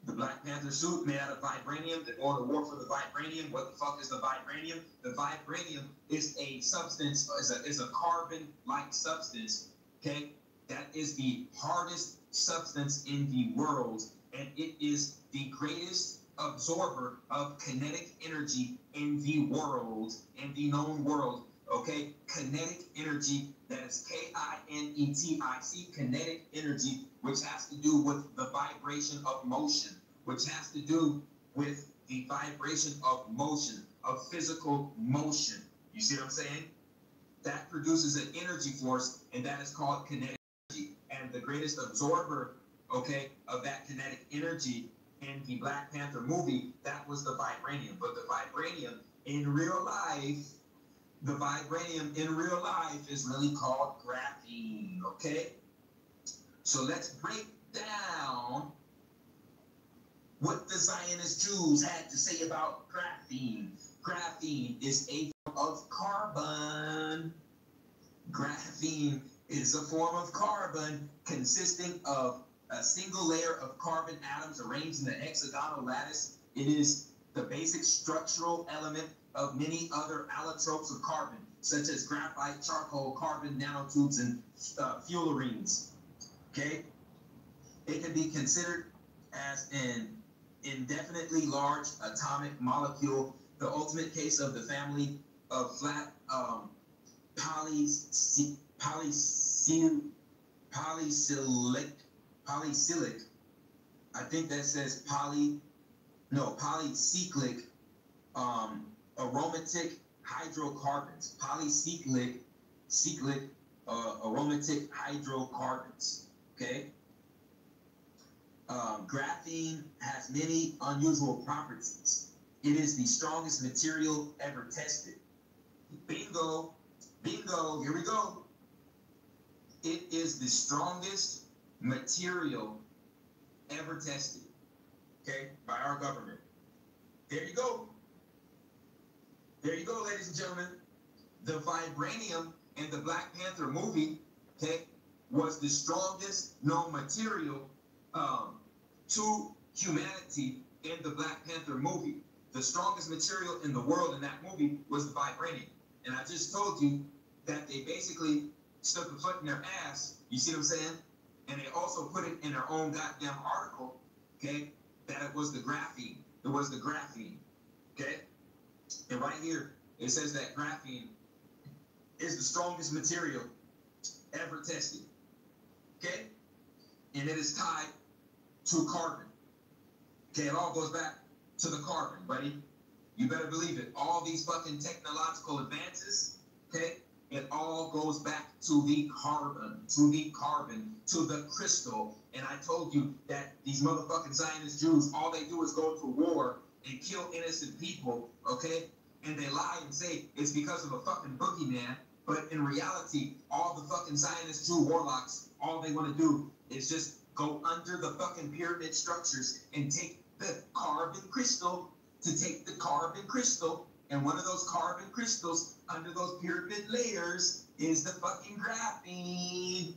the Black Panther suit made out of vibranium. They're going to war for the vibranium. What the fuck is the vibranium? The vibranium is a substance, is a carbon-like substance, okay? That is the hardest substance in the world, and it is the greatest absorber of kinetic energy in the world, in the known world, okay? Kinetic energy, that is K-I-N-E-T-I-C, kinetic energy, which has to do with the vibration of motion, which has to do with the vibration of motion, of physical motion. You see what I'm saying? That produces an energy force, and that is called kinetic energy. And the greatest absorber, okay, of that kinetic energy in the Black Panther movie, that was the vibranium. But the vibranium in real life, the vibranium in real life is really called graphene, okay? So let's break down what the Zionist Jews had to say about graphene. Graphene is a form of carbon. Graphene is a form of carbon consisting of a single layer of carbon atoms arranged in a hexagonal lattice. It is the basic structural element of many other allotropes of carbon, such as graphite, charcoal, carbon nanotubes, and fullerenes. Okay? It can be considered as an indefinitely large atomic molecule, the ultimate case of the family of flat polycyclic, I think that says polycyclic aromatic hydrocarbons. Polycyclic aromatic hydrocarbons. Okay? Graphene has many unusual properties. It is the strongest material ever tested. Bingo, bingo, here we go. It is the strongest material ever tested, okay, by our government. There you go. There you go, ladies and gentlemen. The vibranium in the Black Panther movie, okay, was the strongest known material to humanity in the Black Panther movie. The strongest material in the world in that movie was the vibranium. And I just told you that they basically stuck a foot in their ass, you see what I'm saying? And they also put it in their own goddamn article, okay, that it was the graphene. It was the graphene, okay? And right here, it says that graphene is the strongest material ever tested, okay? And it is tied to carbon. Okay, it all goes back to the carbon, buddy. You better believe it. All these fucking technological advances, okay, it all goes back to the carbon, to the crystal. And I told you that these motherfucking Zionist Jews, all they do is go to war and kill innocent people, okay? And they lie and say it's because of a fucking boogeyman. But in reality, all the fucking Zionist Jew warlocks, all they want to do is just go under the fucking pyramid structures and take the carbon crystal, and one of those carbon crystals under those pyramid layers is the fucking graphene.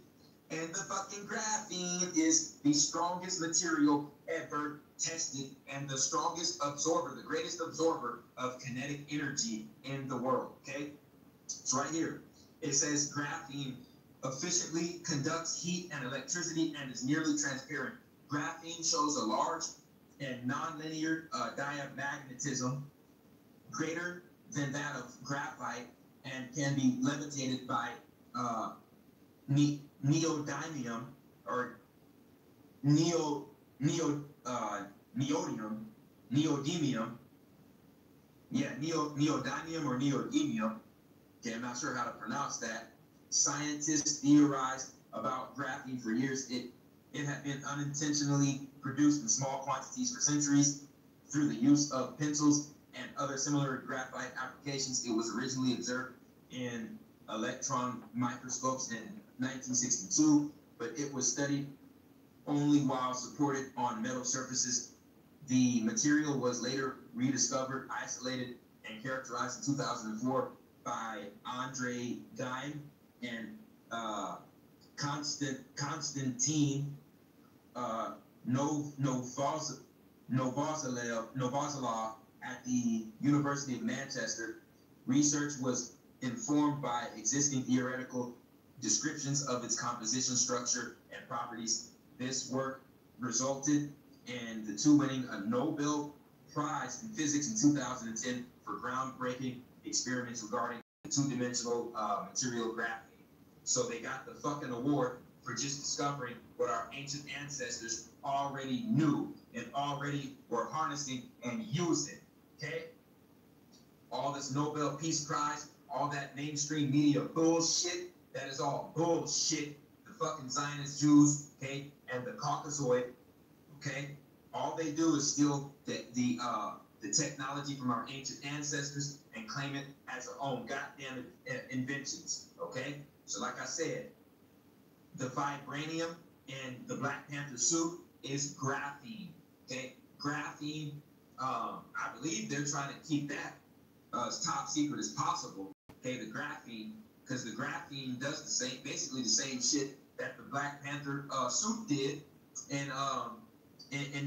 And the fucking graphene is the strongest material ever tested and the strongest absorber, the greatest absorber of kinetic energy in the world, okay? So right here, it says graphene efficiently conducts heat and electricity and is nearly transparent. Graphene shows a large and nonlinear diamagnetism greater than that of graphite and can be levitated by neodymium or neodymium. Yeah, neodymium or neodymium. Okay, I'm not sure how to pronounce that. Scientists theorized about graphene for years. It had been unintentionally produced in small quantities for centuries through the use of pencils and other similar graphite applications. It was originally observed in electron microscopes in 1962, but it was studied only while supported on metal surfaces. The material was later rediscovered, isolated, and characterized in 2004 by Andre Geim and Konstantin Novozalov at the University of Manchester. Research was informed by existing theoretical descriptions of its composition, structure, and properties. This work resulted in the two winning a Nobel Prize in Physics in 2010 for groundbreaking experiments regarding the two-dimensional material graphene. So they got the fucking award for just discovering what our ancient ancestors already knew and already were harnessing and using, okay? All this Nobel Peace Prize, all that mainstream media bullshit, that is all bullshit. The fucking Zionist Jews, okay, and the Caucasoid, okay? All they do is steal the technology from our ancient ancestors and claim it as their own goddamn inventions, okay? So like I said, the vibranium in the Black Panther suit is graphene, okay? Graphene, I believe they're trying to keep that as top secret as possible, okay, the graphene, because the graphene does the same, basically the same shit that the Black Panther suit did, in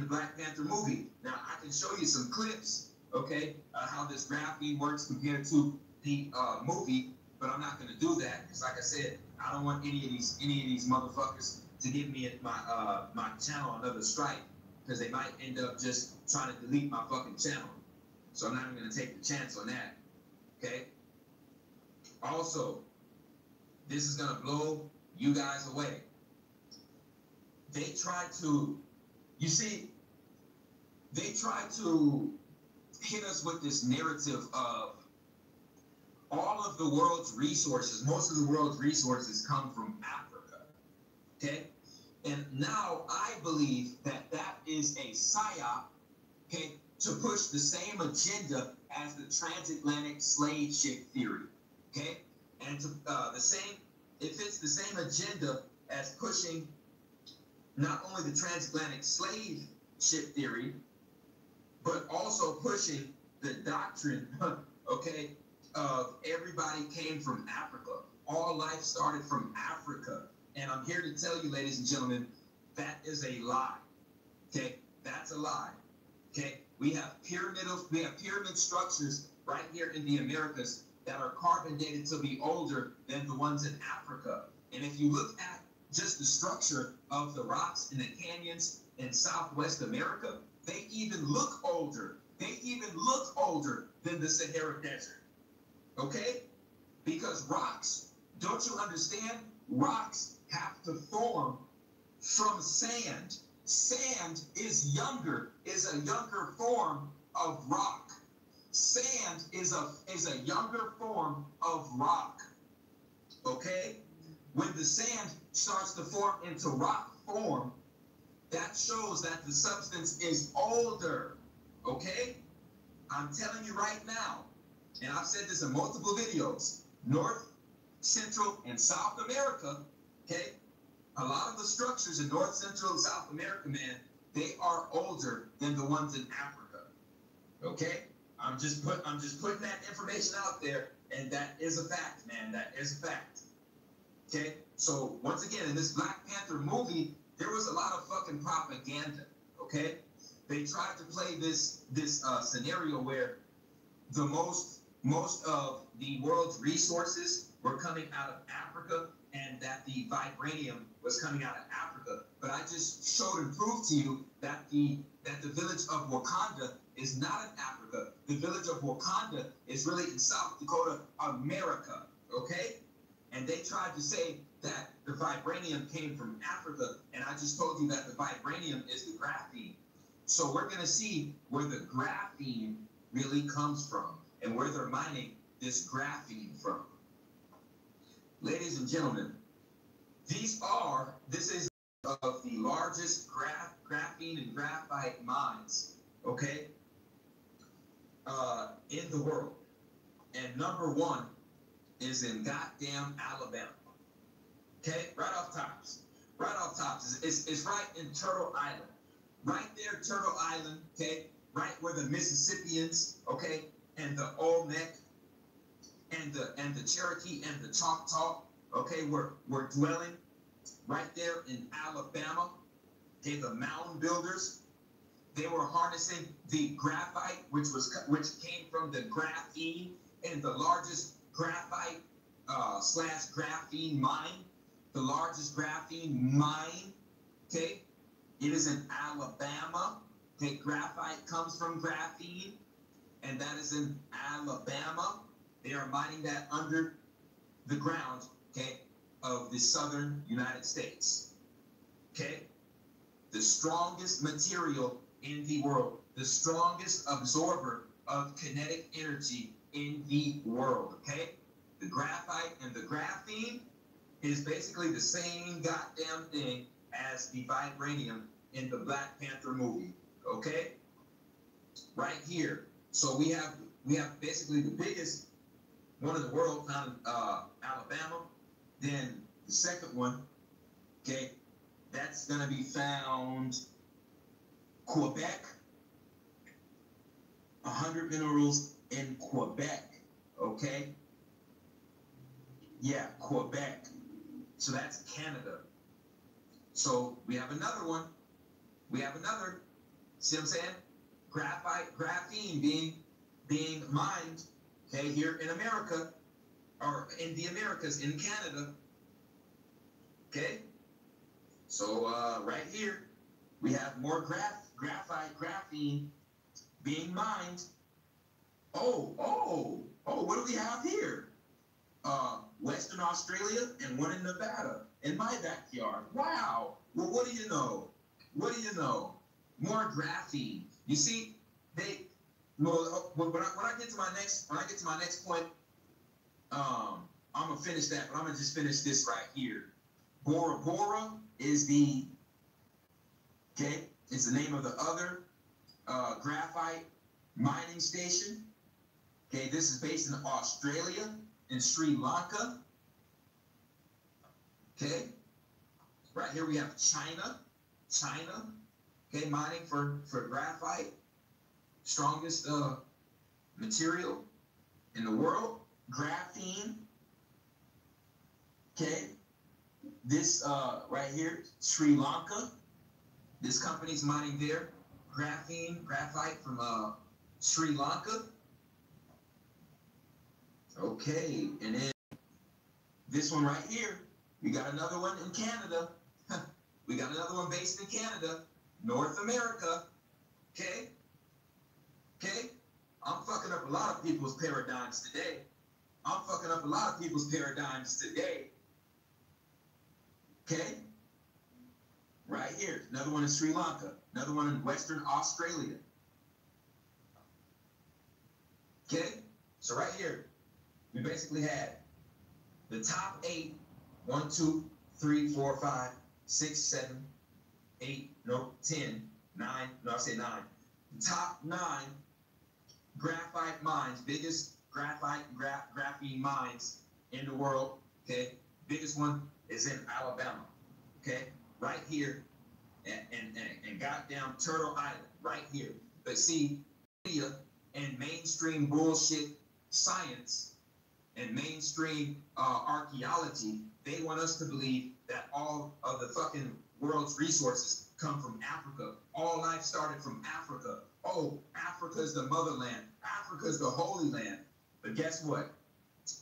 the Black Panther movie. Now I can show you some clips, okay, how this graphene works compared to the movie, but I'm not going to do that because, like I said, I don't want any of these motherfuckers to give me my channel another strike, because they might end up just trying to delete my fucking channel. So I'm not even going to take the chance on that. Okay. Also, this is going to blow you guys away. They try to, you see, they try to hit us with this narrative of all of the world's resources, most of the world's resources come from Africa. Okay? And now I believe that that is a psyop, okay, to push the same agenda as the transatlantic slave ship theory. Okay? And to it fits the same agenda as pushing not only the transatlantic slave ship theory, but also pushing the doctrine, okay, of everybody came from Africa. All life started from Africa. And I'm here to tell you, ladies and gentlemen, that is a lie. Okay? That's a lie. Okay? We have pyramid structures right here in the Americas that are carbon dated to be older than the ones in Africa. And if you look at just the structure of the rocks in the canyons in Southwest America, they even look older. They even look older than the Sahara Desert. Okay? Because rocks, don't you understand? Rocks have to form from sand. Sand is a younger form of rock. Sand is a younger form of rock. Okay? When the sand starts to form into rock form, that shows that the substance is older. Okay? I'm telling you right now, and I've said this in multiple videos, North, Central, and South America, okay? A lot of the structures in North, Central, and South America, man, they are older than the ones in Africa. Okay? I'm just putting that information out there, and that is a fact, man. That is a fact. Okay? So once again, in this Black Panther movie, there was a lot of fucking propaganda. Okay? They tried to play this scenario where the most of the world's resources were coming out of Africa, and that the vibranium was coming out of Africa. But I just showed and proved to you that the village of Wakanda is not in Africa. The village of Wakanda is really in South Dakota, America. Okay? And they tried to say that the vibranium came from Africa, and I just told you that the vibranium is the graphene. So we're going to see where the graphene really comes from and where they're mining this graphene from. Ladies and gentlemen, this is of the largest graphene and graphite mines, okay, in the world. And number one is in goddamn Alabama. Okay, right off tops. It's right in Turtle Island. Right there, Turtle Island, okay, right where the Mississippians, okay, and the Olmec and the Cherokee and the Choctaw, okay, were dwelling right there in Alabama. Okay, the mound builders, they were harnessing the graphite, which came from the graphene, and the largest graphite / graphene mine, the largest graphene mine, okay, it is in Alabama. Okay, graphite comes from graphene, and that is in Alabama. They are mining that under the ground, okay, of the southern United States. Okay? The strongest material in the world, the strongest absorber of kinetic energy in the world. Okay? The graphite and the graphene is basically the same goddamn thing as the vibranium in the Black Panther movie. Okay? Right here. So we have basically the biggest one in the world found in Alabama. Then the second one, okay, that's going to be found Quebec. 100 minerals in Quebec, okay? Yeah, Quebec. So that's Canada. So we have another one we have another, see what I'm saying? Graphene being mined, okay, here in America, or in the Americas, in Canada, okay? So right here, we have more graphene being mined. Oh, what do we have here? Western Australia and one in Nevada, in my backyard. Wow. Well, what do you know? What do you know? More graphene. You see, when I get to my next point, I'm gonna finish that, but I'm gonna just finish this right here. Bora Bora is the name of the other graphite mining station. Okay, this is based in Australia and Sri Lanka. Okay, right here we have China, okay, mining for graphite, strongest material in the world, graphene. Okay, this right here, Sri Lanka, this company's mining there, graphite from Sri Lanka. Okay, and then this one right here, we got another one in Canada. We got another one based in Canada, North America. Okay? Okay? I'm fucking up a lot of people's paradigms today. Okay? Right here, another one in Sri Lanka, another one in Western Australia. Okay? So right here, we basically had the top 8, 1, 2, 3, 4, 5, 6, 7, 8, no, 10, 9, no, I say 9. The top 9 graphite mines, biggest graphite and graphene mines in the world, okay? Biggest one is in Alabama, okay? Right here, and goddamn Turtle Island, right here. But see, media and mainstream bullshit science and mainstream archaeology, they want us to believe that all of the fucking world's resources come from Africa. All life started from Africa. Oh, Africa's the motherland. Africa's the holy land. But guess what?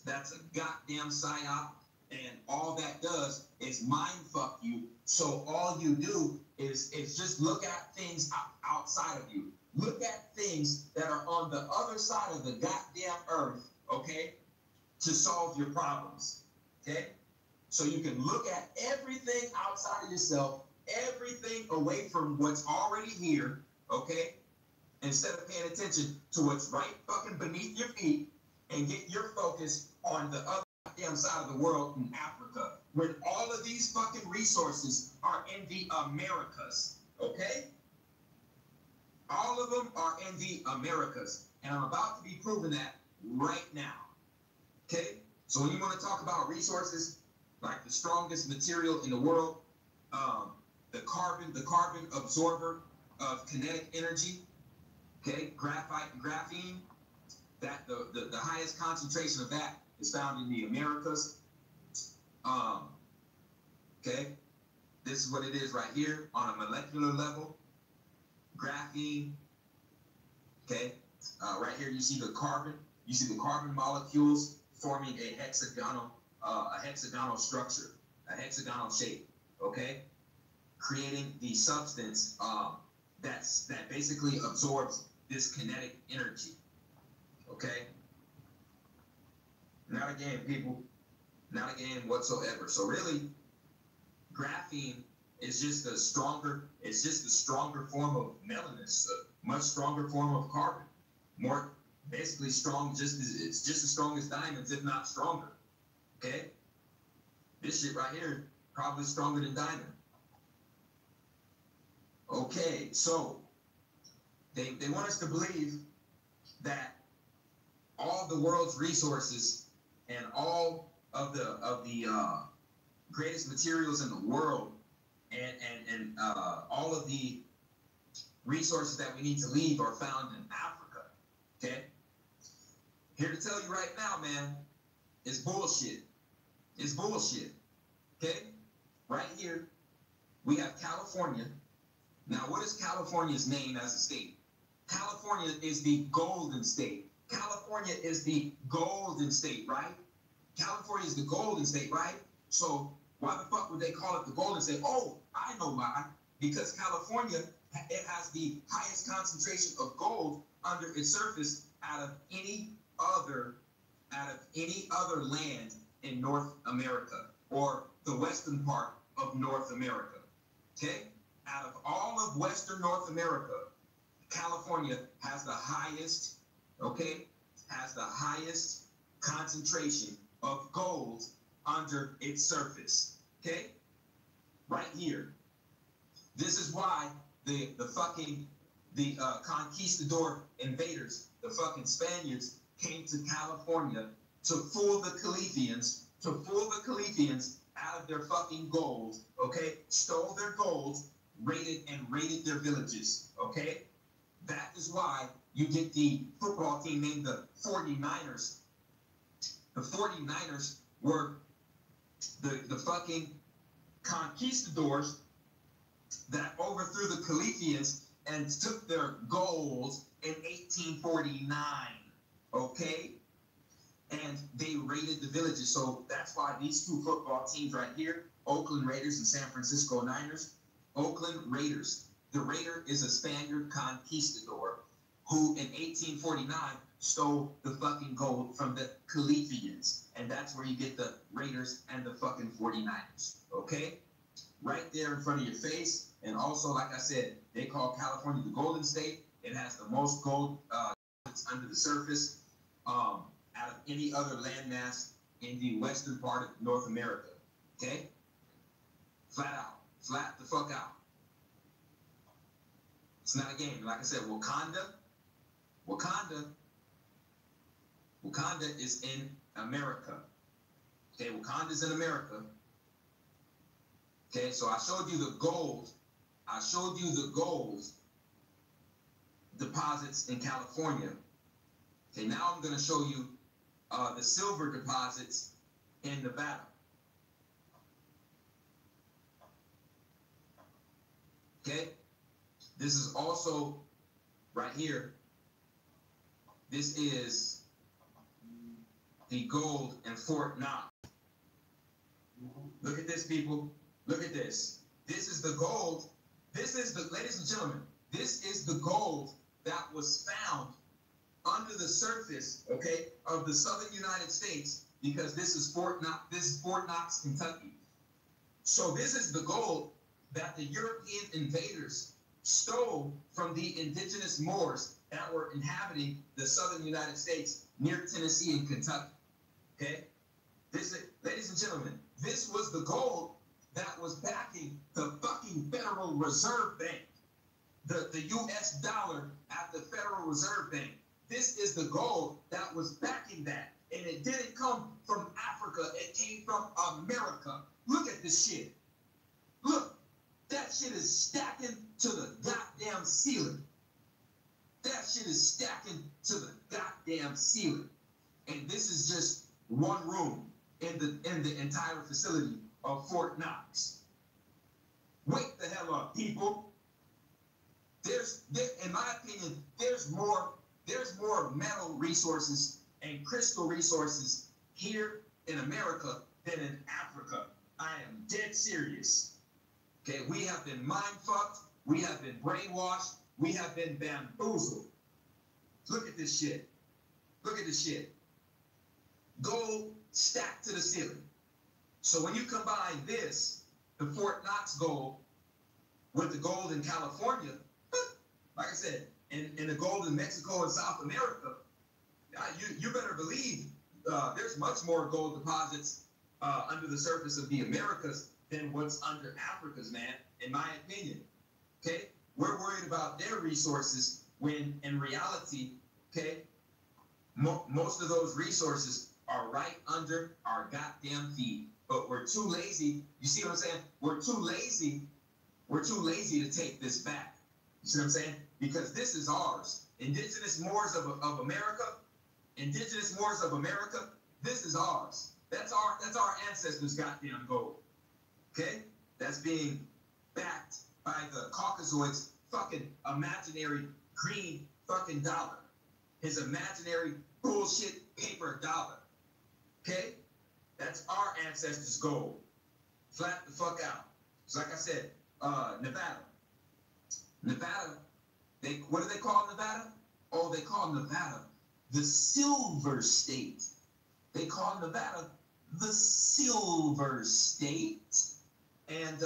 That's a goddamn psyop, and all that does is mind fuck you. So all you do is just look at things outside of you. Look at things that are on the other side of the goddamn earth, okay, to solve your problems, okay? So you can look at everything outside of yourself, everything away from what's already here, okay, instead of paying attention to what's right fucking beneath your feet, and get your focus on the other damn side of the world in Africa, where all of these fucking resources are in the Americas, okay? All of them are in the Americas, and I'm about to be proving that right now, okay? So when you want to talk about resources, like the strongest material in the world, the carbon absorber of kinetic energy, okay, graphite and graphene, that the highest concentration of that is found in the Americas. Okay, this is what it is right here on a molecular level. Graphene. Okay, right here you see the carbon. You see the carbon molecules forming a hexagonal structure, a hexagonal shape. Okay, creating the substance that basically absorbs this kinetic energy. Okay? Not a game, people. Not a game whatsoever. So really, graphene is just a stronger form of melanin, a much stronger form of carbon. More basically strong, it's just as strong as diamonds, if not stronger. Okay? This shit right here, probably stronger than diamond. Okay, so they want us to believe that all the world's resources and all of the greatest materials in the world and all of the resources that we need to leave are found in Africa. Okay? Here to tell you right now, man, it's bullshit. It's bullshit. Okay? Right here, we have California. Now, what is California's name as a state? California is the golden state. California is the golden state, right? California is the golden state, right? So why the fuck would they call it the golden state? Oh, I know why. Because California, it has the highest concentration of gold under its surface out of any other land in North America or the western part of North America. Okay? Out of all of Western North America, California has the highest, concentration of gold under its surface. Okay? Right here. This is why the conquistador invaders, the fucking Spaniards, came to California to fool the Califians out of their fucking gold, okay? Stole their gold, raided their villages, okay? That is why you get the football team named the 49ers. The 49ers were the fucking conquistadors that overthrew the Califians and took their gold in 1849, okay? And they raided the villages. So that's why these two football teams right here, Oakland Raiders and San Francisco Niners, Oakland Raiders. The Raider is a Spaniard conquistador who in 1849 stole the fucking gold from the Califians. And that's where you get the Raiders and the fucking 49ers, okay? Right there in front of your face. And also, like I said, they call California the Golden State. It has the most gold under the surface out of any other landmass in the western part of North America. Okay? Flat out. Flat the fuck out. It's not a game. Like I said, Wakanda is in America. Okay, Wakanda's in America. Okay, so I showed you the gold. I showed you the gold deposits in California. Okay, now I'm going to show you the silver deposits in Nevada. Okay, this is also right here. This is the gold in Fort Knox. Look at this, people. Look at this. This is the gold. This is the, ladies and gentlemen, this is the gold that was found under the surface, okay, of the southern United States, because this is Fort Knox, Kentucky. So this is the gold that the European invaders stole from the indigenous Moors that were inhabiting the southern United States near Tennessee and Kentucky. Okay? This, ladies and gentlemen, this was the gold that was backing the fucking Federal Reserve Bank, the U.S. dollar at the Federal Reserve Bank. This is the gold that was backing that. And it didn't come from Africa. It came from America. Look at this shit. Look, that shit is stacking to the goddamn ceiling. That shit is stacking to the goddamn ceiling. And this is just one room in the entire facility of Fort Knox. Wake the hell up, people. In my opinion, there's more metal resources and crystal resources here in America than in Africa. I am dead serious. Okay, we have been mind-fucked, we have been brainwashed, we have been bamboozled. Look at this shit. Look at this shit. Gold stacked to the ceiling. So when you combine this, the Fort Knox gold, with the gold in California, like I said, in the gold in Mexico and South America, you better believe there's much more gold deposits under the surface of the Americas than what's under Africa's, man, in my opinion. Okay? We're worried about their resources when in reality, okay, most of those resources are right under our goddamn feet. But we're too lazy. You see what I'm saying? We're too lazy. We're too lazy to take this back. You see what I'm saying? Because this is ours. Indigenous Moors of America, Indigenous Moors of America, this is ours. That's our ancestors' goddamn gold. Okay? That's being backed by the Caucasoids fucking imaginary green fucking dollar. His imaginary bullshit paper dollar. Okay? That's our ancestors' gold. Flat the fuck out. So like I said, Nevada. Nevada, what do they call Nevada? Oh, they call Nevada the Silver State. They call Nevada the Silver State. And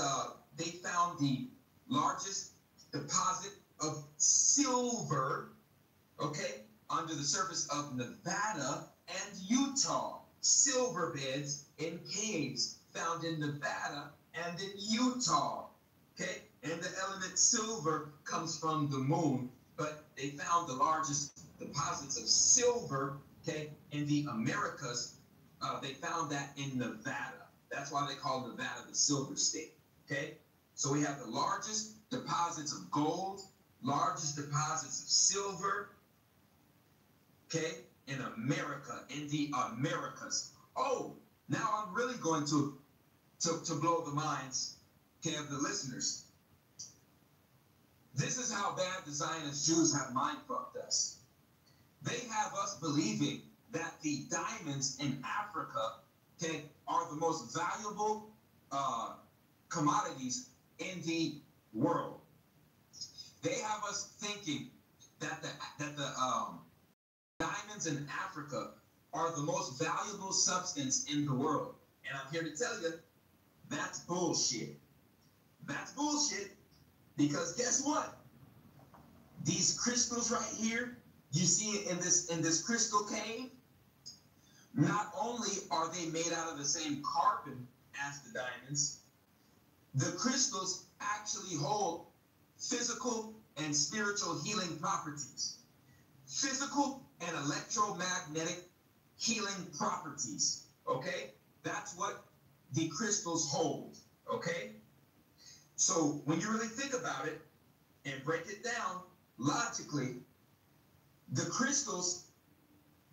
they found the largest deposit of silver, okay, under the surface of Nevada and Utah. Silver beds in caves found in Nevada and in Utah, okay? And the element silver comes from the moon, but they found the largest deposits of silver, okay, in the Americas. They found that in Nevada. That's why they call Nevada the Silver State, okay? So we have the largest deposits of gold, largest deposits of silver, okay, in America, in the Americas. Oh, now I'm really going to blow the minds, okay, of the listeners. This is how bad the Zionist Jews have mind-fucked us. They have us believing that the diamonds in Africa, okay, are the most valuable commodities in the world. They have us thinking that the diamonds in Africa are the most valuable substance in the world. And I'm here to tell you, that's bullshit. That's bullshit, because guess what? These crystals right here, you see it in this crystal cave. Not only are they made out of the same carbon as the diamonds, the crystals actually hold physical and spiritual healing properties. Physical and electromagnetic healing properties, okay? That's what the crystals hold, okay? So when you really think about it and break it down logically, the crystals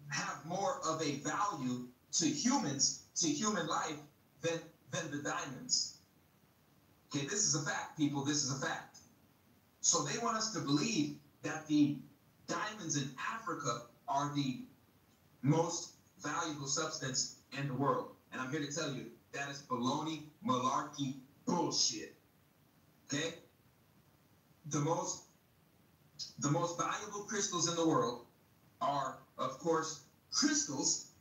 have more of a value to humans, to human life, than the diamonds. Okay, this is a fact, people. This is a fact. So they want us to believe that the diamonds in Africa are the most valuable substance in the world. And I'm here to tell you, that is baloney, malarkey, bullshit. Okay? The most valuable crystals in the world are, of course, crystals,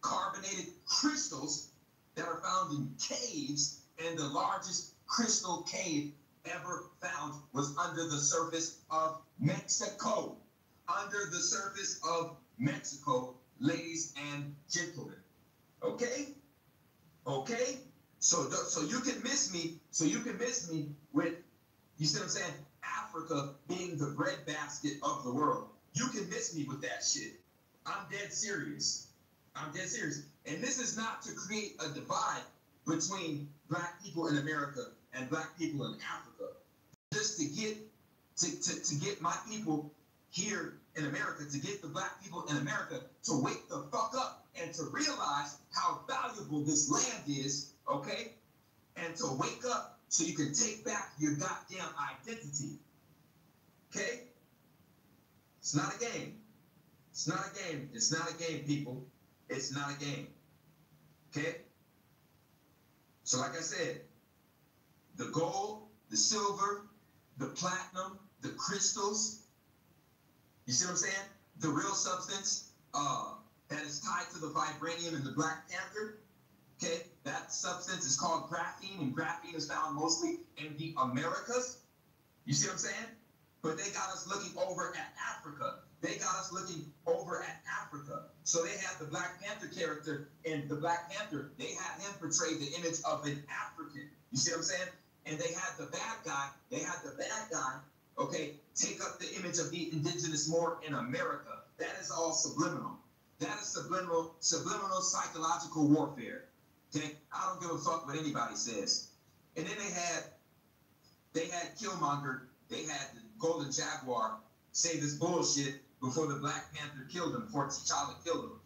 carbonated crystals that are found in caves, and the largest crystal cave ever found was under the surface of Mexico. Under the surface of Mexico, ladies and gentlemen. Okay? Okay? So you can miss me. So you can miss me with, you see what I'm saying? Africa being the breadbasket of the world. You can miss me with that shit. I'm dead serious. I'm dead serious. And this is not to create a divide between black people in America and black people in Africa. Just to get my people here in America, to get the black people in America to wake the fuck up and to realize how valuable this land is, okay? And to wake up so you can take back your goddamn identity. Okay? It's not a game. It's not a game. It's not a game, people. It's not a game. Okay? So like I said, the gold, the silver, the platinum, the crystals, you see what I'm saying? The real substance that is tied to the vibranium and the Black Panther, okay? That substance is called graphene, and graphene is found mostly in the Americas. You see what I'm saying? But they got us looking over at Africa. They got us looking over at Africa. So they had the Black Panther character in the Black Panther. They had him portray the image of an African. You see what I'm saying? And they had the bad guy, okay, take up the image of the indigenous Moor in America. That is all subliminal. That is subliminal psychological warfare. Okay? I don't give a fuck what anybody says. And then they had Killmonger, they had the Golden Jaguar say this bullshit before the Black Panther killed him, before T'Challa killed him.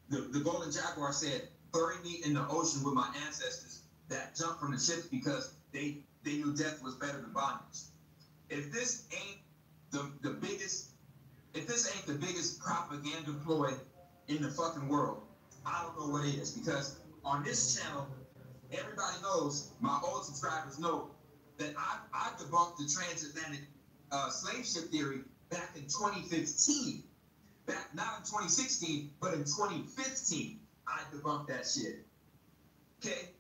The Golden Jaguar said, bury me in the ocean with my ancestors, that jumped from the ships because they knew death was better than bondage. If this ain't the biggest, if this ain't the biggest propaganda ploy in the fucking world, I don't know what it is. Because on this channel, everybody knows, my old subscribers know, that I debunked the transatlantic slave ship theory back in 2015. Back, not in 2016, but in 2015, I debunked that shit. Okay?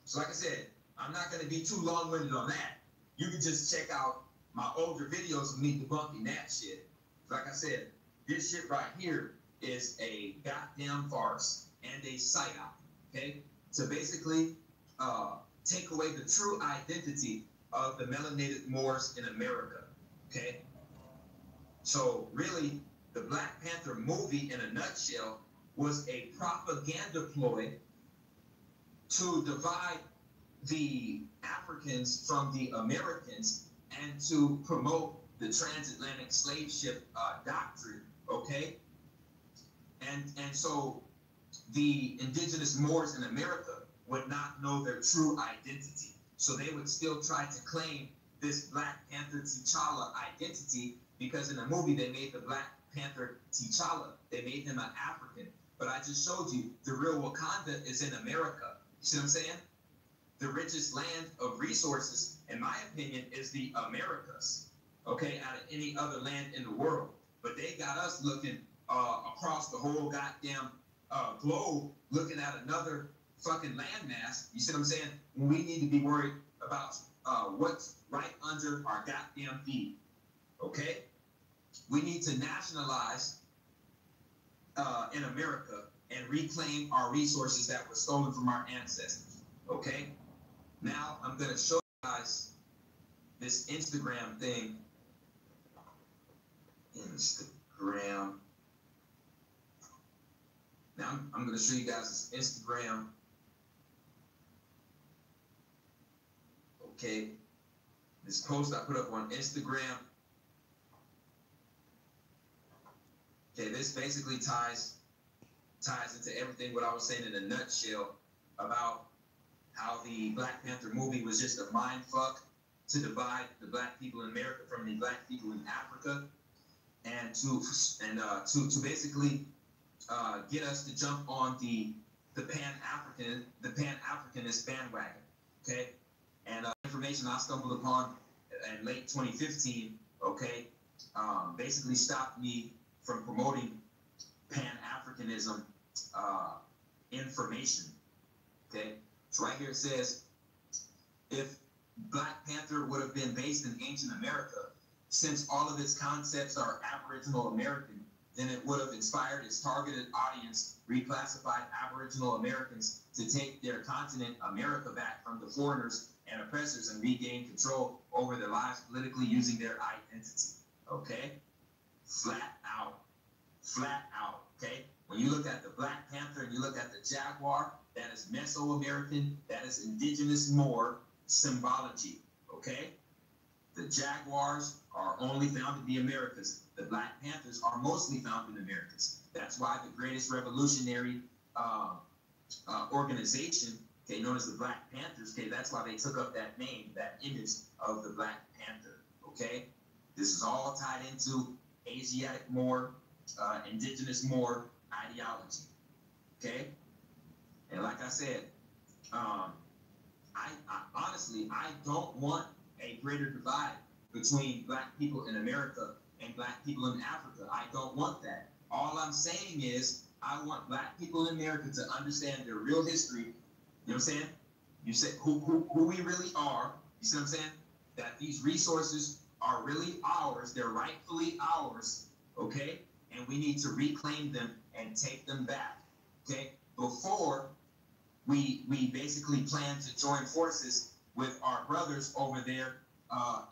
So like I said, I'm not going to be too long-winded on that. You can just check out my older videos of me debunking that shit. Like I said, this shit right here is a goddamn farce and a psyop, okay? To basically take away the true identity of the melanated Moors in America, okay? So really, the Black Panther movie, in a nutshell, was a propaganda ploy to divide the Africans from the Americans and to promote the transatlantic slave ship doctrine, okay? And so the indigenous Moors in America would not know their true identity. So they would still try to claim this Black Panther T'Challa identity, because in the movie they made the Black Panther T'Challa, they made him an African. But I just showed you the real Wakanda is in America. You see what I'm saying? The richest land of resources, in my opinion, is the Americas, okay, out of any other land in the world. But they got us looking across the whole goddamn globe, looking at another fucking landmass. You see what I'm saying? When we need to be worried about what's right under our goddamn feet, okay? We need to nationalize in America and reclaim our resources that were stolen from our ancestors, okay? Now I'm going to show you guys this Instagram thing. Instagram. Now I'm going to show you guys this Instagram. Okay. This post I put up on Instagram. Okay, this basically ties into everything what I was saying in a nutshell about how the Black Panther movie was just a mind fuck to divide the black people in America from the black people in Africa, and to basically get us to jump on the Pan-Africanist bandwagon. Okay, and information I stumbled upon in late 2015. Okay, basically stopped me from promoting Pan-Africanism information. Okay, so right here it says, if Black Panther would have been based in ancient America, since all of its concepts are Aboriginal American, then it would have inspired its targeted audience, reclassified Aboriginal Americans to take their continent, America, back from the foreigners and oppressors and regain control over their lives politically using their identity. Okay? Flat out. Flat out. Okay? When you look at the Black Panther and you look at the jaguar, that is Mesoamerican, that is indigenous Moor symbology. Okay? The jaguars are only found in the Americas. The Black Panthers are mostly found in the Americas. That's why the greatest revolutionary organization, okay, known as the Black Panthers, okay, that's why they took up that name, that image of the Black Panther, okay? This is all tied into Asiatic Moor, indigenous Moor ideology, okay? And like I said, I honestly, I don't want a greater divide between black people in America and black people in Africa. I don't want that. All I'm saying is I want black people in America to understand their real history. You know what I'm saying? You say who we really are. You see what I'm saying? That these resources are really ours. They're rightfully ours. Okay? And we need to reclaim them and take them back. Okay? Before we basically plan to join forces with our brothers over there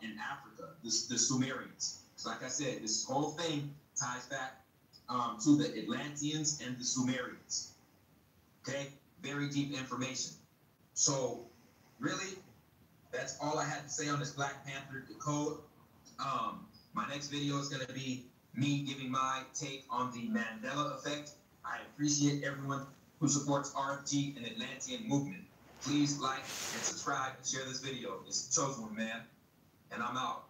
in Africa, the Sumerians. So like I said, this whole thing ties back to the Atlanteans and the Sumerians. Okay? Very deep information. So really, that's all I had to say on this Black Panther code. My next video is going to be me giving my take on the Mandela effect. I appreciate everyone who supports RFG and Atlantean movement. Please like and subscribe and share this video. It's the Chosen One, man. And I'm out.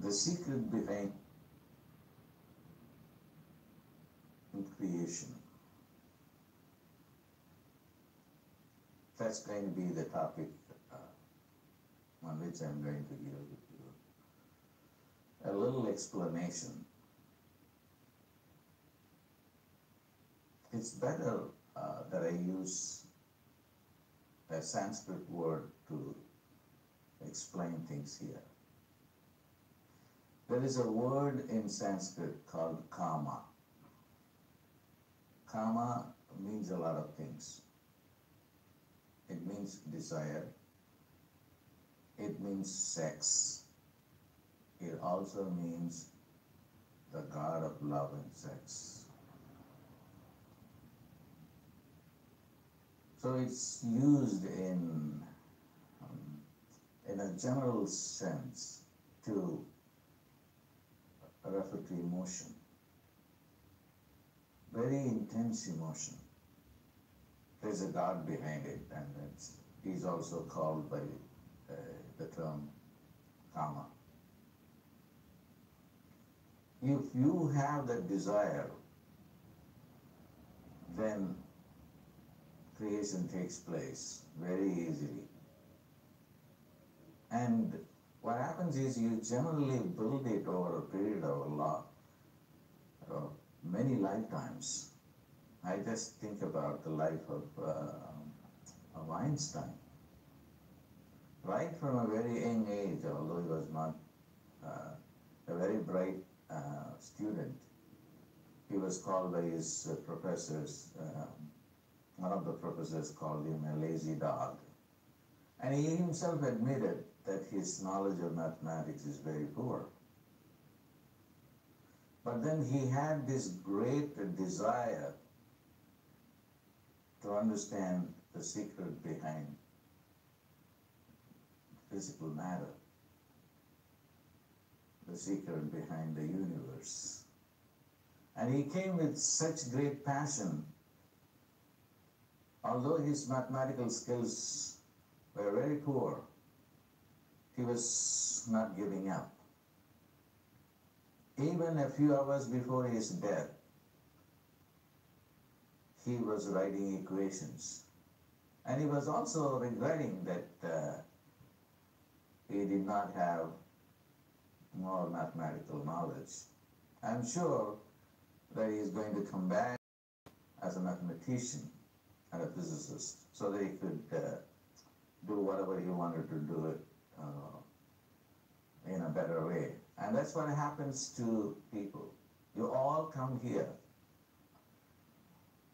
The secret behind creation. That's going to be the topic on which I'm going to give you a little explanation. It's better that I use a Sanskrit word to explain things here. There is a word in Sanskrit called kama. Kama means a lot of things. It means desire. It means sex. It also means the god of love and sex. So it's used in a general sense to refer to emotion, very intense emotion. There's a God behind it, and he's also called by the term kama. If you have that desire, then creation takes place very easily. And what happens is you generally build it over a period of many lifetimes. I just think about the life of Einstein. Right from a very young age, although he was not a very bright student, he was called by his professors, one of the professors called him a lazy dog. And he himself admitted that his knowledge of mathematics is very poor. But then he had this great desire to understand the secret behind physical matter, the secret behind the universe. And he came with such great passion. Although his mathematical skills were very poor, he was not giving up. Even a few hours before his death, he was writing equations. And he was also regretting that he did not have more mathematical knowledge. I'm sure that he is going to come back as a mathematician and a physicist so that he could do whatever he wanted to do it in a better way. And that's what happens to people. You all come here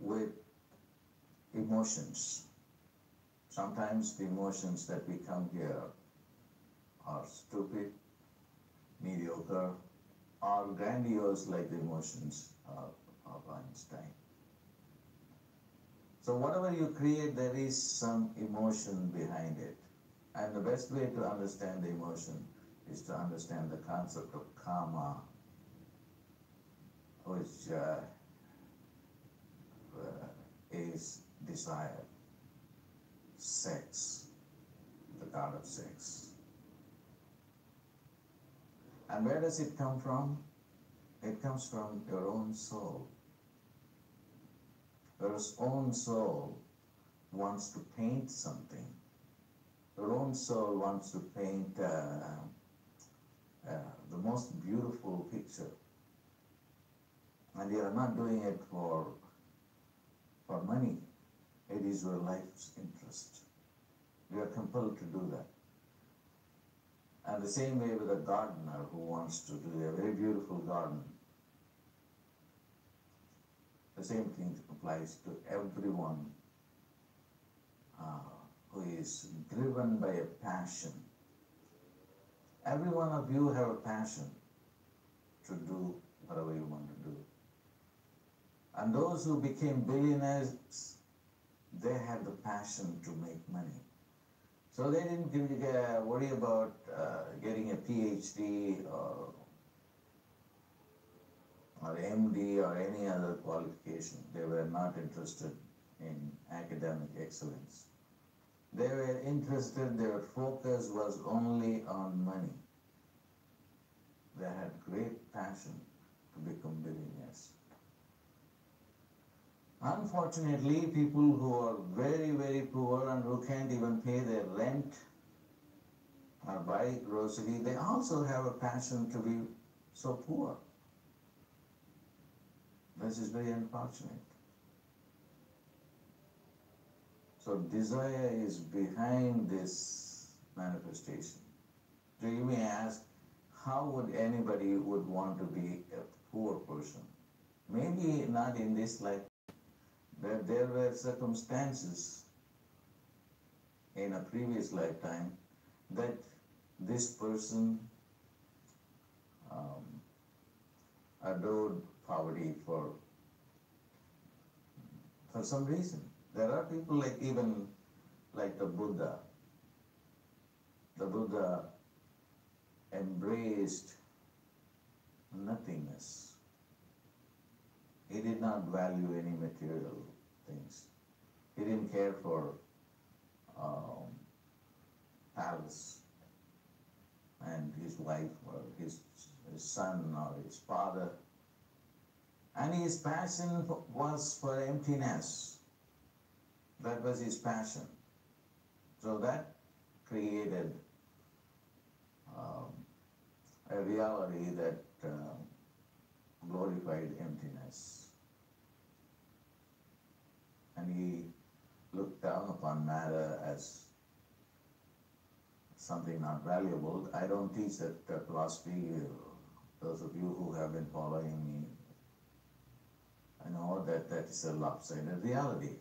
with emotions. Sometimes the emotions that we come here are stupid, mediocre, or grandiose like the emotions of Einstein. So whatever you create, there is some emotion behind it. And the best way to understand the emotion is to understand the concept of kama, which is desire, sex, the god of sex. And where does it come from? It comes from your own soul. Your own soul wants to paint something. Your own soul wants to paint the most beautiful picture. And you are not doing it for money. It is your life's interest. You are compelled to do that. And the same way with a gardener who wants to do a very beautiful garden. The same thing applies to everyone who is driven by a passion. Every one of you have a passion to do whatever you want to do. And those who became billionaires, they had the passion to make money. So they didn't worry about getting a PhD or MD or any other qualification. They were not interested in academic excellence. They were interested, their focus was only on money. They had great passion to become billionaires. Unfortunately, people who are very, very poor and who can't even pay their rent or buy grocery, they also have a passion to be so poor. This is very unfortunate. So desire is behind this manifestation. So you may ask, how would anybody would want to be a poor person? Maybe not in this life, but there were circumstances in a previous lifetime that this person adored poverty for some reason. There are people even like the Buddha. The Buddha embraced nothingness. He did not value any material things. He didn't care for palace and his wife or his son or his father. And his passion was for emptiness. That was his passion. So that created a reality that glorified emptiness. And he looked down upon matter as something not valuable. I don't teach that philosophy. Those of you who have been following me, I know that that is a lopsided reality.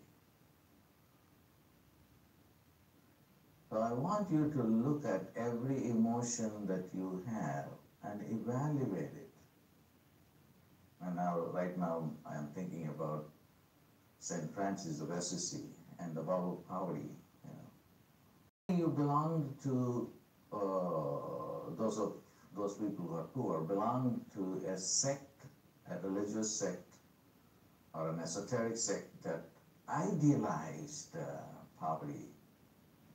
So I want you to look at every emotion that you have and evaluate it. And right now, I am thinking about St. Francis of Assisi and the vow of poverty. You belong to those people who are poor belong to a sect, a religious sect, or an esoteric sect that idealized poverty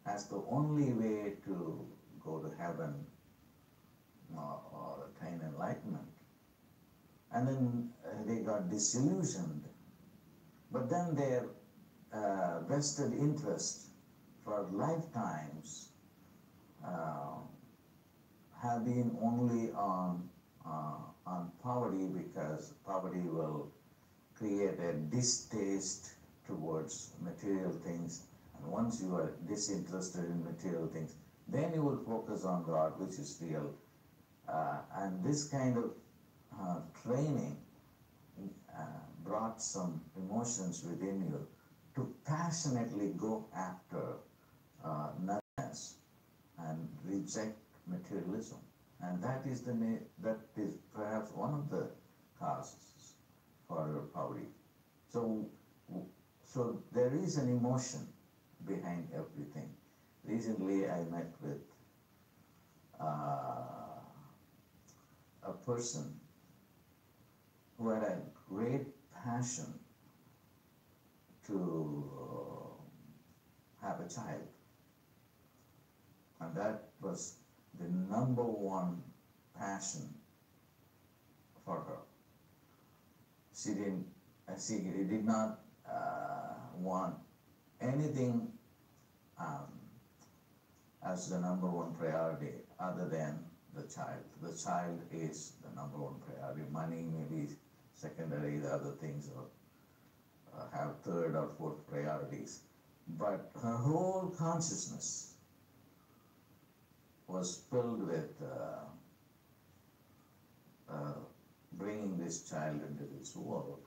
as the only way to go to heaven or attain enlightenment. And then they got disillusioned. But then their vested interest for lifetimes have been only on poverty, because poverty will create a distaste towards material things. And once you are disinterested in material things, then you will focus on God, which is real. And this kind of training brought some emotions within you to passionately go after nothingness and reject materialism. And that is perhaps one of the causes for your poverty. So there is an emotion behind everything. Recently I met with a person who had a great passion to have a child. And that was the number one passion for her. She did not want anything as the number one priority other than the child. The child is the number one priority. Money may be secondary, the other things have third or fourth priorities. But her whole consciousness was filled with bringing this child into this world.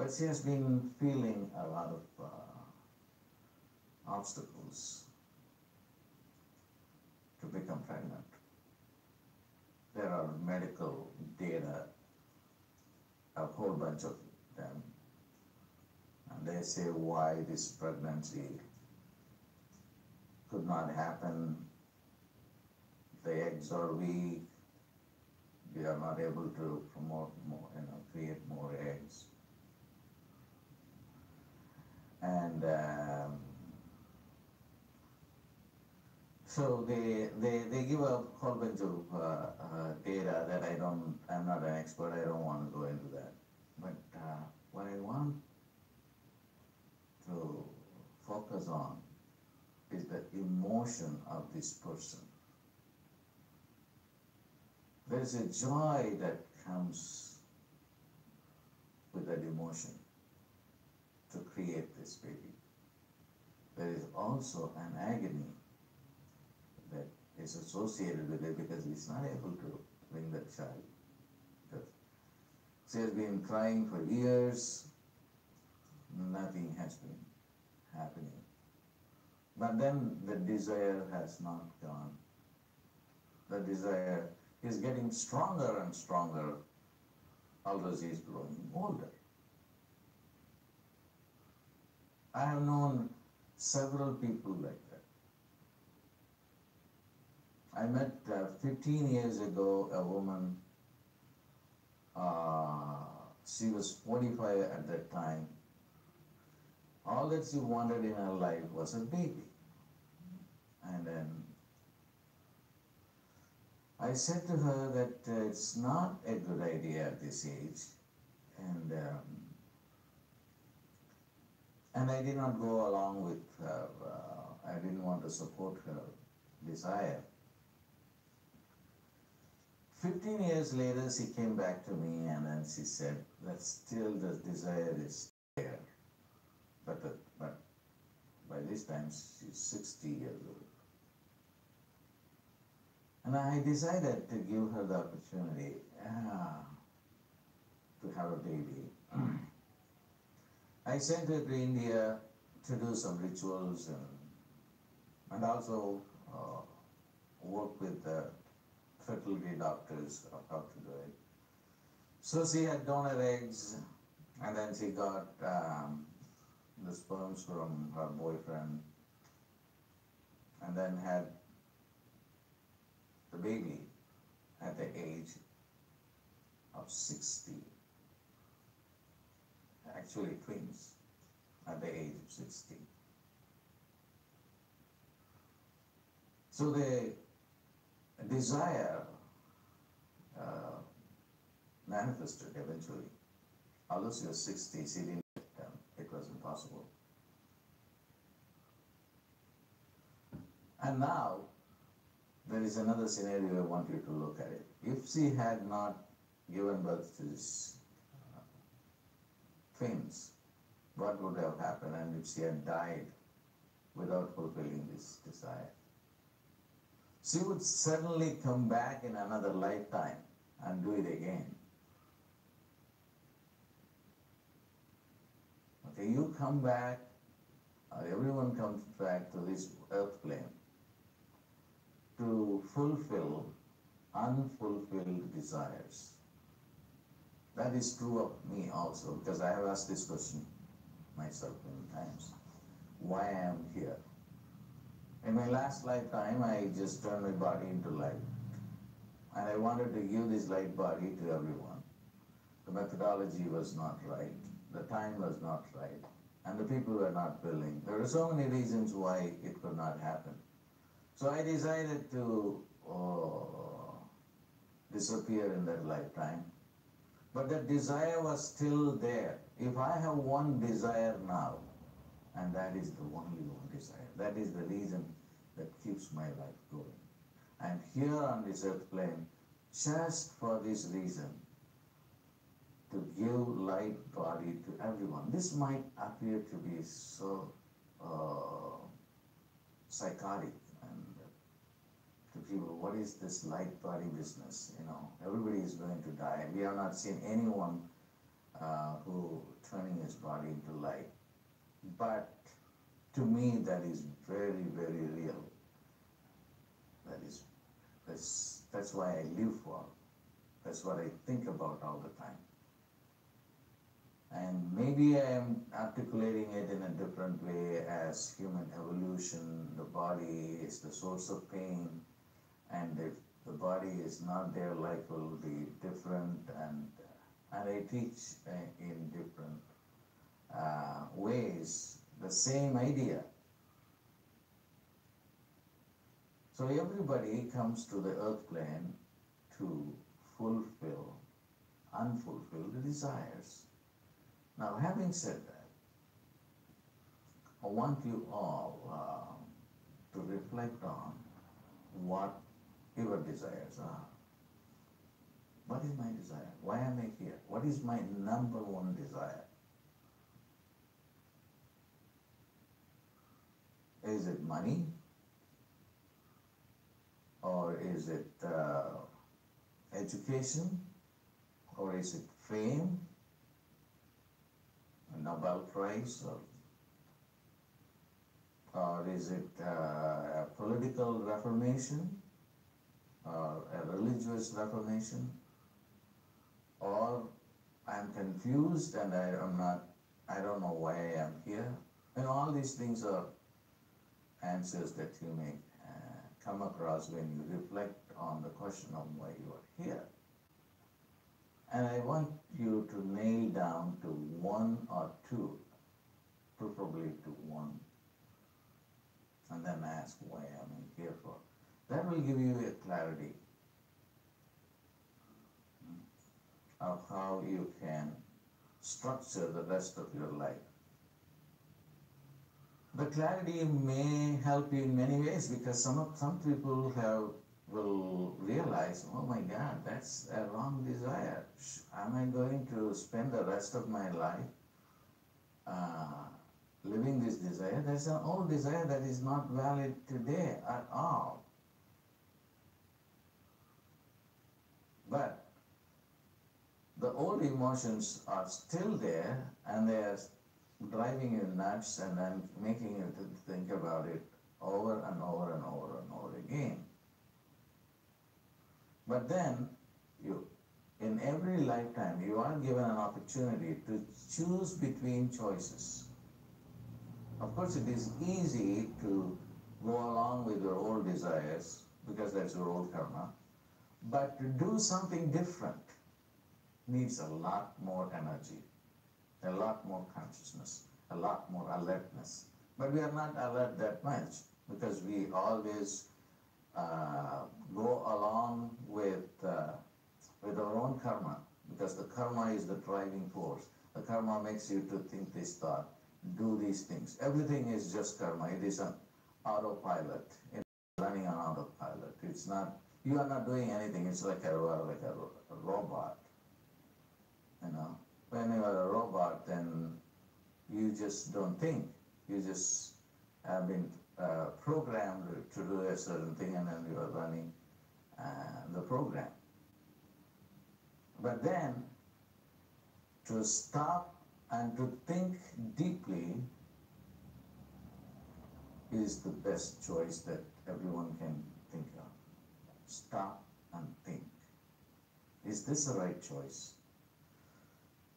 But she has been feeling a lot of obstacles to become pregnant. There are medical data, a whole bunch of them, and they say why this pregnancy could not happen. The eggs are weak, we are not able to promote more, create more eggs. And so they give a whole bunch of data that I'm not an expert, I don't want to go into that. But what I want to focus on is the emotion of this person. There's a joy that comes with that emotion to create this baby. There is also an agony that is associated with it because he's not able to bring that child. She has been crying for years, nothing has been happening. But then the desire has not gone. The desire is getting stronger and stronger, although she is growing older. I have known several people like that. I met 15 years ago a woman, she was 45 at that time. All that she wanted in her life was a baby. And then I said to her that it's not a good idea at this age, and I did not go along with her. I didn't want to support her desire. 15 years later, she came back to me and then she said that still the desire is there, but by this time she's 60 years old. And I decided to give her the opportunity to have a baby. I sent her to India to do some rituals and also work with the fertility doctors of how to do it. So she had donor eggs, and then she got the sperms from her boyfriend, and then had the baby at the age of 60. Actually twins at the age of 60. So the desire manifested eventually. Although she was 60, she didn't get them. It was impossible. And now, there is another scenario I want you to look at it. If she had not given birth to this twins, what would have happened? And if she had died without fulfilling this desire, she would suddenly come back in another lifetime and do it again. Okay, you come back, everyone comes back to this earth plane to fulfill unfulfilled desires. That is true of me also, because I have asked this question myself many times. Why I am here? In my last lifetime, I just turned my body into light. And I wanted to give this light body to everyone. The methodology was not right. The time was not right. And the people were not willing. There were so many reasons why it could not happen. So I decided to disappear in that lifetime. But that desire was still there. If I have one desire now, and that is the only one desire, that is the reason that keeps my life going. I'm here on this earth plane just for this reason, to give light body to everyone. This might appear to be so psychotic, and to people, what is this light body business? You know, everybody is going to die. We have not seen anyone who turning his body into life. But to me, that is very, very real. That's why I live for. That's what I think about all the time. And maybe I am articulating it in a different way as human evolution. The body is the source of pain, and if the body is not there, life will be different. And I teach in different ways the same idea. So everybody comes to the earth plane to fulfill unfulfilled desires. Now, having said that, I want you all to reflect on what your desires are. What is my desire? Why am I here? What is my number one desire? Is it money? Or is it education? Or is it fame? A Nobel Prize? Or is it a political reformation? Or a religious reformation? Or I'm confused and I don't know why I am here. And all these things are answers that you may come across when you reflect on the question of why you are here. And I want you to nail down to one or two, preferably to one, and then ask why am I here for. That will give you a clarity of how you can structure the rest of your life. The clarity may help you in many ways because some people will realize, oh my God, that's a wrong desire. Am I going to spend the rest of my life living this desire? That's an old desire that is not valid today at all. But the old emotions are still there and they are driving you nuts and then making you to think about it over and over and over and over again. But then, in every lifetime, you are given an opportunity to choose between choices. Of course, it is easy to go along with your old desires because that's your old karma. But to do something different needs a lot more energy, a lot more consciousness, a lot more alertness. But we are not alert that much because we always go along with our own karma, because the karma is the driving force. The karma makes you to think this thought, do these things. Everything is just karma. It is an autopilot. It's running on autopilot. It's not, you are not doing anything. It's like a robot. You know, when you are a robot, then you just don't think. You just have been programmed to do a certain thing, and then you are running the program. But then, to stop and to think deeply is the best choice that everyone can think of. Stop and think. Is this the right choice?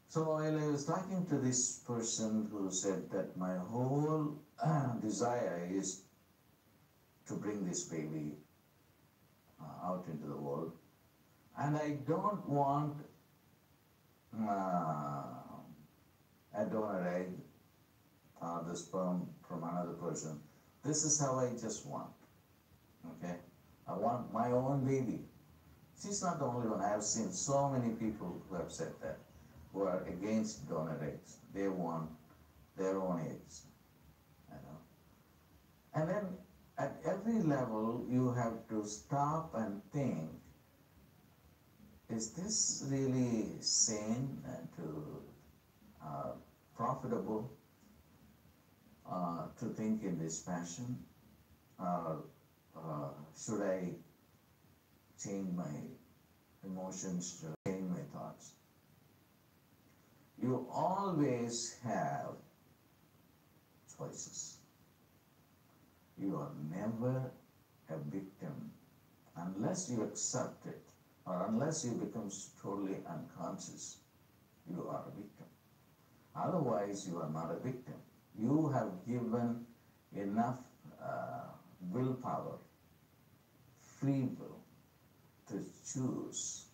So while I was talking to this person who said that my whole desire is to bring this baby out into the world, and I don't want a donor egg or the sperm from another person. This is how I just want, okay? I want my own baby. She's not the only one. I have seen so many people who have said that, who are against donor eggs. They want their own eggs, you know. And then at every level, you have to stop and think, is this really sane and profitable to think in this fashion? Should I change my emotions, change my thoughts? You always have choices. You are never a victim unless you accept it or unless you become totally unconscious. You are a victim. Otherwise, you are not a victim. You have given enough willpower, free will to choose.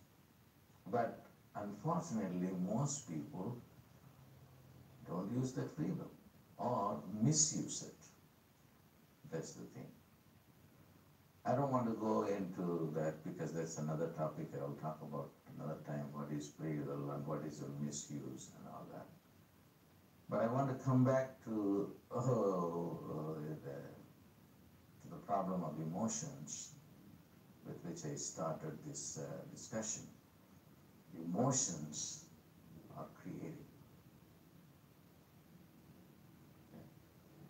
But unfortunately, most people don't use that free will or misuse it. That's the thing. I don't want to go into that because that's another topic I'll talk about another time, what is free will and what is a misuse and all that. But I want to come back to the problem of emotions with which I started this discussion. Emotions are created. Okay.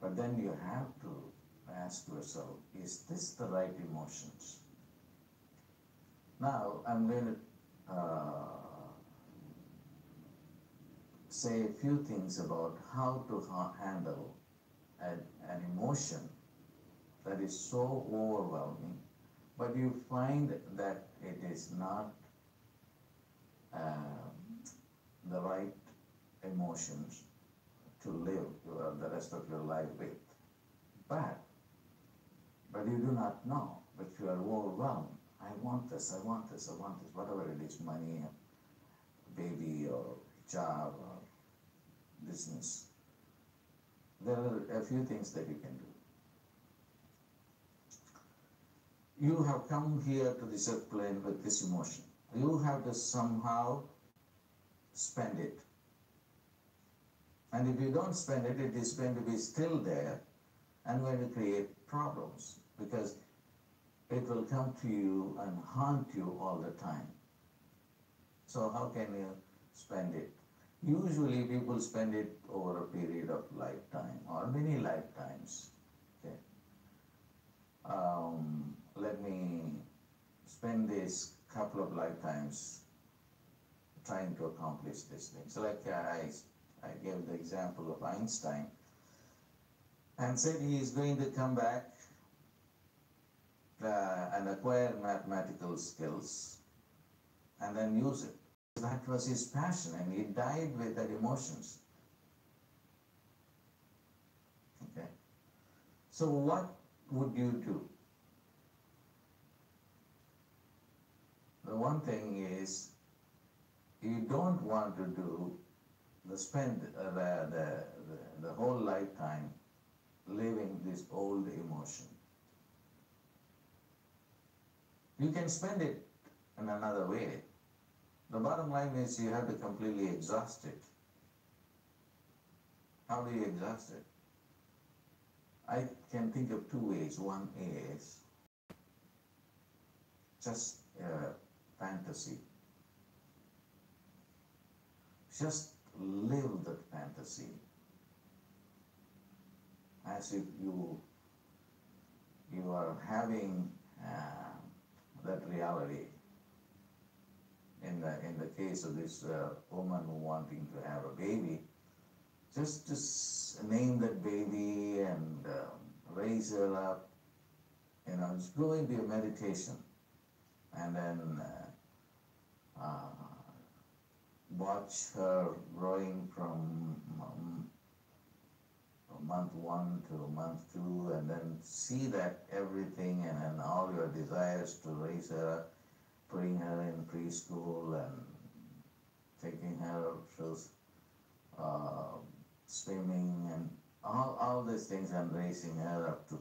But then you have to ask yourself, is this the right emotions? Now, I'm going to say a few things about how to handle an emotion that is so overwhelming, but you find that it is not the right emotions to live the rest of your life with. But you do not know, but you are overwhelmed. I want this, I want this, I want this, whatever it is, money, baby, or job, or business. There are a few things that you can do. You have come here to this earth plane with this emotion. You have to somehow spend it. And if you don't spend it, it is going to be still there and going to create problems because it will come to you and haunt you all the time. So how can you spend it? Usually people spend it over a period of lifetime or many lifetimes. Okay. Let me spend this couple of lifetimes trying to accomplish this thing. So like I gave the example of Einstein and said he is going to come back and acquire mathematical skills and then use it. That was his passion and he died with that emotions. Okay. So what would you do? The one thing is you don't want to do spend the whole lifetime living this old emotion. You can spend it in another way. The bottom line is you have to completely exhaust it. How do you exhaust it? I can think of two ways. One is just fantasy. Just live that fantasy as if you are having that reality. In the case of this woman wanting to have a baby, just to name that baby and raise her up, it's going to be a meditation, and then watch her growing from month 1 to month 2, and then see that everything and then all your desires to raise her up, putting her in preschool and taking her to swimming and all these things and raising her up to,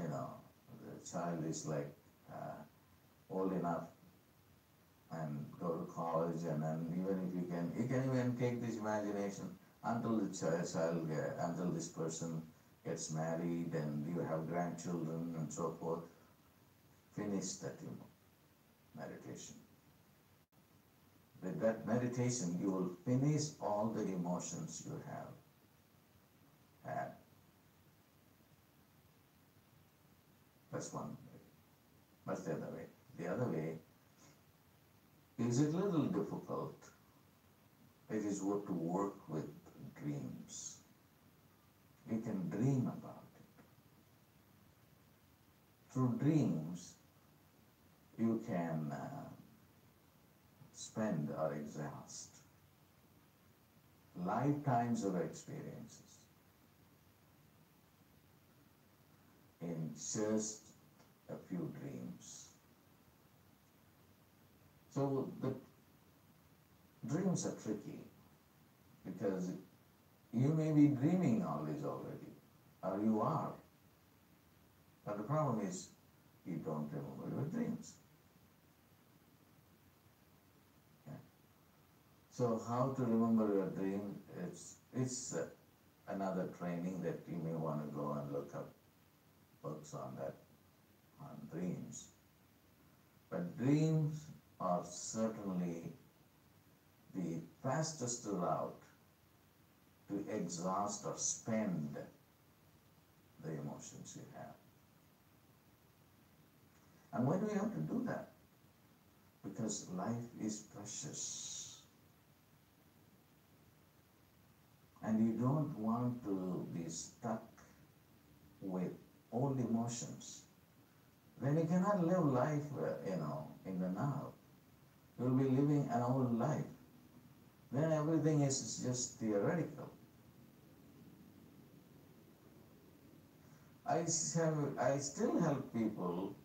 the child is like old enough and go to college, and then even if you can even take this imagination until the until this person gets married and you have grandchildren and so forth. Finish that meditation. With that meditation, you will finish all the emotions you have had. That's one way. That's the other way. The other way is a little difficult It is what to work with dreams. You can dream about it. Through dreams, you can spend or exhaust lifetimes of experiences in just a few dreams. So the dreams are tricky because you may be dreaming all this already, or you are. But the problem is you don't remember your dreams. Yeah. So how to remember your dream? It's another training that you may want to go and look up books on that, on dreams. But dreams are certainly the fastest route to exhaust or spend the emotions you have. And why do we have to do that? Because life is precious. And you don't want to be stuck with old emotions. Then you cannot live life, in the now. You'll be living an old life. Then everything is just theoretical. I still help people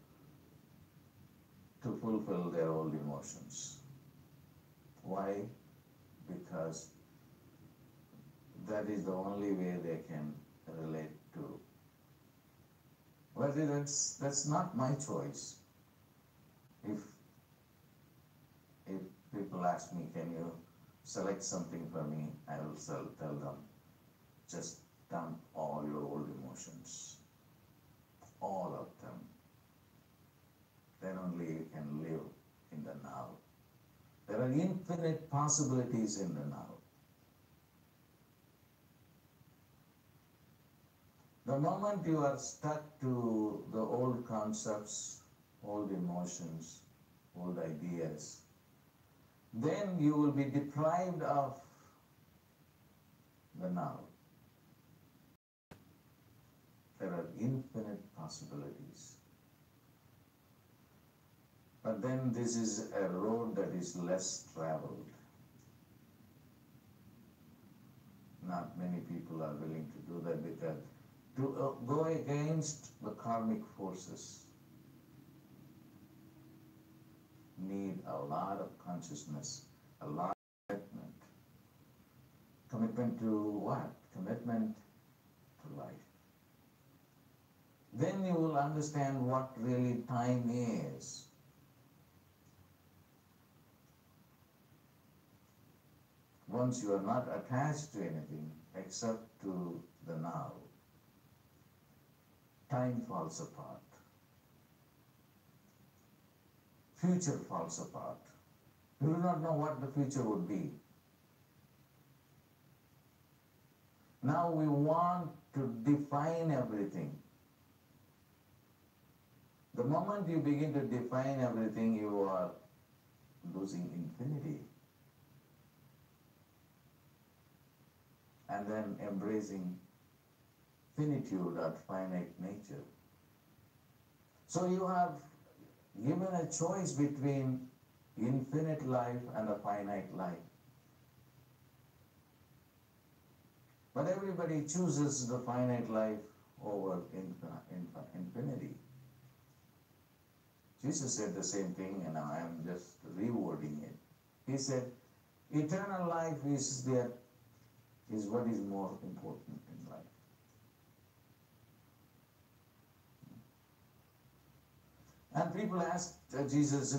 to fulfill their old emotions. Why? Because that is the only way they can relate to. Well, that's not my choice. If people ask me, can you select something for me, I will tell them, just dump all your old emotions, all of them. Then only you can live in the now. There are infinite possibilities in the now. The moment you are stuck to the old concepts, old emotions, old ideas, then you will be deprived of the now. There are infinite possibilities. But then this is a road that is less traveled. Not many people are willing to do that because to go against the karmic forces need a lot of consciousness, a lot of commitment. Commitment to what? Commitment to life. Then you will understand what really time is. Once you are not attached to anything except to the now, time falls apart. Future falls apart. You do not know what the future would be. Now we want to define everything. The moment you begin to define everything, you are losing infinity. And then embracing finitude or finite nature. So you have given a choice between infinite life and a finite life. But everybody chooses the finite life over infinity. Jesus said the same thing, and I am just rewording it. He said, eternal life is what is more important in life. And people asked Jesus,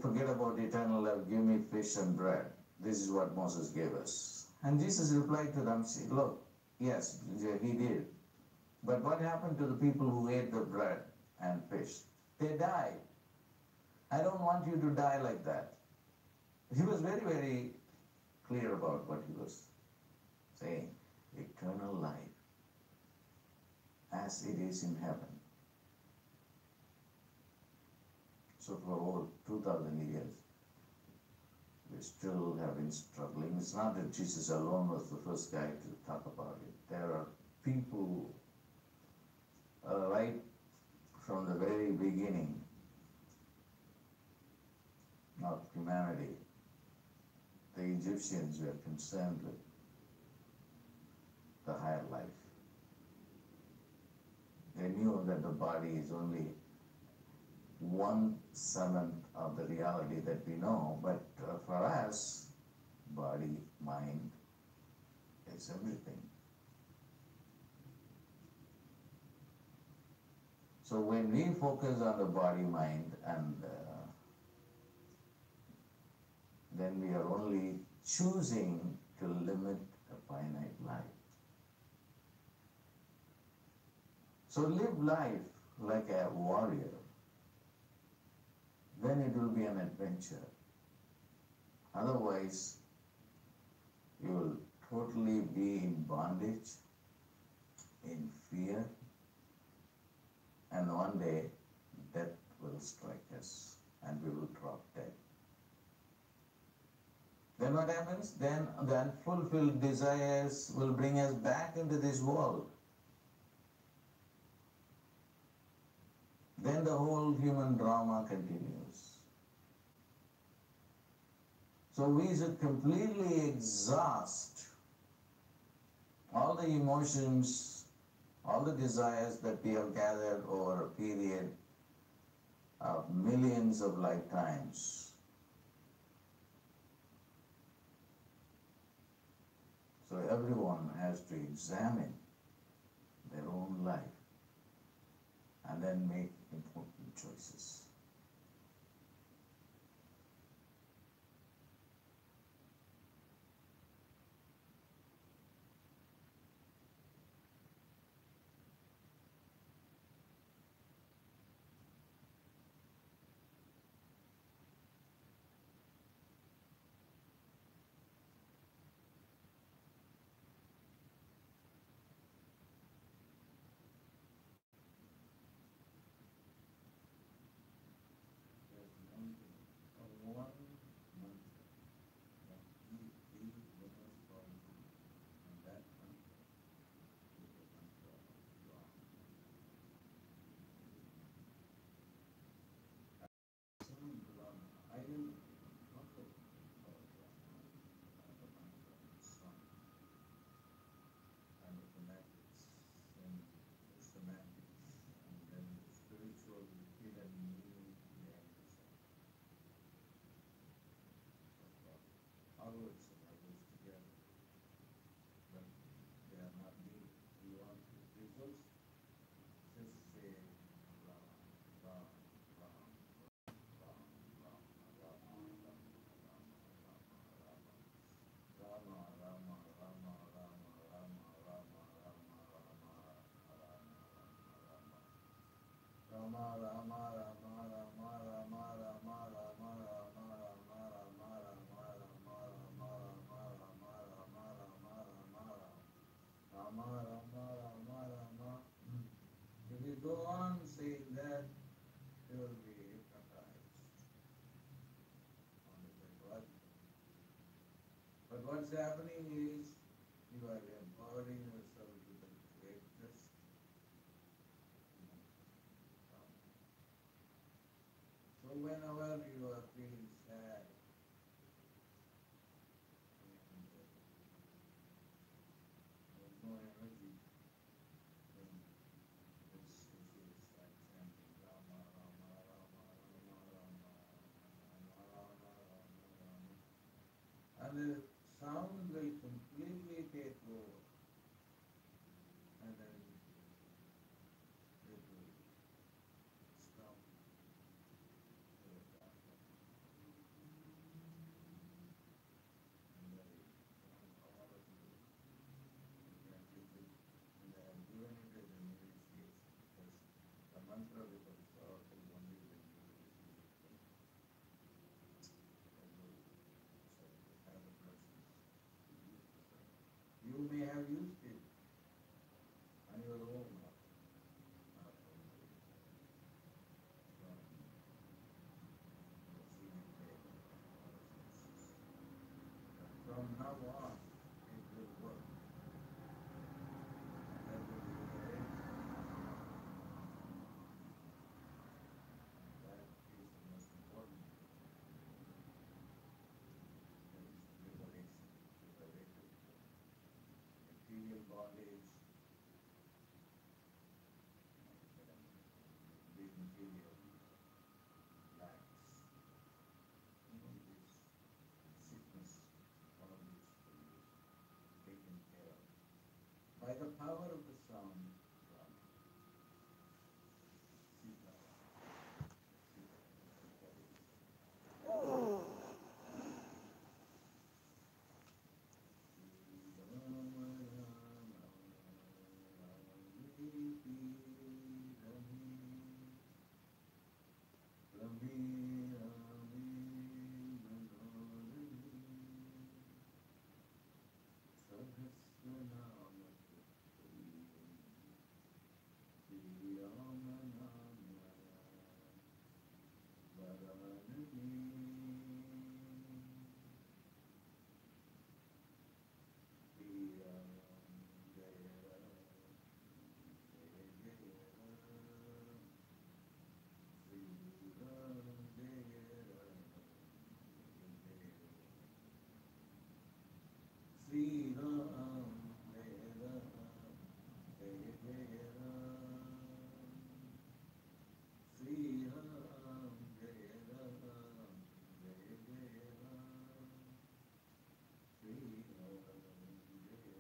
forget about eternal life, give me fish and bread. This is what Moses gave us. And Jesus replied to them, look, yes, he did. But what happened to the people who ate the bread and fish? They died. I don't want you to die like that. He was very, very clear about what he was saying. Eternal life, as it is in heaven. So for over 2,000 years, we still have been struggling. It's not that Jesus alone was the first guy to talk about it. There are people right from the very beginning of humanity. The Egyptians were concerned with the higher life. They knew that the body is only 1/7 of the reality that we know, but for us, body, mind is everything. So when we focus on the body, mind, and then we are only choosing to limit a finite life. So live life like a warrior. Then it will be an adventure. Otherwise, you will totally be in bondage, in fear, and one day death will strike us and we will drop dead. Then what happens? Then the unfulfilled desires will bring us back into this world. Then the whole human drama continues. So we should completely exhaust all the emotions, all the desires that we have gathered over a period of millions of lifetimes. So everyone has to examine their own life and then make important choices. If you go on saying that, you will be hypnotized on the psychological. But what's happening is you are empowering yourself with the greatest. So whenever you are feeling sad, and there's no energy, then this is like chanting Rama, Rama, Rama, Rama, Rama, Rama, Rama, Rama. And the sound will completely take over. And then it will stop. You may have used it on your own. material lacks, this sickness, all of this is taken care of by the power of the sound from Sita. Sri Ram, Jai Ram, Jai Jai Ram. Sri Ram, Jai Ram, Jai Jai Ram. Sri Ram, Jai Ram.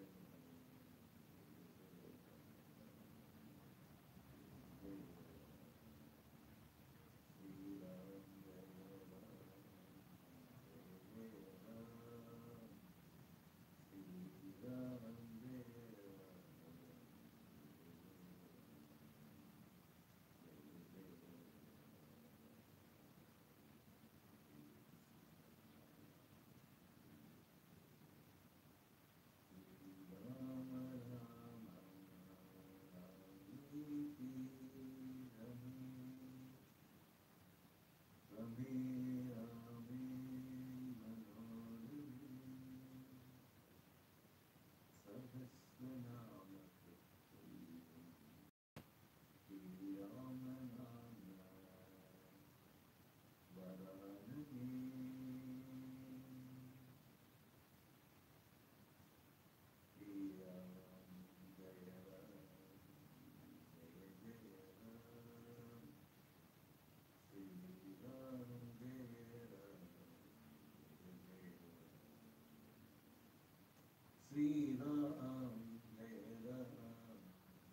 Sri Ram, Jai Ram,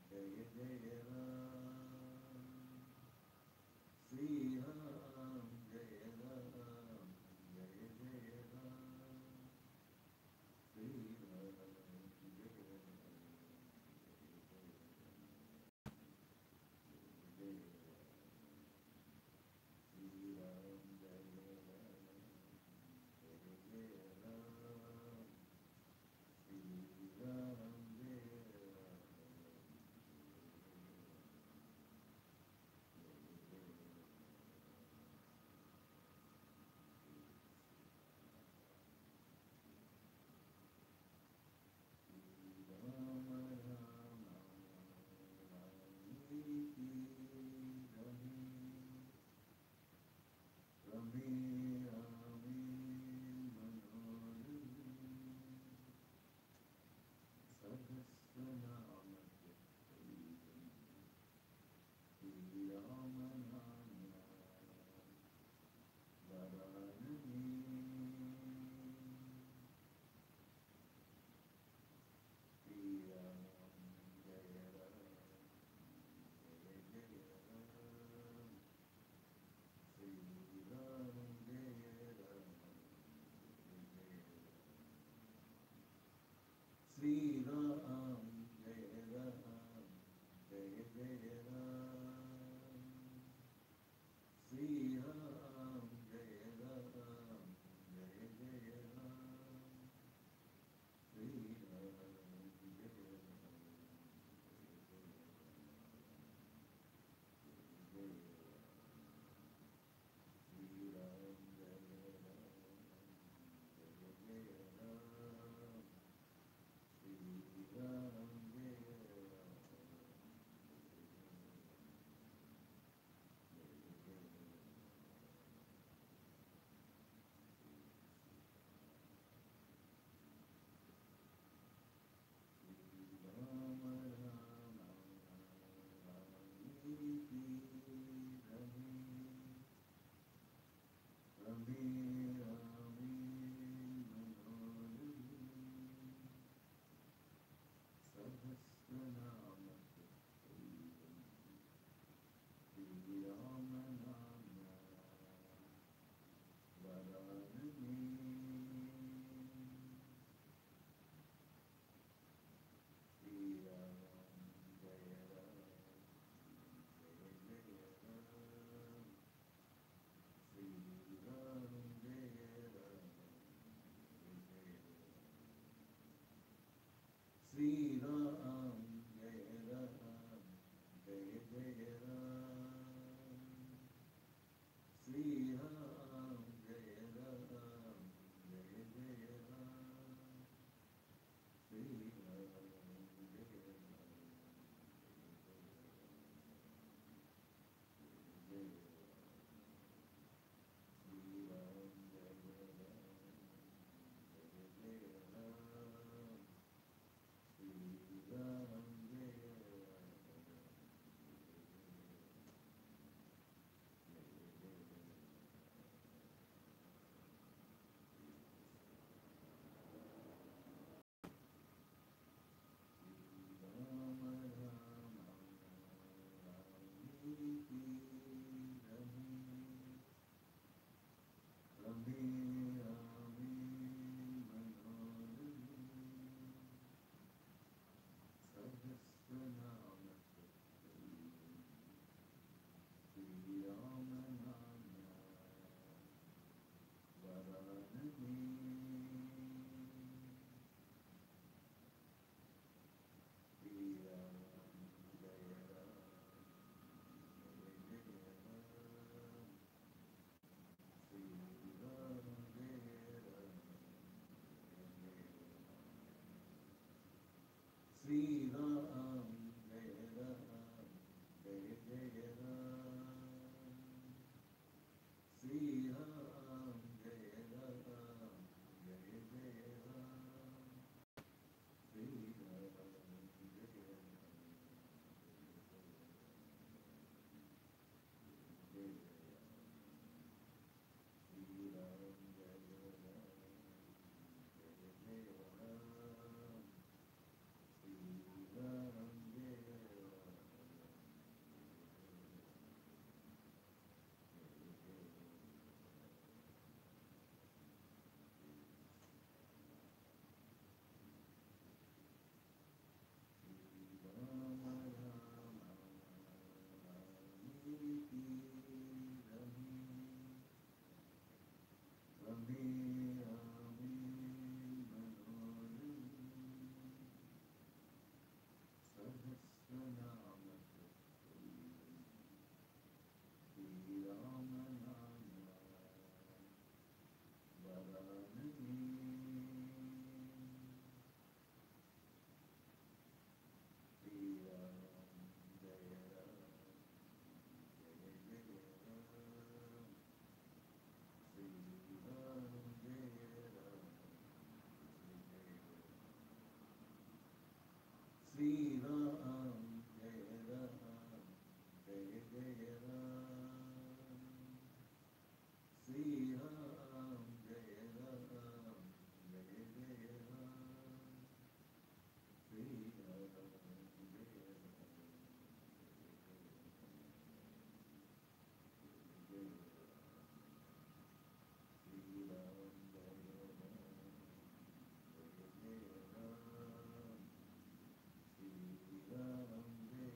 Jai Jai Ram. Sri Ram, Jai Ram, Sri Ram, Jai Ram, Jai Jai Ram. Sri Ram, Jai Ram, Jai Jai Ram. Sri Ram, Jai Ram, Jai Jai Ram. Sri Ram, Jai Ram, Jai Jai Ram. Sri Ram, Jai Ram, Jai Jai Ram. Sri Ram, Jai Ram, Jai Jai Ram. Sri Ram, Jai Ram, Jai Jai Ram. Sri Ram, Jai Ram, Jai Jai Ram. Sri Ram, Jai Ram. Sri Ram, Jai Ram, Jai Jai Ram. Sri Ram, Jai Ram, Jai Jai Ram. Sri Ram, Jai Ram, Jai Jai Ram. Sri Ram, Jai Ram, Jai Jai Ram. Sri Ram, Jai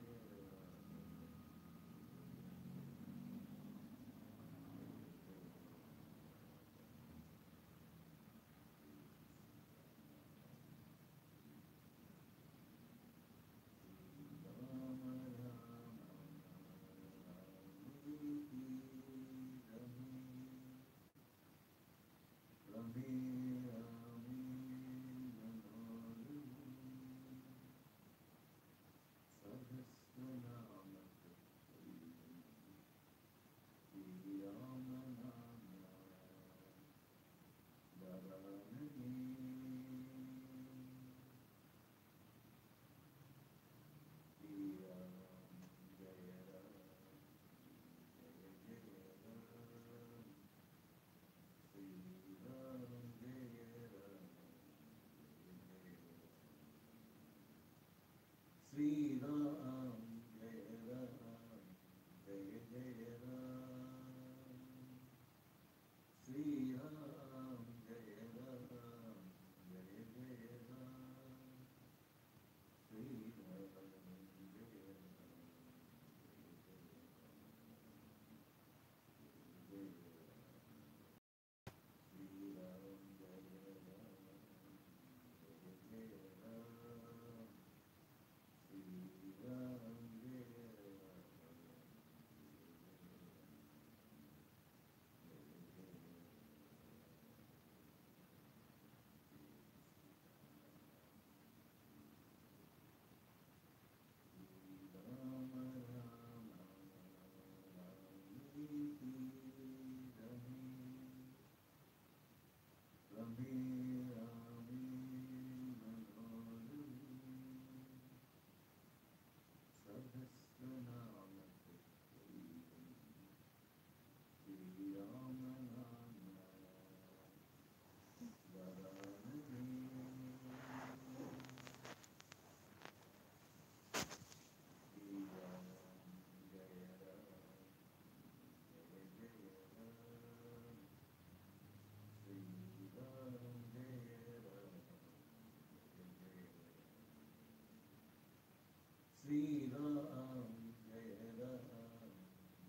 Sri Ram, Jaya Ram,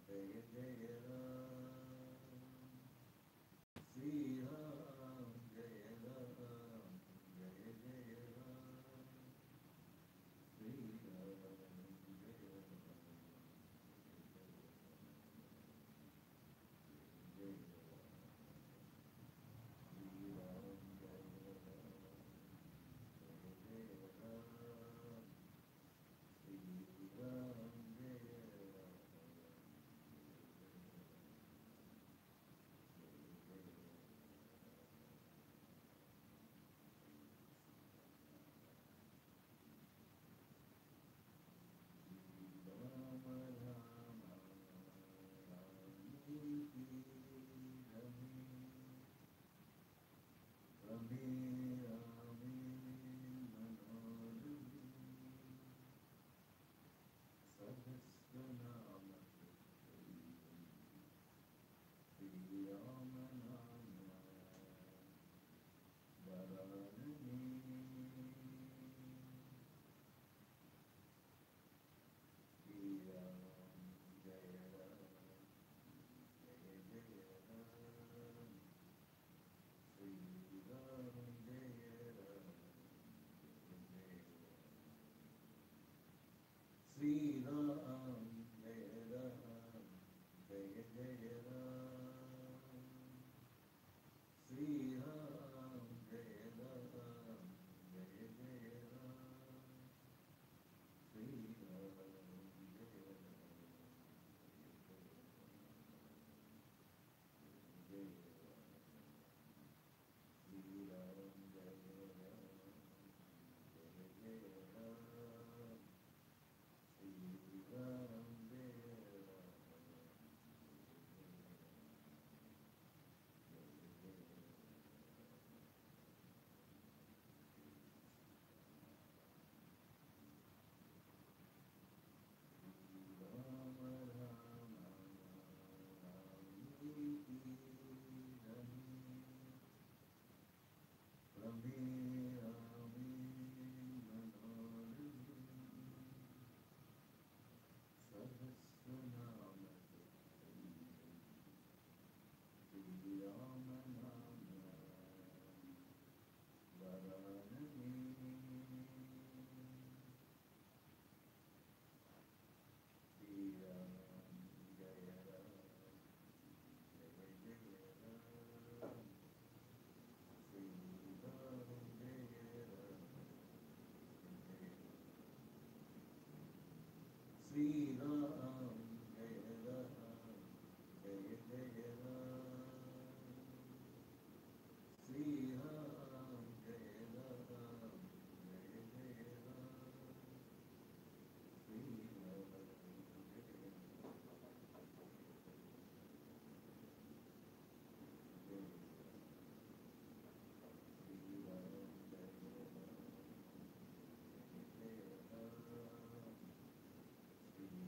Jaya Jaya Ram. Sri Ram, Jaya Ram, Jaya Jaya Ram. Sri Ram, Jaya Ram, Jaya Sri Ram, Jaya Ram, Jaya Jaya Ram. Sri Ram, Jaya Ram, Jaya Jaya Ram. Sri Ram, Jaya Ram, Jaya Sri Ram, Jaya Ram, Jaya Jaya Ram. Sri Ram, Jaya Sri Ram, Jaya Ram, Jaya Jaya Ram. Sri Ram, Jaya Ram, Jaya Jaya Ram. Sri Ram, Jaya Ram.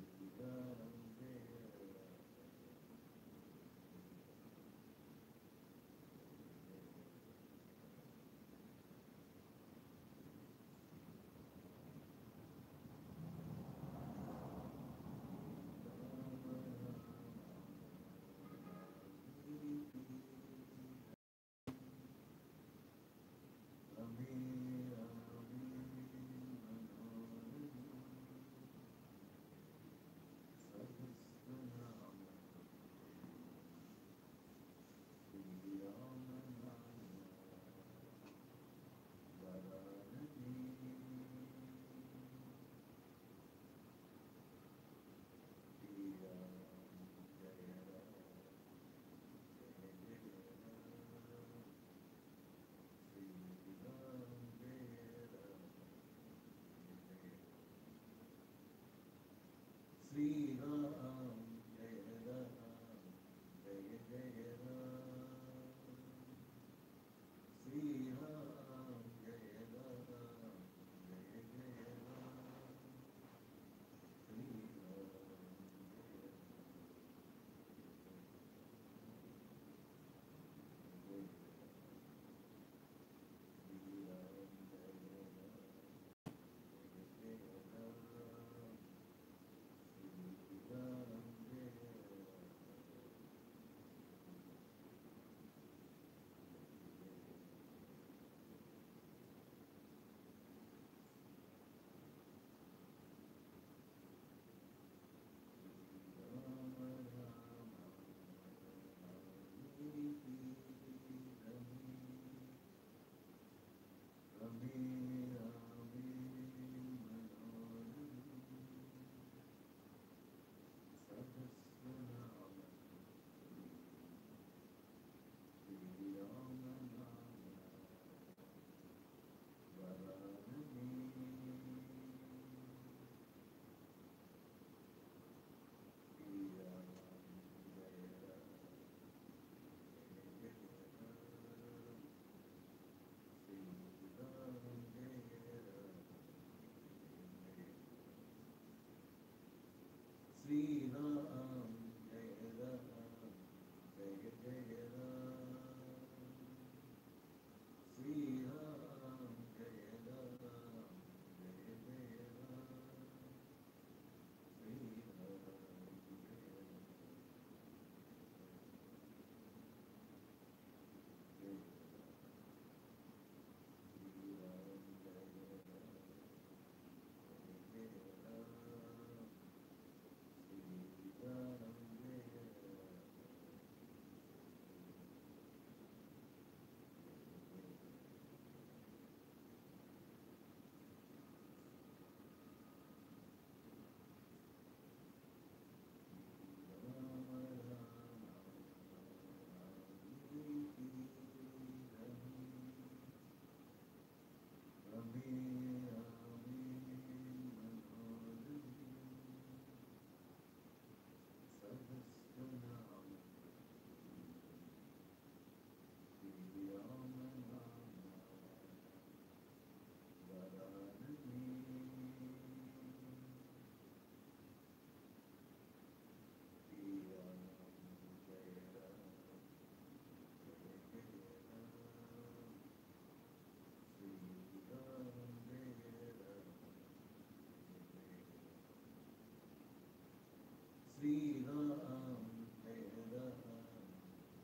Sri Ram, Jai Ram,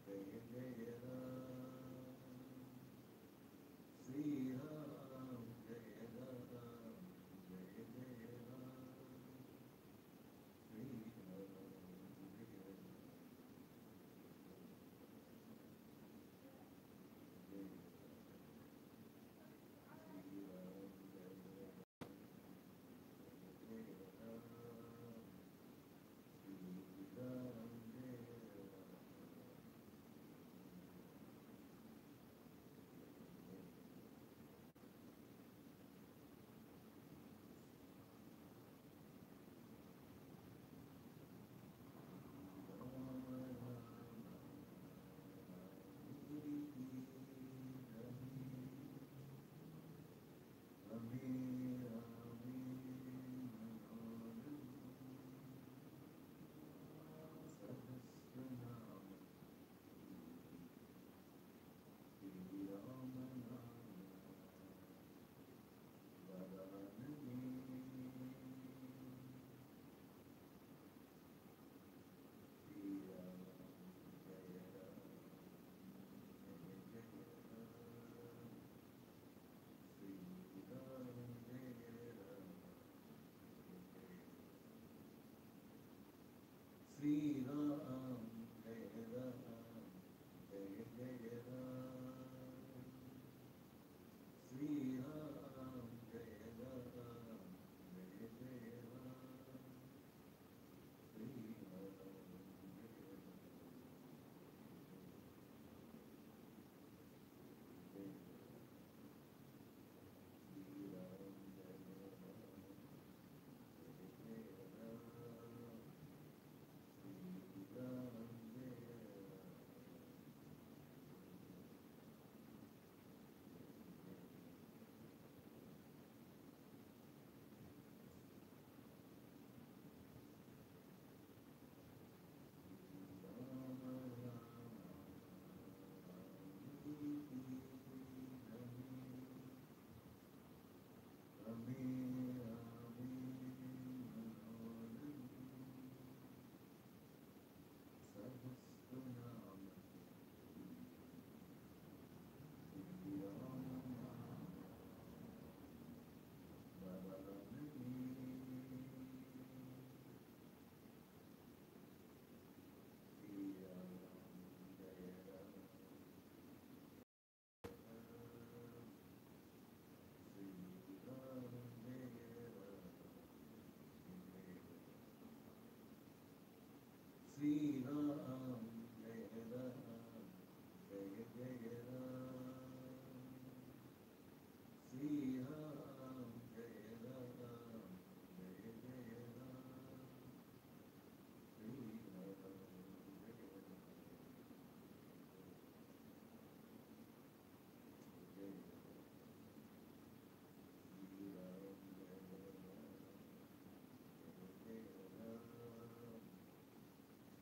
Jai Jai Ram. Sri Ram, Jai Ram, Jai Jai Ram. Sri Ram, Jai Ram. Sri Ram, Jai Ram, Jai Jai Ram. Sri Ram, Jai Ram, Jai Jai Ram. Sri Ram, Sri Ram, Jai Ram, Jai Jai Ram. Sri Ram, Jai Ram, Jai Jai Ram. Sri Ram, Jai Ram.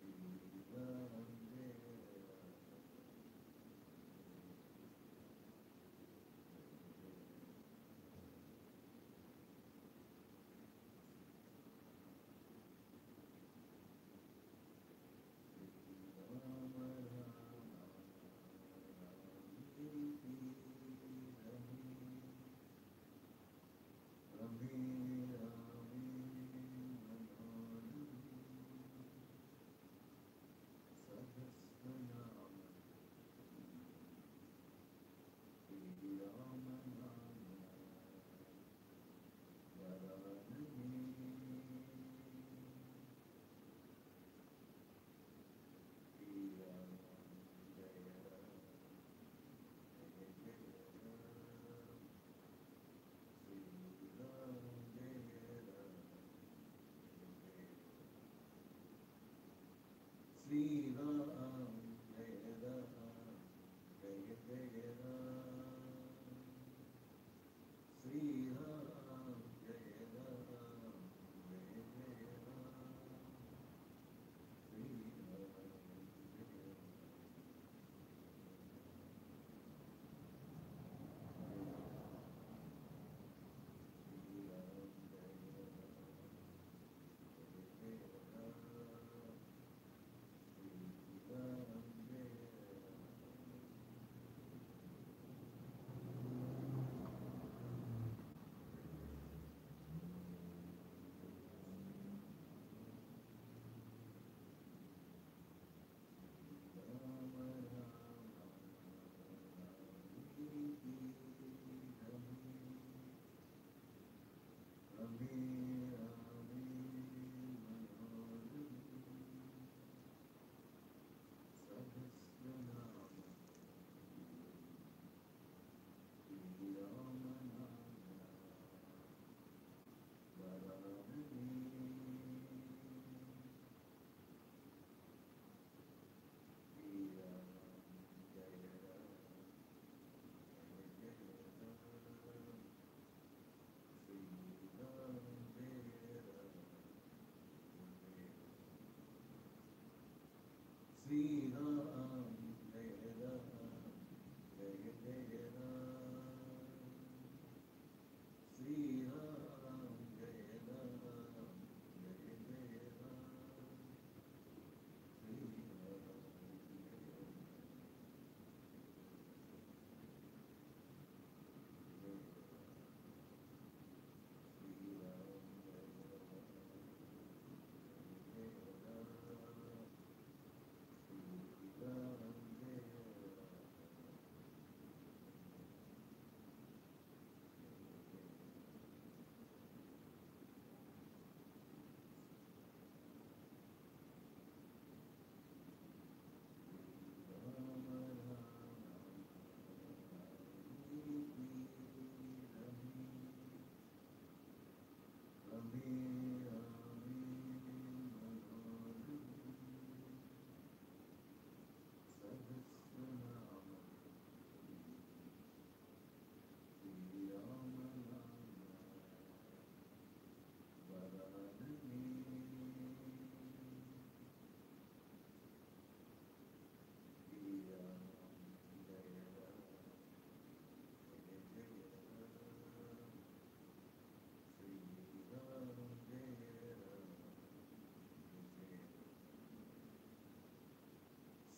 Sri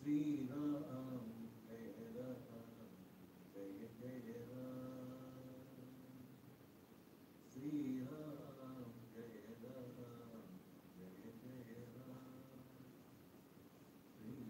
Sri Ram, Jai Ram, Jai Jai Ram. Sri Ram, Jai Ram, Jai Jai Ram. Sri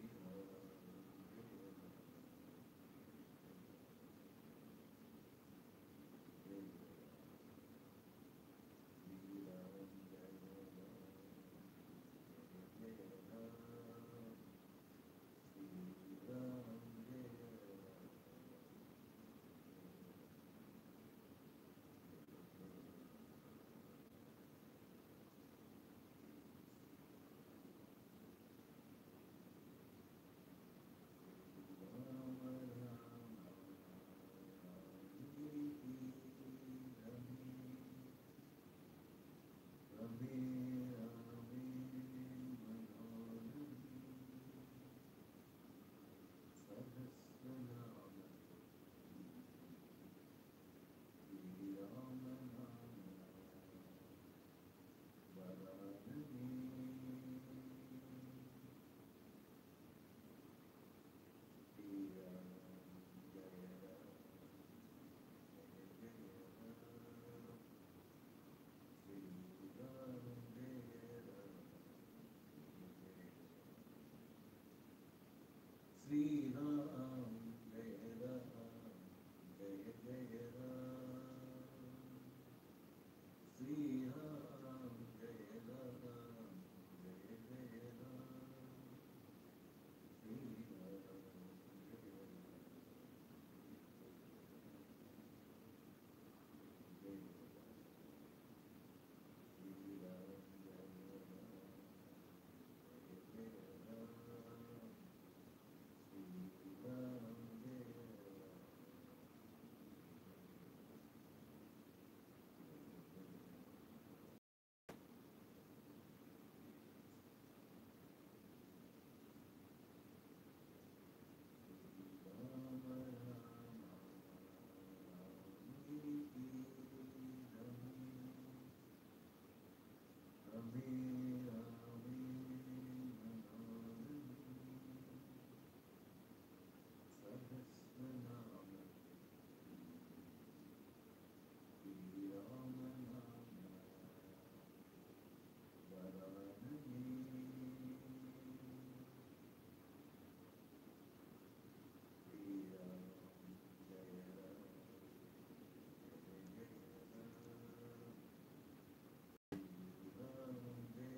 Ram, Jai Ram. Sri Ram, Jai Ram, Jai Jai Ram. Sri Ram, Jai Ram, Jai Jai Ram. Sri Ram, Jai Ram. Ram, Jai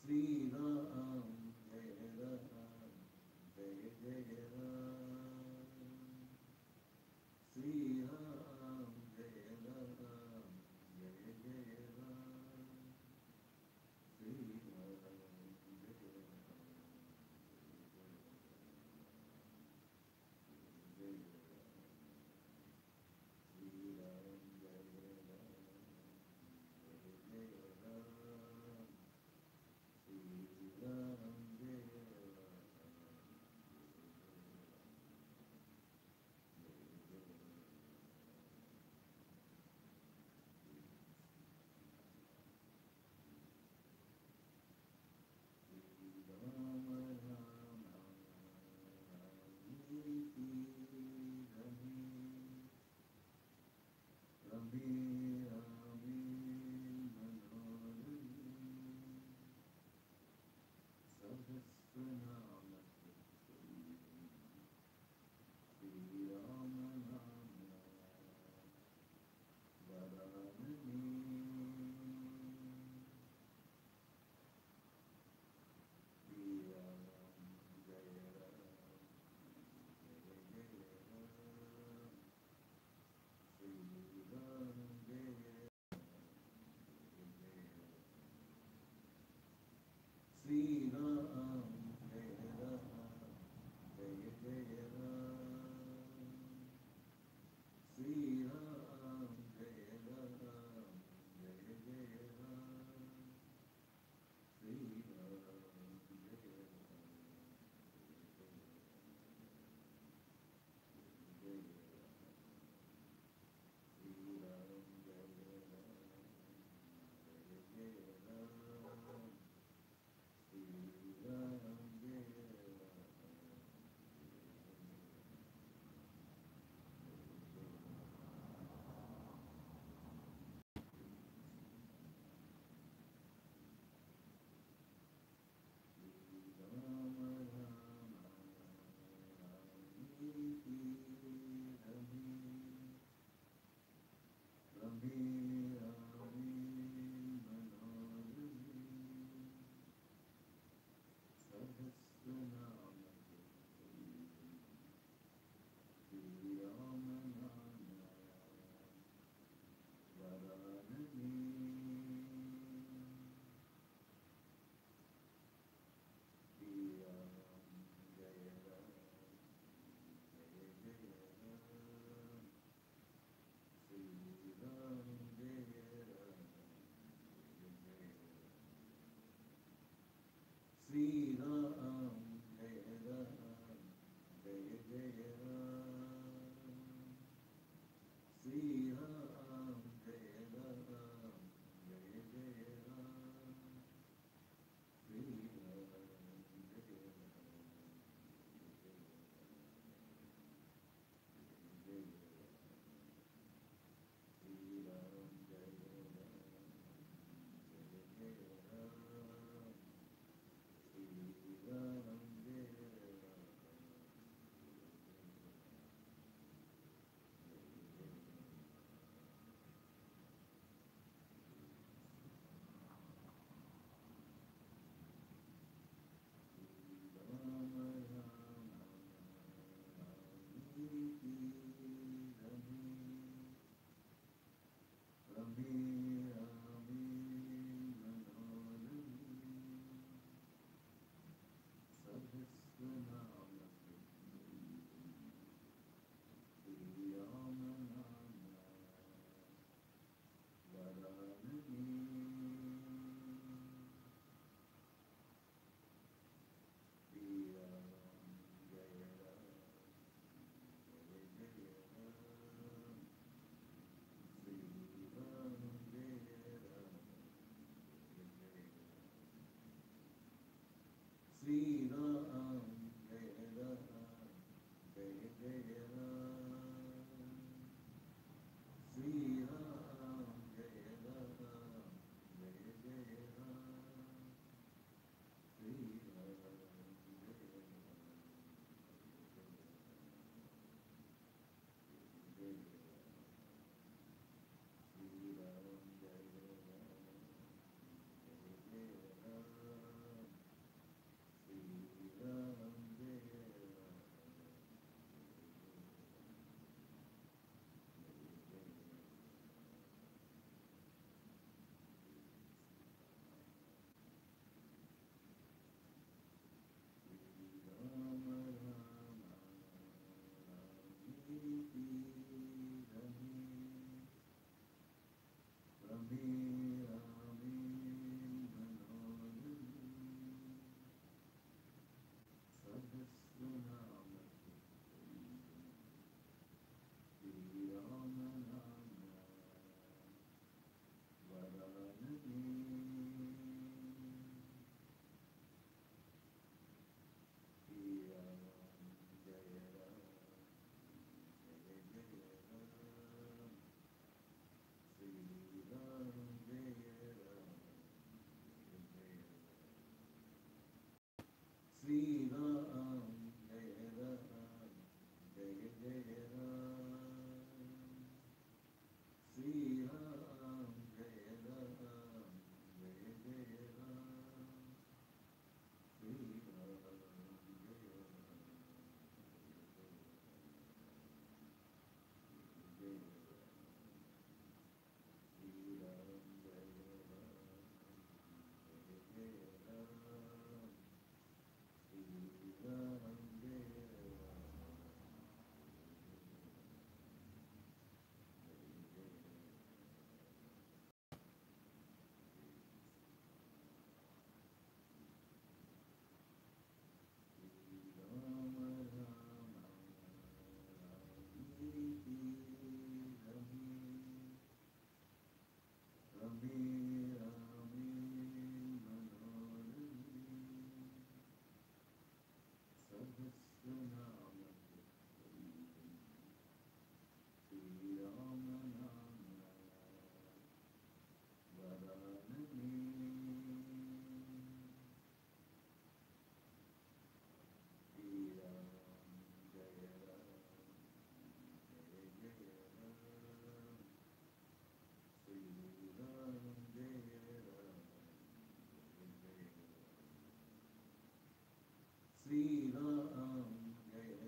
Sri Ram, Jai Ram, Jai Jai Ram. Sri Ram, Jai Ram, Jai Jai Ram. Sri Ram, Jai Sri Ram, Jai Ram, Jai Jai Ram. Sri Ram, Jai Ram, Jai Jai Ram. Sri Ram, Jai Sri Ram, Jai Ram, Jai Jai Ram. Sri Ram, Jai Ram, Jai Jai Ram. Sri Ram, Jai Sri Ram Jaya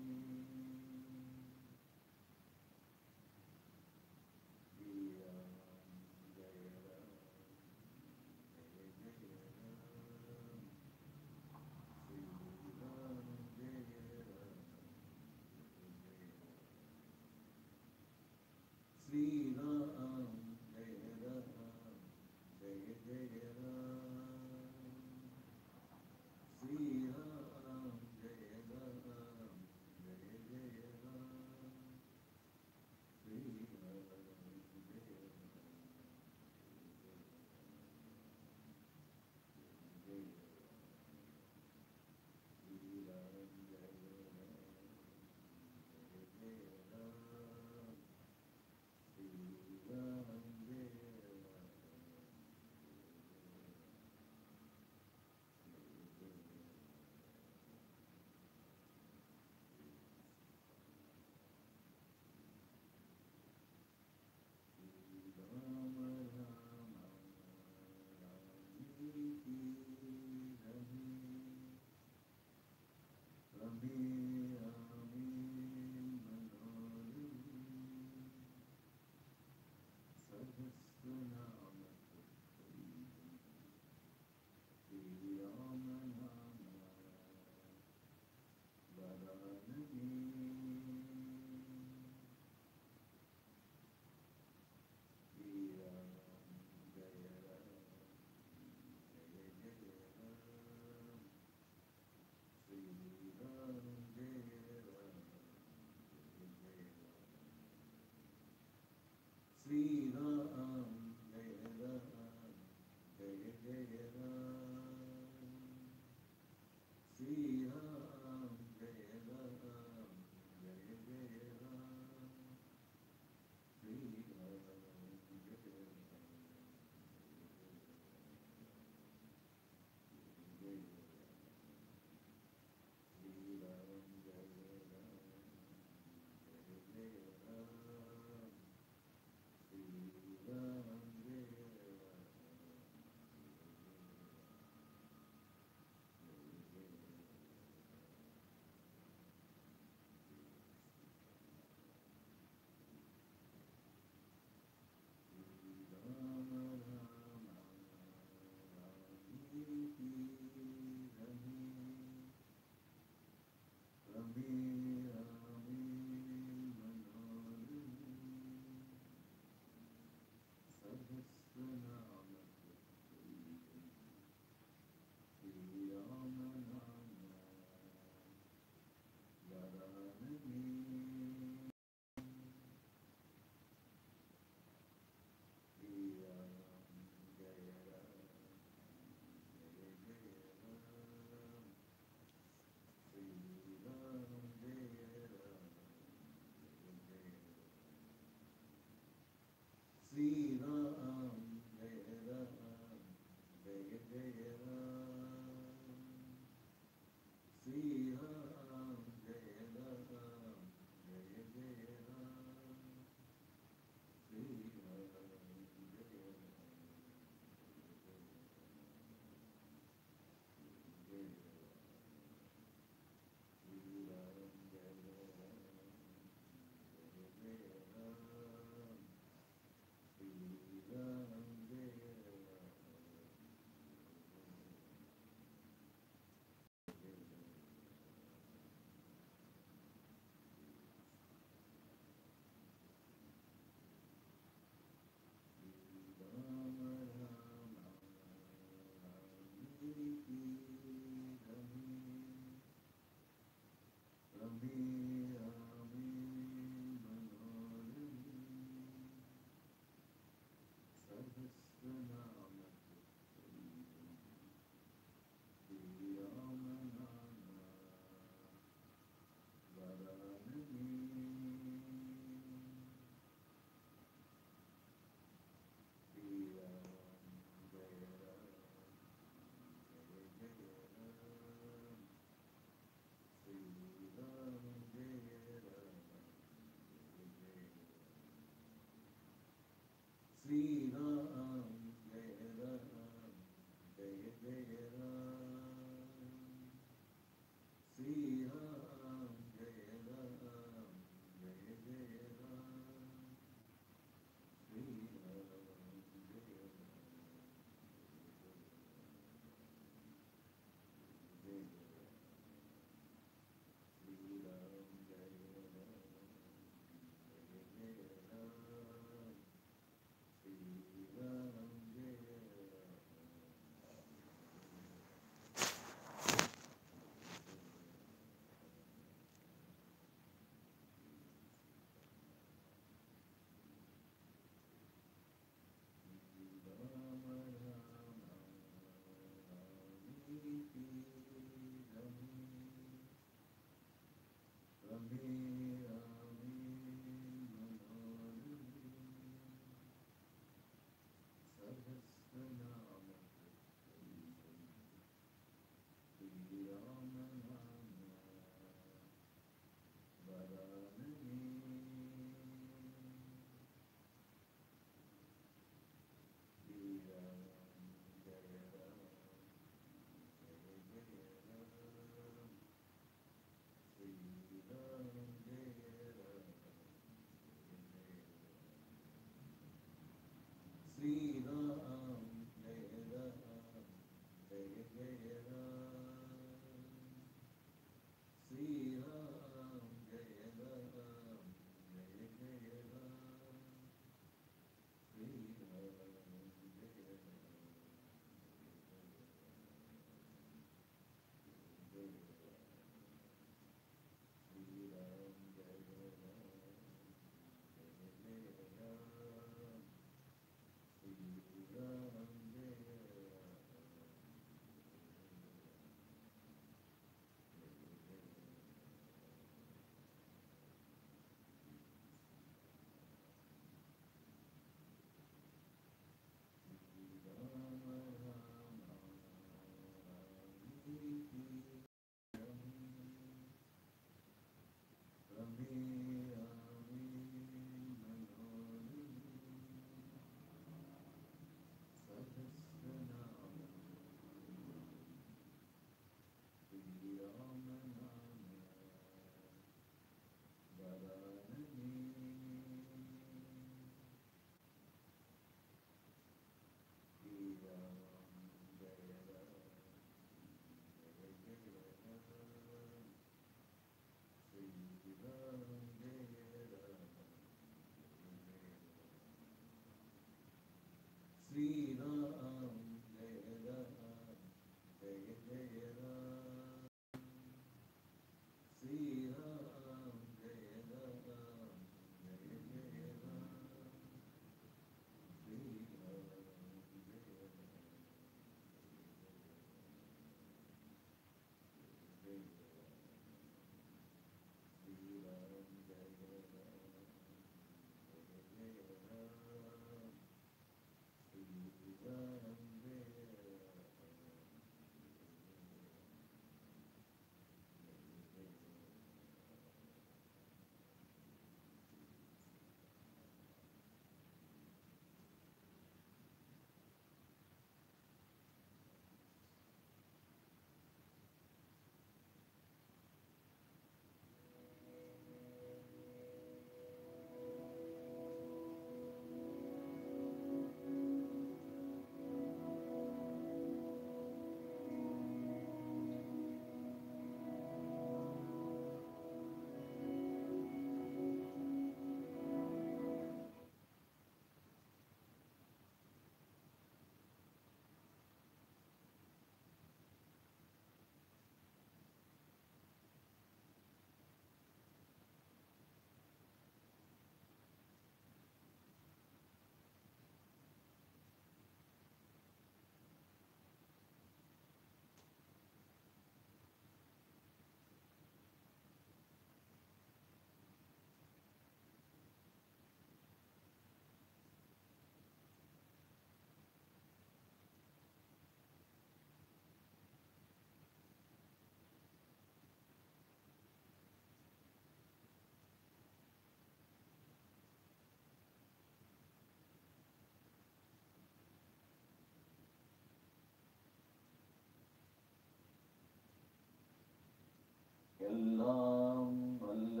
எல்லாம் வல்ல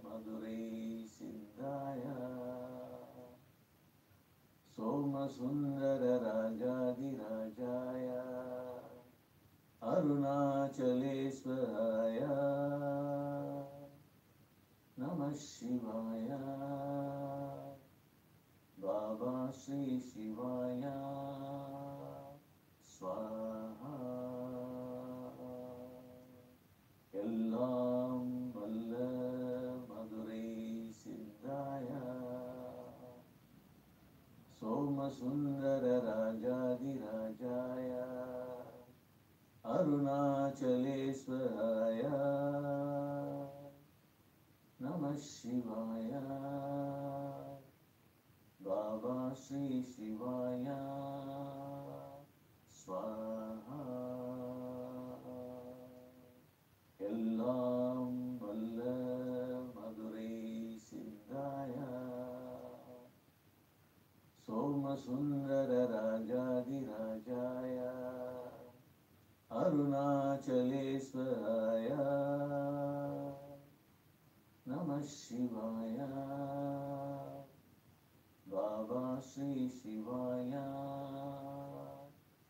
மதுரை சிந்தாய சோமசுந்தர ராஜாதிராஜாய அருணாச்சலேஸ்வராய நம சிவாய பாபா ஸ்ரீ சிவாய ஸ்வாஹா. எல்லாம் வல்ல Madurai சிந்தாய Somasundara ராஜாதிராஜாய Namah Shivaya. Baba Sri Shivaya. Swaha. Ellam Valla Madurai Siddhaya. Soma Sundara Rajadi Rajaya. Arunachaleswaraya. Namah Shivaya. Baba Sri Shivaya.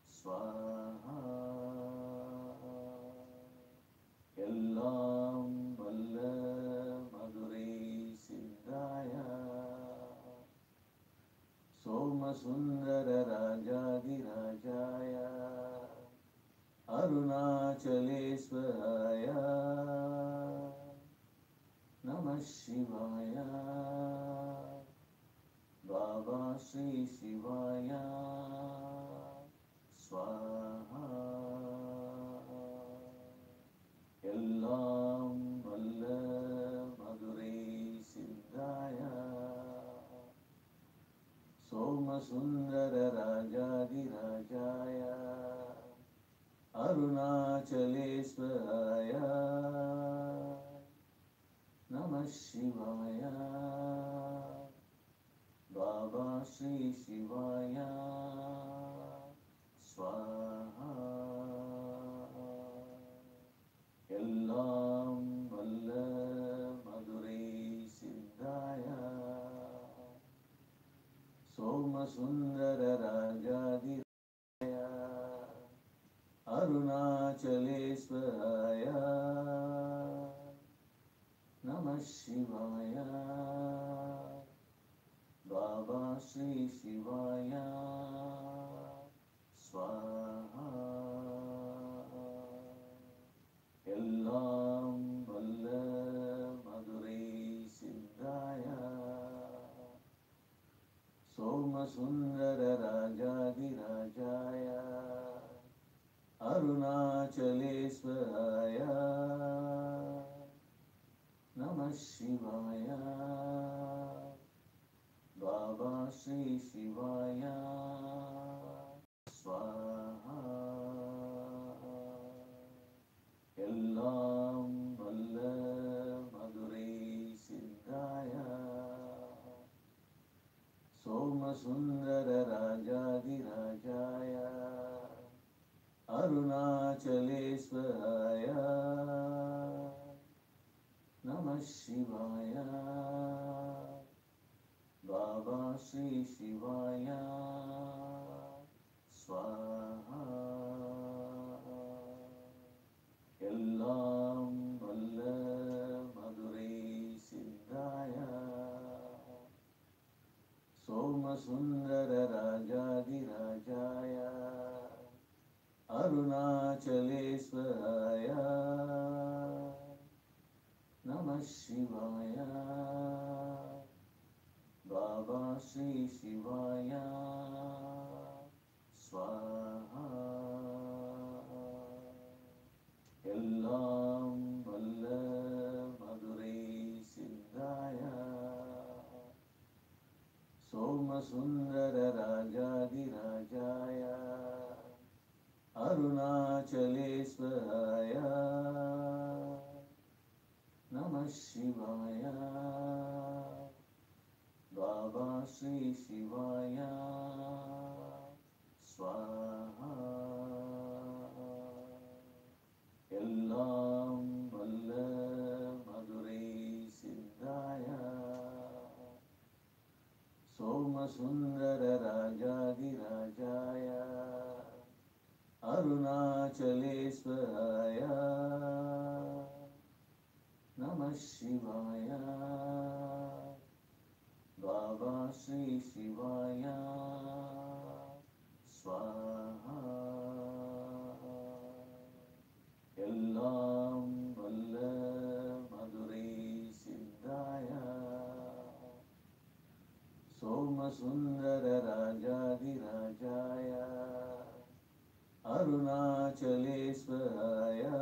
Swaha. Ellam Valla Madurai Siddhaya. Soma Sundara Rajadi Rajaya. Arunachaleswaraya. Namah Shivaya. Baba Sri Shivaya. Swaha. Ellam Valla Madurai Siddhaya. Soma Sundara Rajadi Rajaya. Arunachaleswaraya. Namah Shivaya. Baba Sri Shivaya. Swaha. Ellam Valla Madurai Siddhaya. Soma Sundara Rajadi Rajaya. Arunachaleswaraya. Namah Shivaya. Baba Sri Shivaya. Swaha. Ellam Valla Madurai Siddhaya. Soma Sundara Rajadi Rajaya. Arunachaleswaraya. Namah Shivaya. Baba Sri Shivaya. Swaha. Ellam Valla Madurai Siddhaya. Soma Sundara Rajadi Rajaya. Arunachaleswaraya. Namah Shivaya. Baba Sri Shivaya. Swaha. Ellam Valla Madurai Siddhaya. Soma Sundara Rajadi Rajaya. Arunachaleswaraya. Namah Shivaya. Baba Sri Shivaya. Swaha. Ellam Valla Madurai Siddhaya. Soma Sundara Rajadi Rajaya. Arunachaleswaraya. Namah Shivaya. Baba Sri Shivaya. Swaha. Ellam Valla Madurai Siddhaya. Soma Sundara Rajadi Rajaya. Arunachaleswaraya. Namah Shivaya. Baba Sri Shivaya. Swaha. Ellam Valla Madurai Siddhaya. Soma Sundara Rajadi Rajaya. Arunachaleswaraya.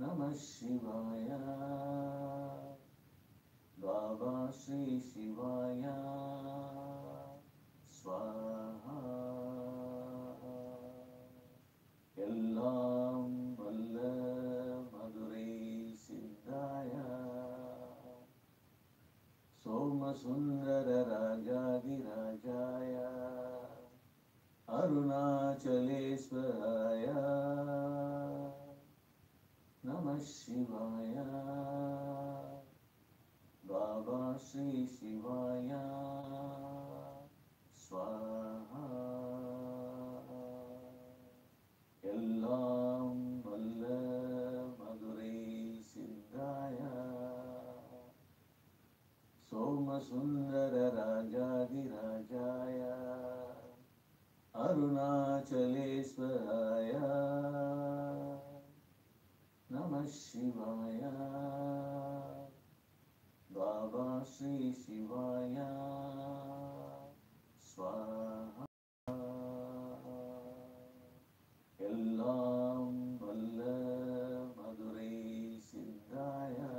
Namah Namah Shivaya. Baba Sri Shivaya. Swaha. Ellam Valla Madurai Siddhaya. Soma Sundara Rajadi Rajaya. Arunachalesvaraya. Namah Shivaya. Baba Sri Shivaya. Swaha. Ellam Valla Madurai Siddhaya. Soma Sundara Rajadi Rajaya. Arunachalesvaraya. Namah Shivaya. Baba Sri Shivaya. Swaha. Ellam Valla Madurai Siddhaya.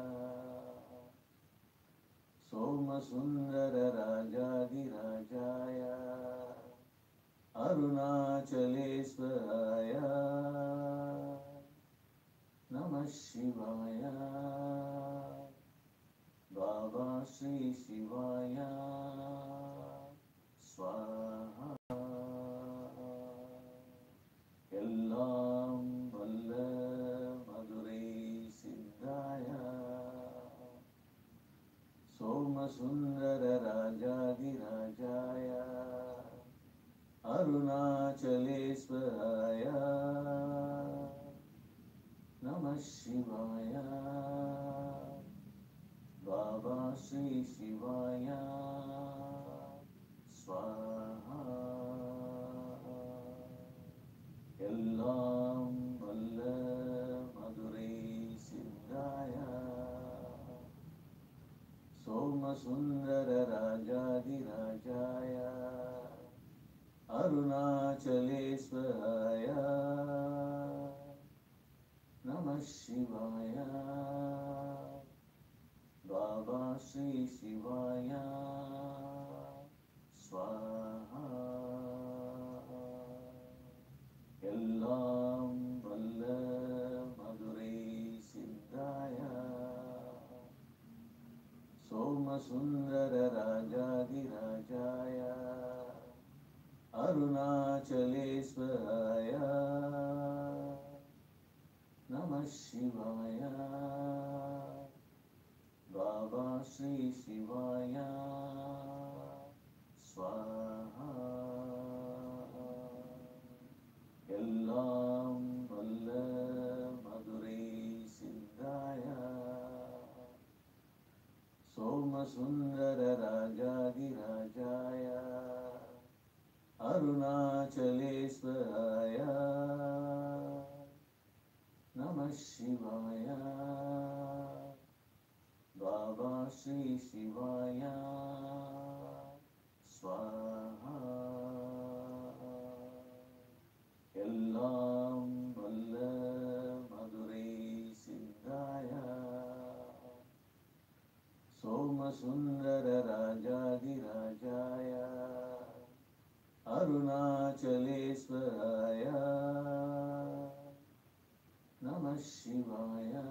Soma Sundara Rajadi Rajaya. Arunachalesvaraya. Namah Shivaya. Baba Sri Shivaya. Swaha. Ellam Valla Madurai Siddhaya. Soma Sundara Rajadi Rajaya. Arunachalesvaraya. Namah Shivaya. Baba Sri Shivaya. Swaha. Ellam Valla Madurai Siddhaya. Soma Sundara Rajadi Rajaya. Arunachalesvaraya. Namah Shivaya. Baba Sri Shivaya. Swaha. Ellam Valla Madurai Siddhaya. Soma Sundara Rajadi Rajaya. Arunachalesvaraya. Namah Shivaya. Baba Sri Shivaya. Swaha. Ellam Valla Madurai Siddhaya. Soma Sundara Rajadi Rajaya. Arunachalesvaraya. Namah Shivaya. Baba Sri Shivaya. Swaha. Ellam Valla Madurai Siddhaya. Soma Sundara Rajadi Rajaya. Arunachalesvaraya. Namah Shivaya.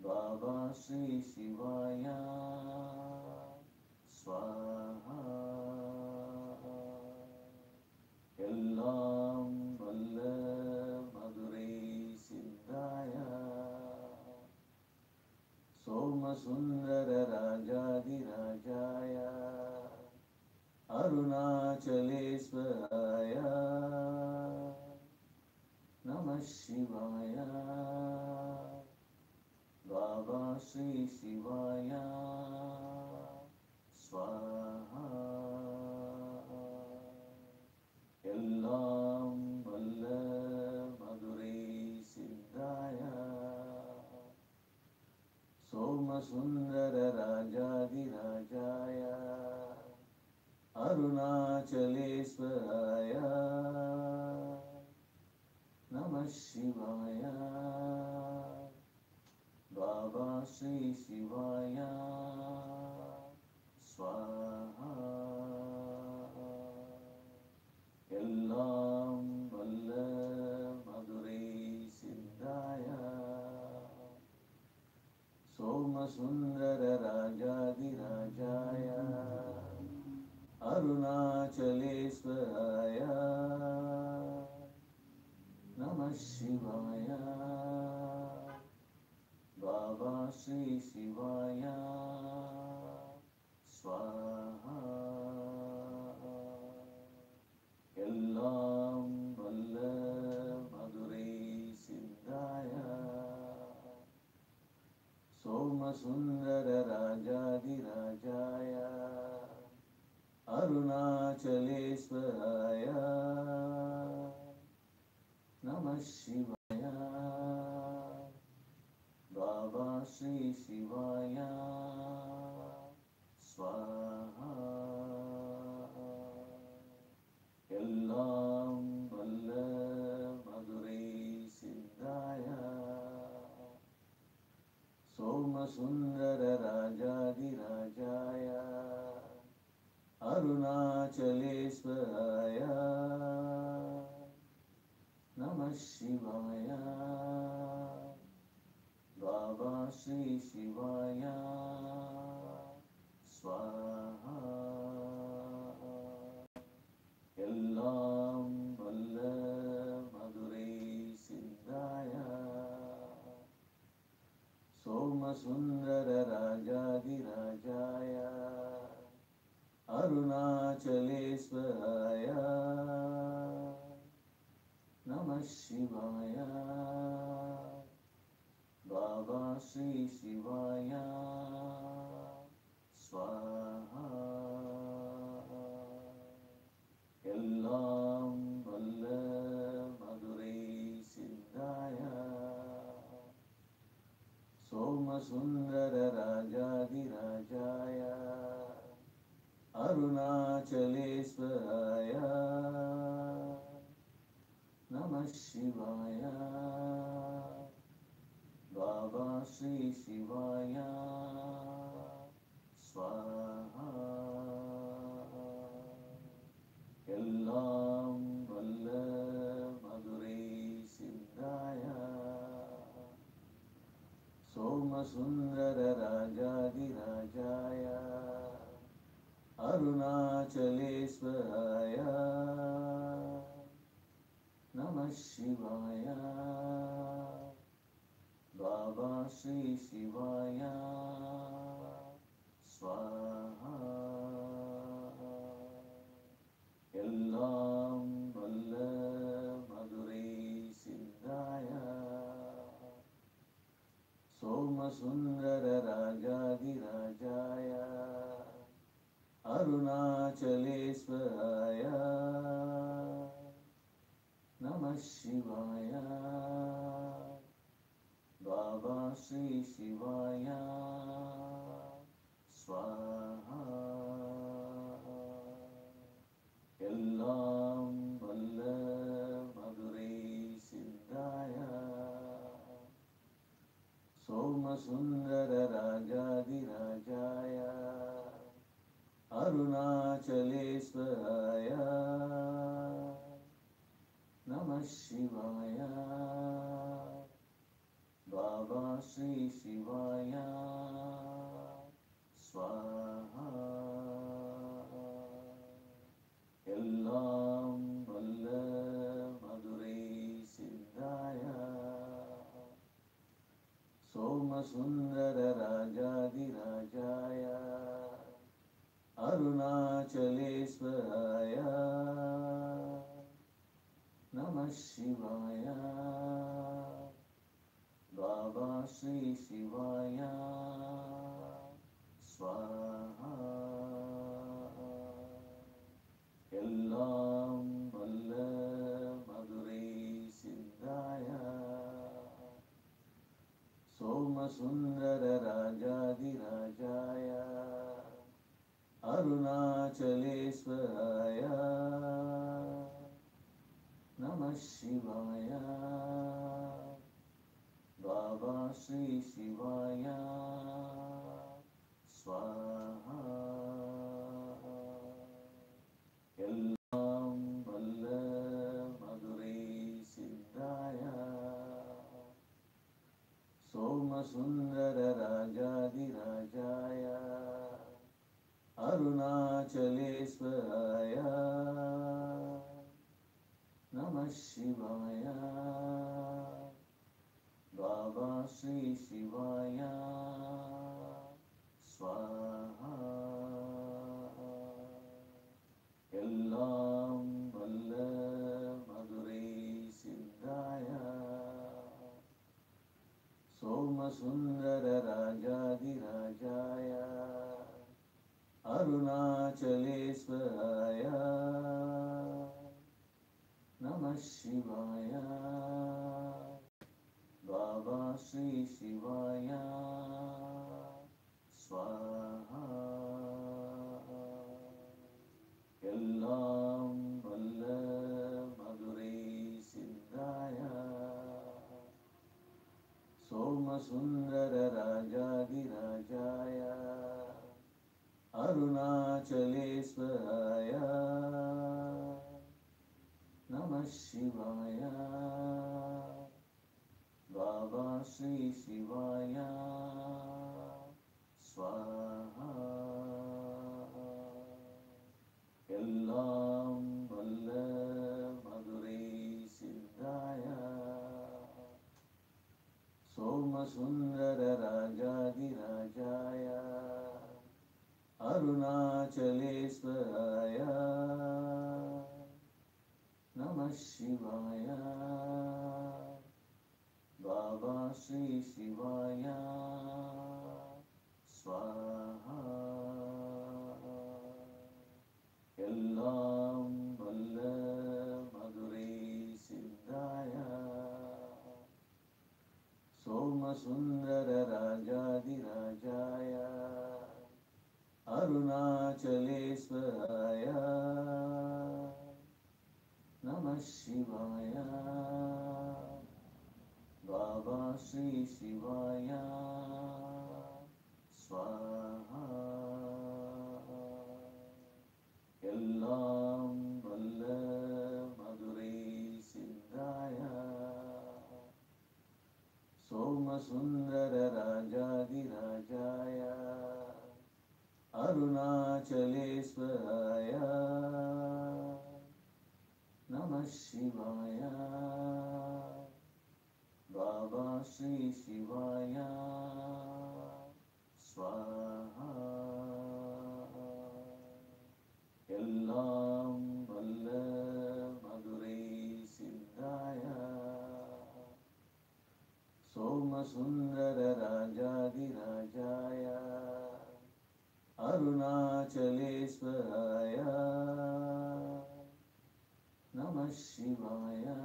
Baba Sri Shivaya. Swaha. Ellam Valla Madurai Siddhaya. Soma Sundara Rajadi Rajaya. Arunachalesvaraya. Namah Shivaya. Baba Sri Shivaya. Swaha. Ellam Valla Madurai Siddhaya. Soma Sundara Rajadi Rajaya. Arunachalesvaraya. Namah Shivaya. Shri Shivaya Swaha. Ellam Valla Madurai Siddhaya Somasundara Rajadirajaya Arunachaleswaraya Namah Shivaya Baba Shri Shivaya Swaha. Ellam Valla Madurai Siddhaya Somasundara Rajadirajaya Arunachaleswaraya Namah Shivaya Baba Shri Shivaya Swaha. Ellam Valla Madurai Siddhaya Somasundara Rajadirajaya Arunachaleswaraya Namah Shivaya Baba Shri Shivaya Swaha. Ellam Valla Madurai Siddhaya Somasundara Rajadirajaya Arunachaleswaraya Namah Shivaya Baba Shri Shivaya Swaha. Ellam Valla Madurai Siddhaya Somasundara Rajadirajaya Arunachaleswaraya Namah Shivaya Baba Shri Shivaya Swaha. Ellam Valla Madurai Siddhaya Somasundara Rajadirajaya Arunachaleswaraya Namah Shivaya Baba Shri Shivaya Swaha. Ellam Valla Madurai Siddhaya Somasundara Rajadirajaya Arunachaleswaraya Namah Shivaya Baba Shri Shivaya Swaha. Ellam Valla Madurai Siddhaya Somasundara Rajadirajaya Arunachaleswaraya Namah Shivaya Baba Shri Shivaya Swaha. Ellam Valla Madurai Siddhaya Somasundara Rajadirajaya Arunachaleswaraya Namah Shivaya Baba Shri Shivaya Swaha. Ellam Valla Madurai Siddhaya Somasundara Rajadirajaya Arunachaleswaraya Namah Shivaya Baba Baba Sri Shivaya Swaha. Ellam Valla Madurai Siddhaya Somasundara Rajadi Rajaya Arunachaleswaraya Namah Shivaya Baba Sri Shivaya Swaha. Ellam Valla Madurai Siddhaya Somasundara Rajadi Rajaya Arunachaleswaraya Namah Shivaya Baba Sri Shivaya Swaha. Ellam Valla Madurai Siddhaya Somasundara Rajadi Rajaya Arunachaleswaraya Namah Shivaya Baba Sri Shivaya Swaha. Ellam Valla Madurai Siddhaya Somasundara Rajadi Rajaya Arunachaleswaraya Namah Shivaya Baba Sri Shivaya Swaha. Ellam Valla Madurai Siddhaya Somasundara Rajadi Rajaya Arunachaleswaraya Namah Shivaya Baba Sri Shivaya Swaha. Ellam Valla Madurai Siddhaya Somasundara Rajadi Rajaya Arunachaleswaraya Namah Shivaya Baba Sri Shivaya Swaha. Ellam Valla Madurai Siddhaya Somasundara Rajadi Rajaya Arunachaleswaraya Namah Shivaya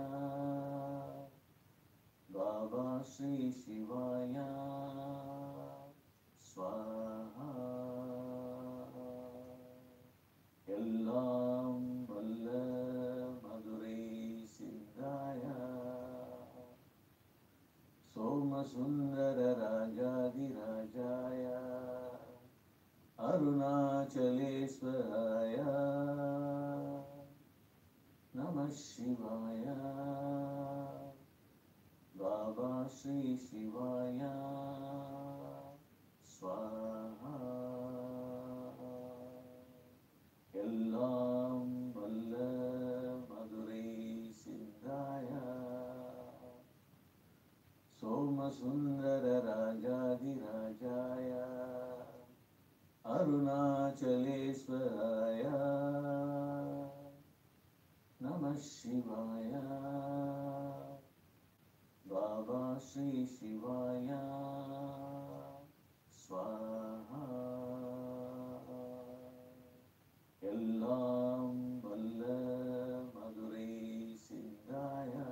Baba Sri Shivaya Swaha. Ellam Valla Madurai Siddhaya Somasundara Rajadi Rajaya Arunachaleswaraya Namah Shivaya Baba Sri Shivaya Swaha. Ellam Valla Madurai Siddhaya Somasundara Rajadi Rajaya Arunachaleswaraya Namah Shivaya Baba Sri Shivaya Swaha. Ellam Valla Madurai Siddhaya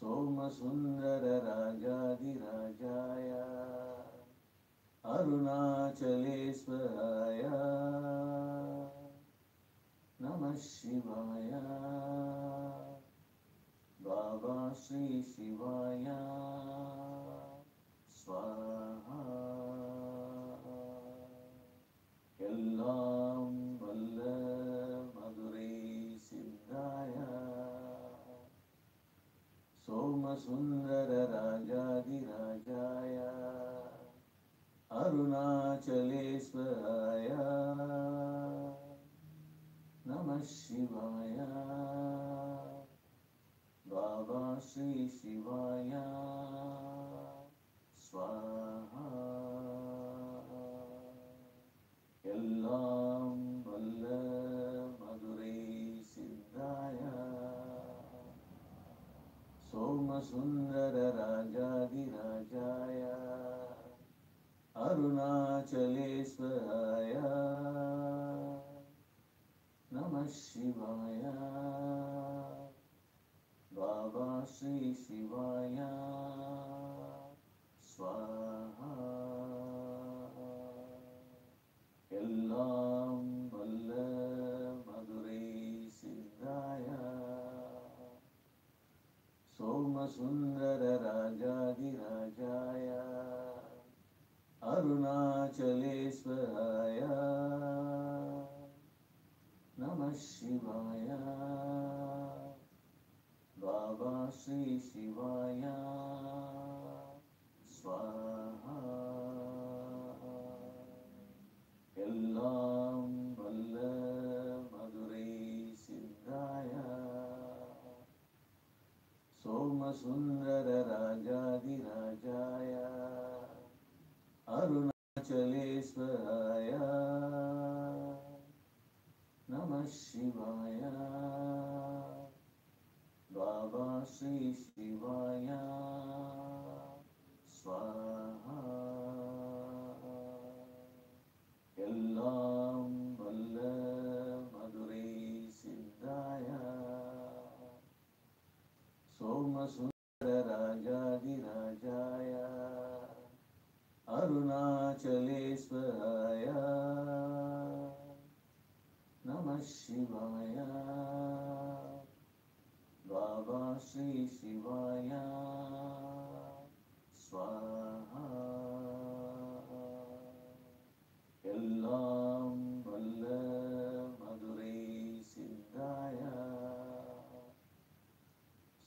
Somasundara Rajadi Rajaya Arunachaleswaraya Namah Shivaya Baba Sri Shivaya Swaha. Ellam Valla Madurai Siddhaya Somasundara Rajadi Rajaya Arunachaleswaraya Namah Shivaya Baba Sri Shivaya Swaha. Ellam Valla Madurai Siddhaya Somasundara Rajadi Rajaya Arunachaleswaraya Namah Shivaya Baba Sri Shivaya Swaha. Ellam Valla Madurai Siddhaya Somasundara Rajadi Rajaya Arunachaleswaraya Namah Shivaya Baba Sri Shivaya Swaha. Ellam Valla Madurai Siddhaya Somasundara Rajadi Rajaya Arunachaleswaraya Namah Shivaya Baba Sri Shivaya Swaha. Ellam Valla Madurai Siddhaya Somasundara Rajadi Rajaya Arunachaleswaraya Namah Shivaya Baba Sri Shivaya Swaha. Ellam Valla Madurai Siddhaya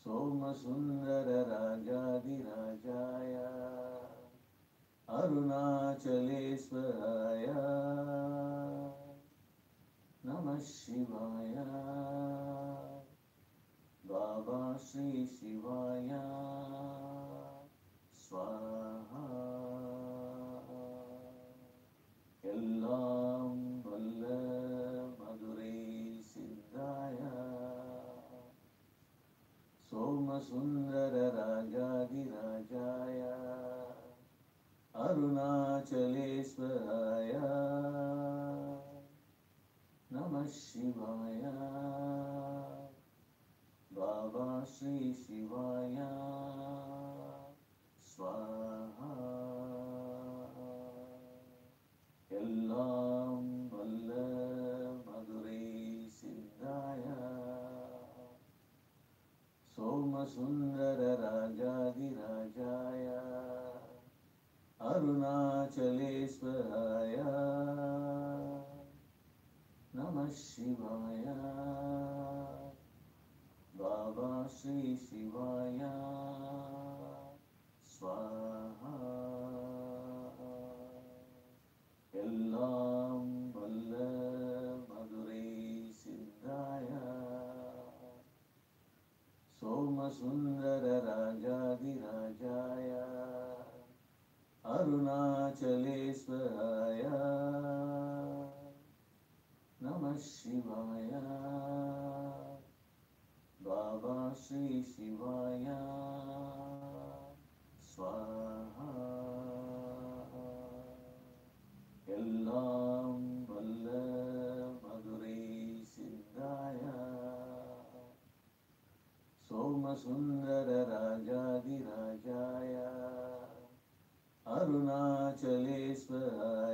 Somasundara Rajadi Rajaya Arunachaleswaraya Namah Shivaya Baba Sri Shivaya Swaha. Ellam Valla Madurai Siddhaya Somasundara Rajadi Rajaya Arunachaleswaraya Namah Shivaya Baba Sri Shivaya Swaha. Ellam Valla Madurai Siddhaya Somasundara Rajadi Rajaya Arunachaleswaraya Namah Shivaya Baba Sri Shivaya Swaha. Ellam Valla Madurai Siddhaya Somasundara Rajadi Rajaya Arunachaleswaraya Namah Shivaya Baba Sri Shivaya Swaha. Ellam Valla Madurai Siddhaya Somasundara Rajadi Rajaya Arunachaleswaraya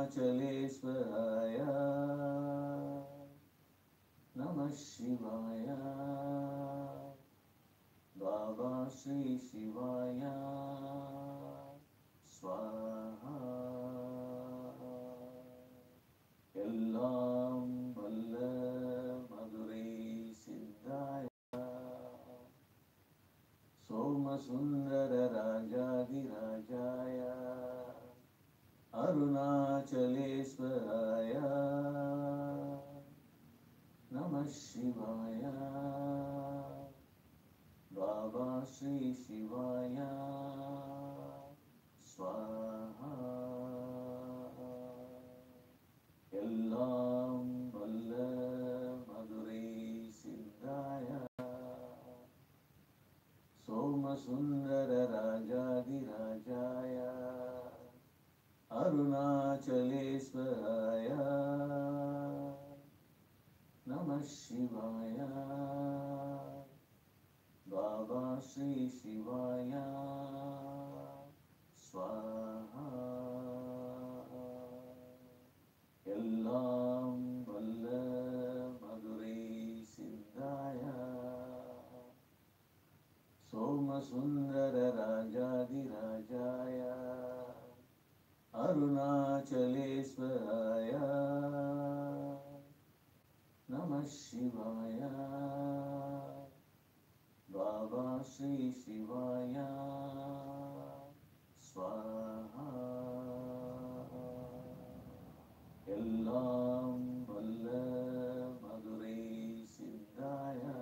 Arunachaleswaraya Namah Shivaya Baba Shri Shivaya Swaha Ellam Valla Madurai Siddhaya Somasundara Rajadirajaya Arunachaleswaraya Namah Shivaya Baba Shri Shivaya Swaha Ellam Valla Madurai Siddhaya Somasundara Rajadirajaya Arunachaleswaraya Namah Shivaya Baba Shri Shivaya Swaha Ellam Valla Madurai Siddhaya Somasundara Rajadirajaya Arunachaleswaraya Namah Shivaya Baba Shri Shivaya Swaha Ellam Valla Madurai Siddhaya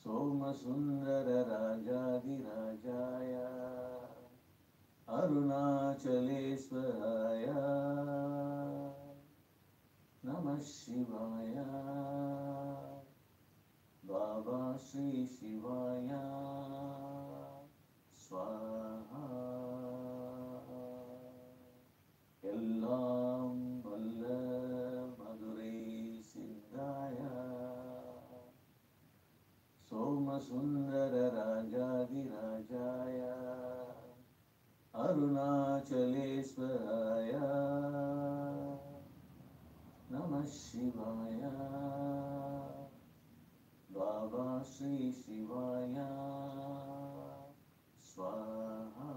Somasundara Rajadirajaya Arunachaleswaraya Namah Shivaya Baba Shri Shivaya Swaha Ellam Valla Madurai Siddhaya Somasundara Rajadirajaya Arunachaleswaraya Namah Shivaya Baba Shri Shivaya Swaha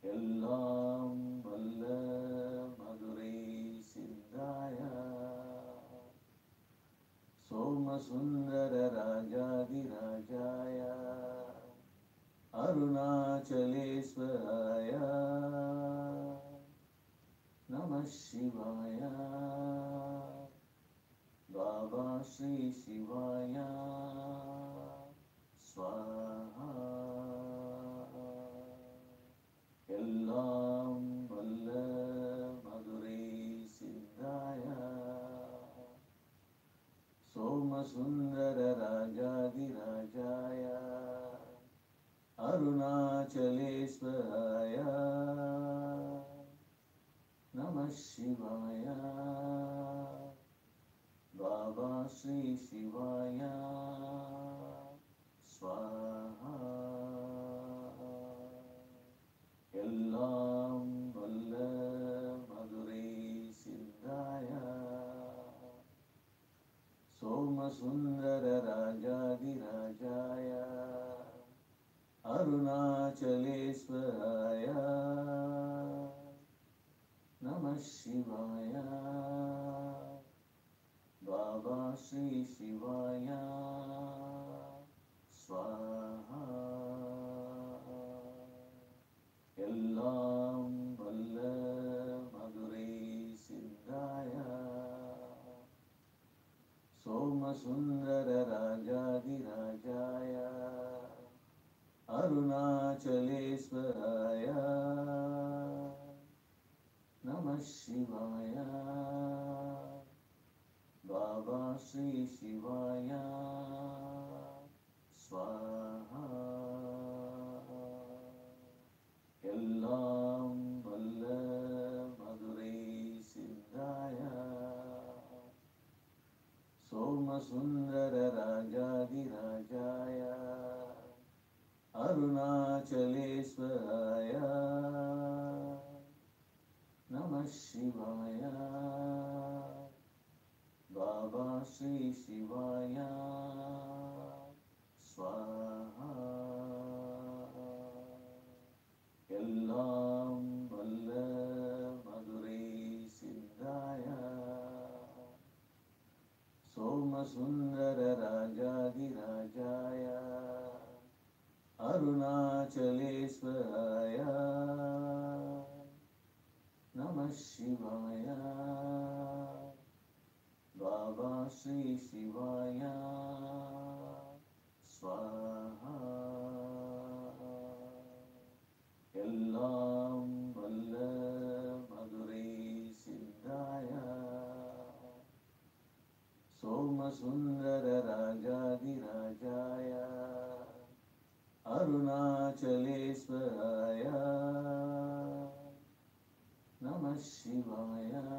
Ellam Valla Madurai Siddhaya Somasundara Rajadirajaya Arunachaleswaraya Namah Shivaya Baba Shri Shivaya Swaha Ellam Valla Madurai Siddhaya Somasundara Rajadirajaya Arunachaleswaraya Namah Shivaya Baba Shri Shivaya Swaha Ellam Valla Madurai Siddhaya Somasundara Rajadirajaya Arunachaleswaraya Namah Shivaya Baba Shri Shivaya Swaha Ellam Valla Madurai Siddhaya Somasundara Rajadirajaya Arunachaleswaraya Namah Shivaya Baba Shri Shivaya Shivaya Swaha. Ellam Valla Madurai Siddhaya Somasundara Rajadirajaya Arunachaleswaraya Namah Shivaya Baba Sri Shivaya Swaha. Ellam Valla Madurai Siddhaya Somasundara Rajadirajaya Arunachaleswaraya Namah Shivaya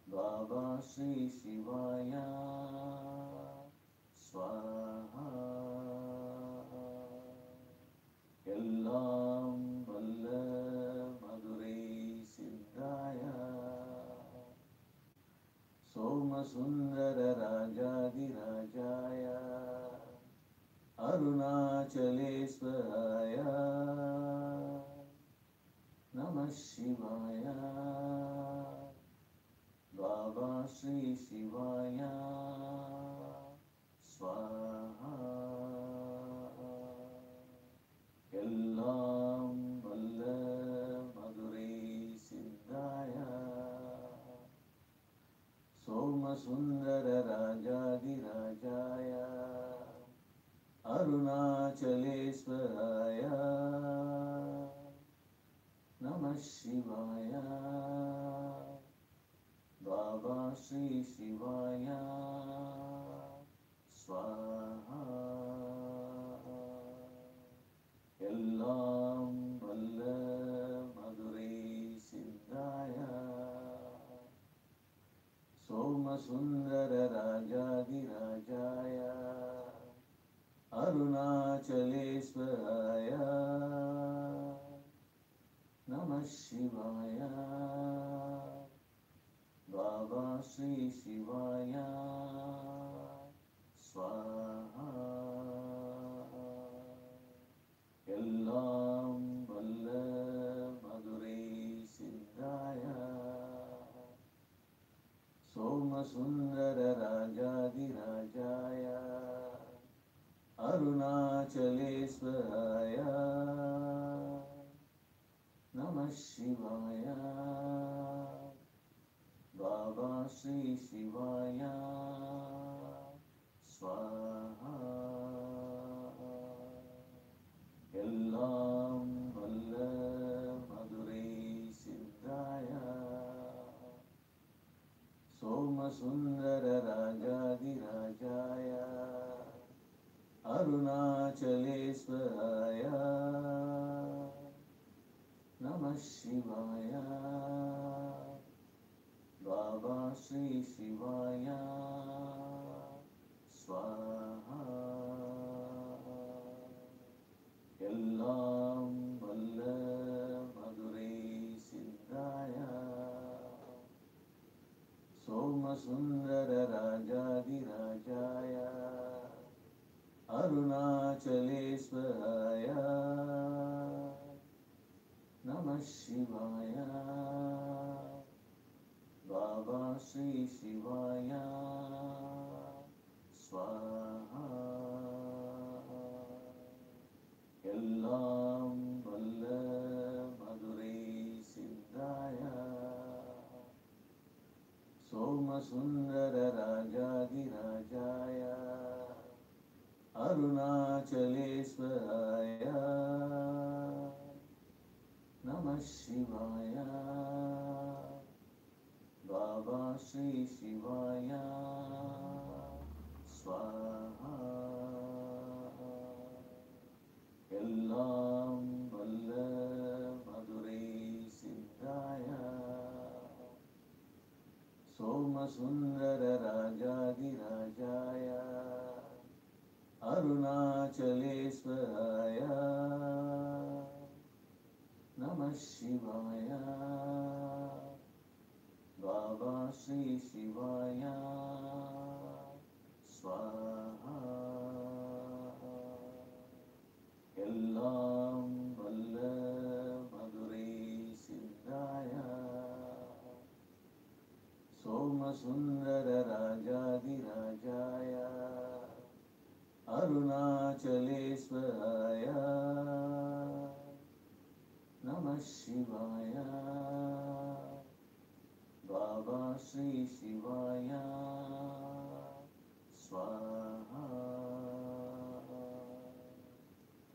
Baba Sri Shivaya Swaha. Ellam Valla Madurai Siddhaya Somasundara Rajadirajaya Arunachaleswaraya Namah Shivaya Baba Sri Shivaya Swaha. Ellam Valla Madurai Siddhaya Somasundara Rajadirajaya Arunachaleswaraya Namah Shivaya Baba Sri Shivaya Swaha. Ellam Valla Madurai Siddhaya Somasundara Rajadirajaya Arunachaleswaraya Namah Shivaya Baba Sri Shivaya Swaha. Ellam Valla Madurai Siddhaya Somasundara Rajadirajaya Arunachaleswaraya Namah Shivaya Baba Sri Shivaya Swaha. Ellam Valla Madurai Siddhaya Somasundara Rajadirajaya Arunachaleswaraya Namah Shivaya Baba Sri Shivaya Swaha. Ellam Valla Madurai Siddhaya Somasundara Rajadirajaya Arunachaleswaraya Namah Shivaya Baba Sri Shivaya Swaha. Ellam Valla Madurai Siddhaya Somasundara Rajadirajaya Arunachaleswaraya Namah Shivaya Baba Sri Shivaya Swaha. Ellam Valla Madurai Siddhaya Somasundara Rajadirajaya Arunachaleswaraya Namah Shivaya Baba Sri Shivaya Swaha. Ellam Valla Madurai Sindhaya Somasundara Rajadi Rajaya Arunachaleswaraya Namah Shivaya Baba Sri Shivaya Swaha.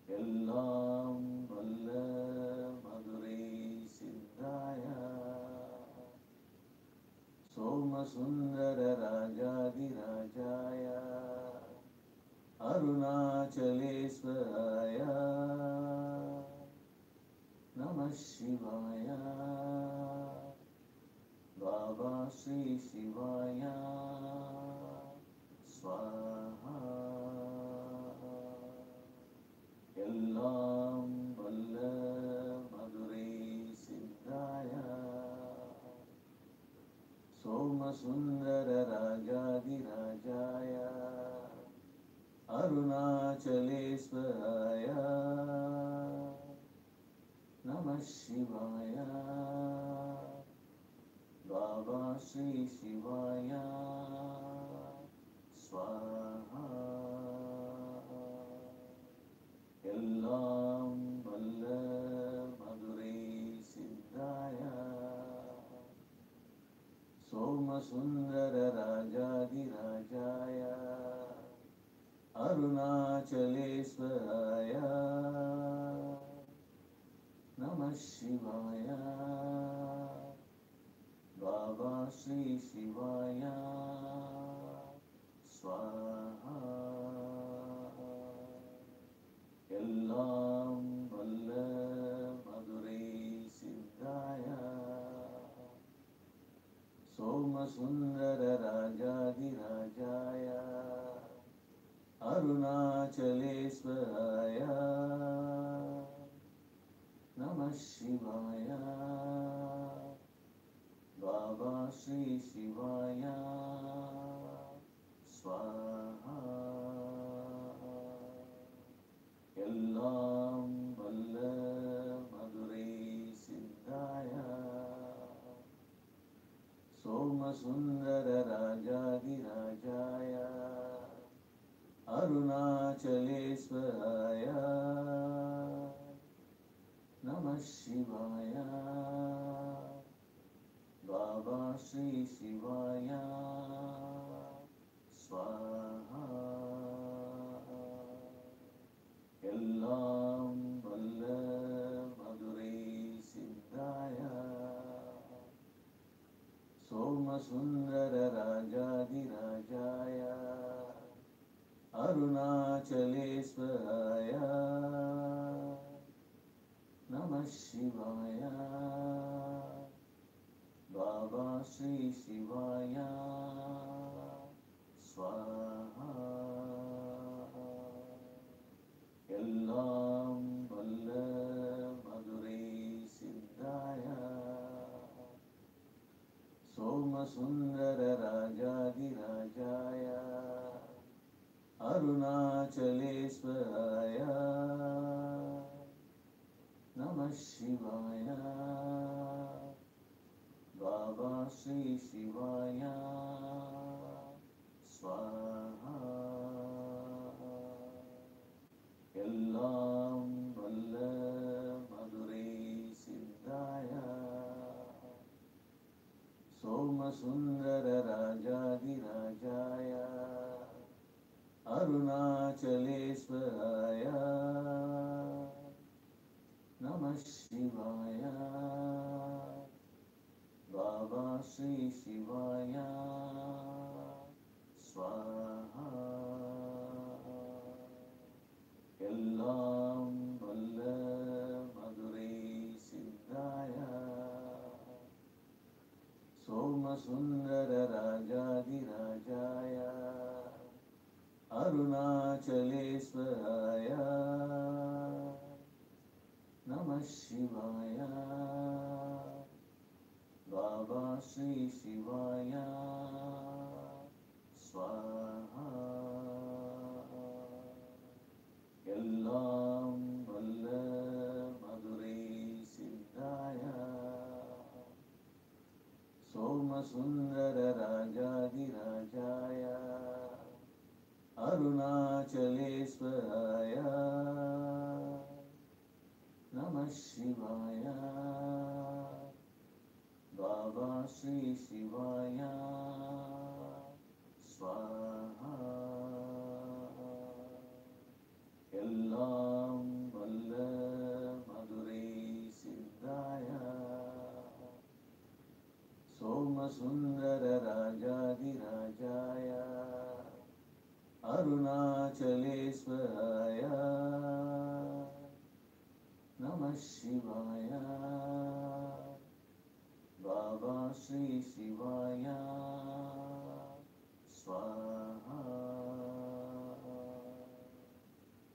Ellam Valla Madurai Sindhaya Somasundara Rajadi Rajaya Arunachaleswaraya Namah Shivaya Baba Sri Shivaya Swaha. Ellam Valla Madurai Sindhaya Somasundara Rajadi Rajaya Arunachaleswaraya Namah Shivaya Baba Sri Shivaya Swaha. Ellam Valla Madurai Sindhaya Somasundara Rajadi Rajaya Arunachaleswaraya Namah Shivaya Baba Sri Shivaya Swaha. Ellam Valla Madurai Sindhaya Somasundara Rajadi Rajaya Arunachaleswaraya Namah Shivaya Baba Sri Shivaya Swaha. Ellam Valla Madurai Sindhaya Somasundara Rajadi Rajaya Arunachaleswaraya Namah Shivaya Baba Sri Shivaya Swaha. Ellam Valla Madurai Sindhaya Somasundara Rajadi Rajaya Arunachaleswaraya Namah Shivaya Baba Sri Shivaya Swaha. Ellam Valla Madurai Sindhaya Somasundara Rajadi Rajaya Arunachaleswaraya Namah Shivaya Baba Sri Shivaya Swaha. Ellam Valla Madurai Sindhaya Somasundara Rajadi Rajaya Arunachaleswaraya Namah Shivaya Baba Sri Shivaya Swaha. Ellam Valla Madurai Sindhaya Somasundara Rajadi Rajaya Arunachaleswaraya Namah Shivaya Baba Sri Shivaya Swaha. Arunachaleswaraya Namah Shivaya Baba Sri Shivaya Swaha Ellam Valla Madurai Siddhaya Somasundara Rajadi Rajaya Arunachaleswaraya Namah Shivaya Baba Sri Shivaya Swaha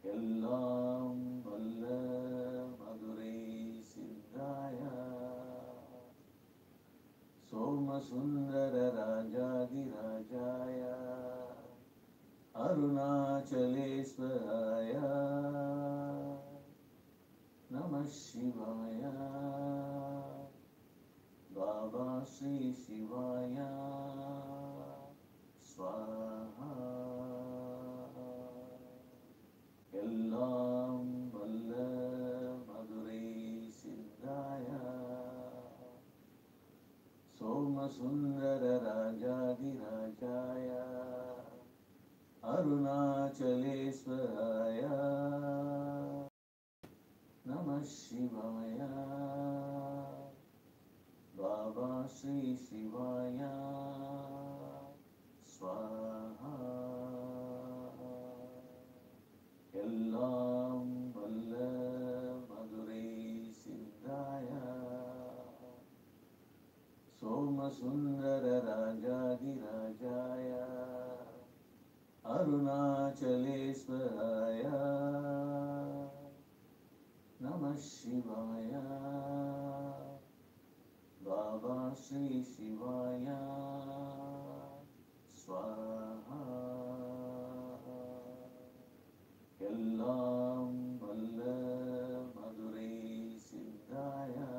Ellam Valla Madurai Siddhaya Somasundara Rajadi Rajaya Arunachaleswaraya Namah Shivaya Baba Sri Shivaya Swaha Ellam Valla Madurai Siddhaya Somasundara Rajadi Rajaya Arunachaleswaraya Namah Shivaya Baba Sri Shivaya Swaha Ellam Valla Madurai Siddhaya Somasundara Rajadi Rajaya Arunachaleswaraya Namah Shivaya Baba Sri Shivaya Swaha Ellam Valla Madurai Siddhaya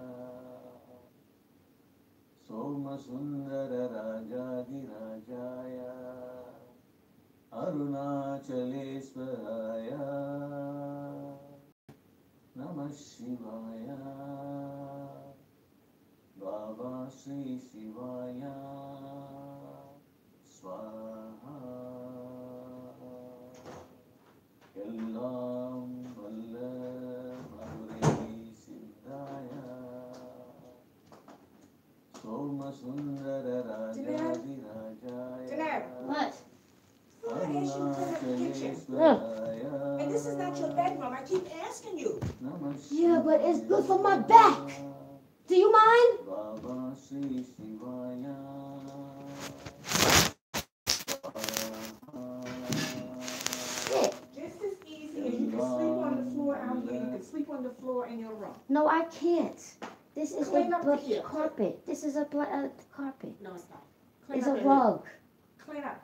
Somasundara Rajadi Rajaya Arunachaleswaraya Namah Shivaya Baba Sri Shivaya Swaha Ellam Valla Madurai Siddhaya Somasundara Rajadi Rajaya What? Arunachaleswaraya And this is not your bedroom. I keep asking you. Yeah, but it's good for my back. Do you mind? Baba Sri Shivaya Just as easy as you can sleep on the floor out here, you can sleep on the floor in your room. No, I can't. This is Clean a up here. carpet. This is a carpet. No, it's not. Clean It's up a in rug. here. Clean up.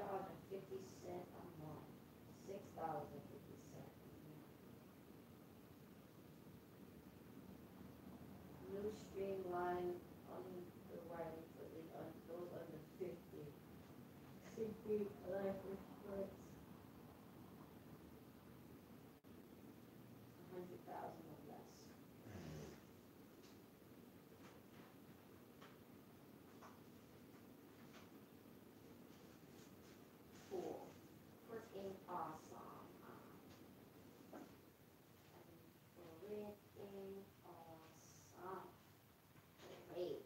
$6.50 a month. $6.50. New streamline underwriting for those under 50. CP life insurance. 100,000 or less. Cool. Freaking awesome. Freaking awesome. Great.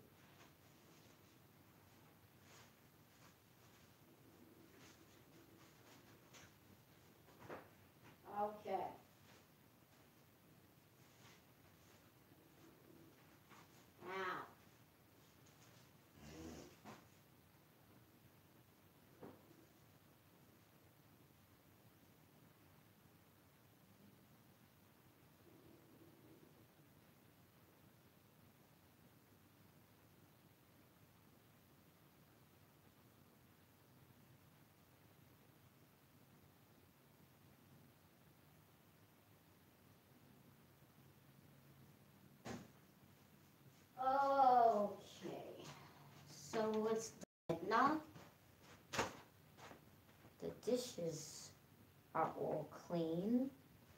Okay. Now. Okay. So what's that now? The dishes are all clean.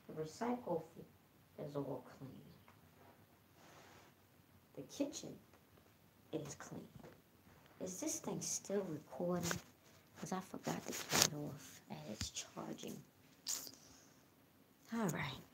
The recycle is all clean. The kitchen is clean. Is this thing still recording? Because I forgot to turn it off and it's charging. All right.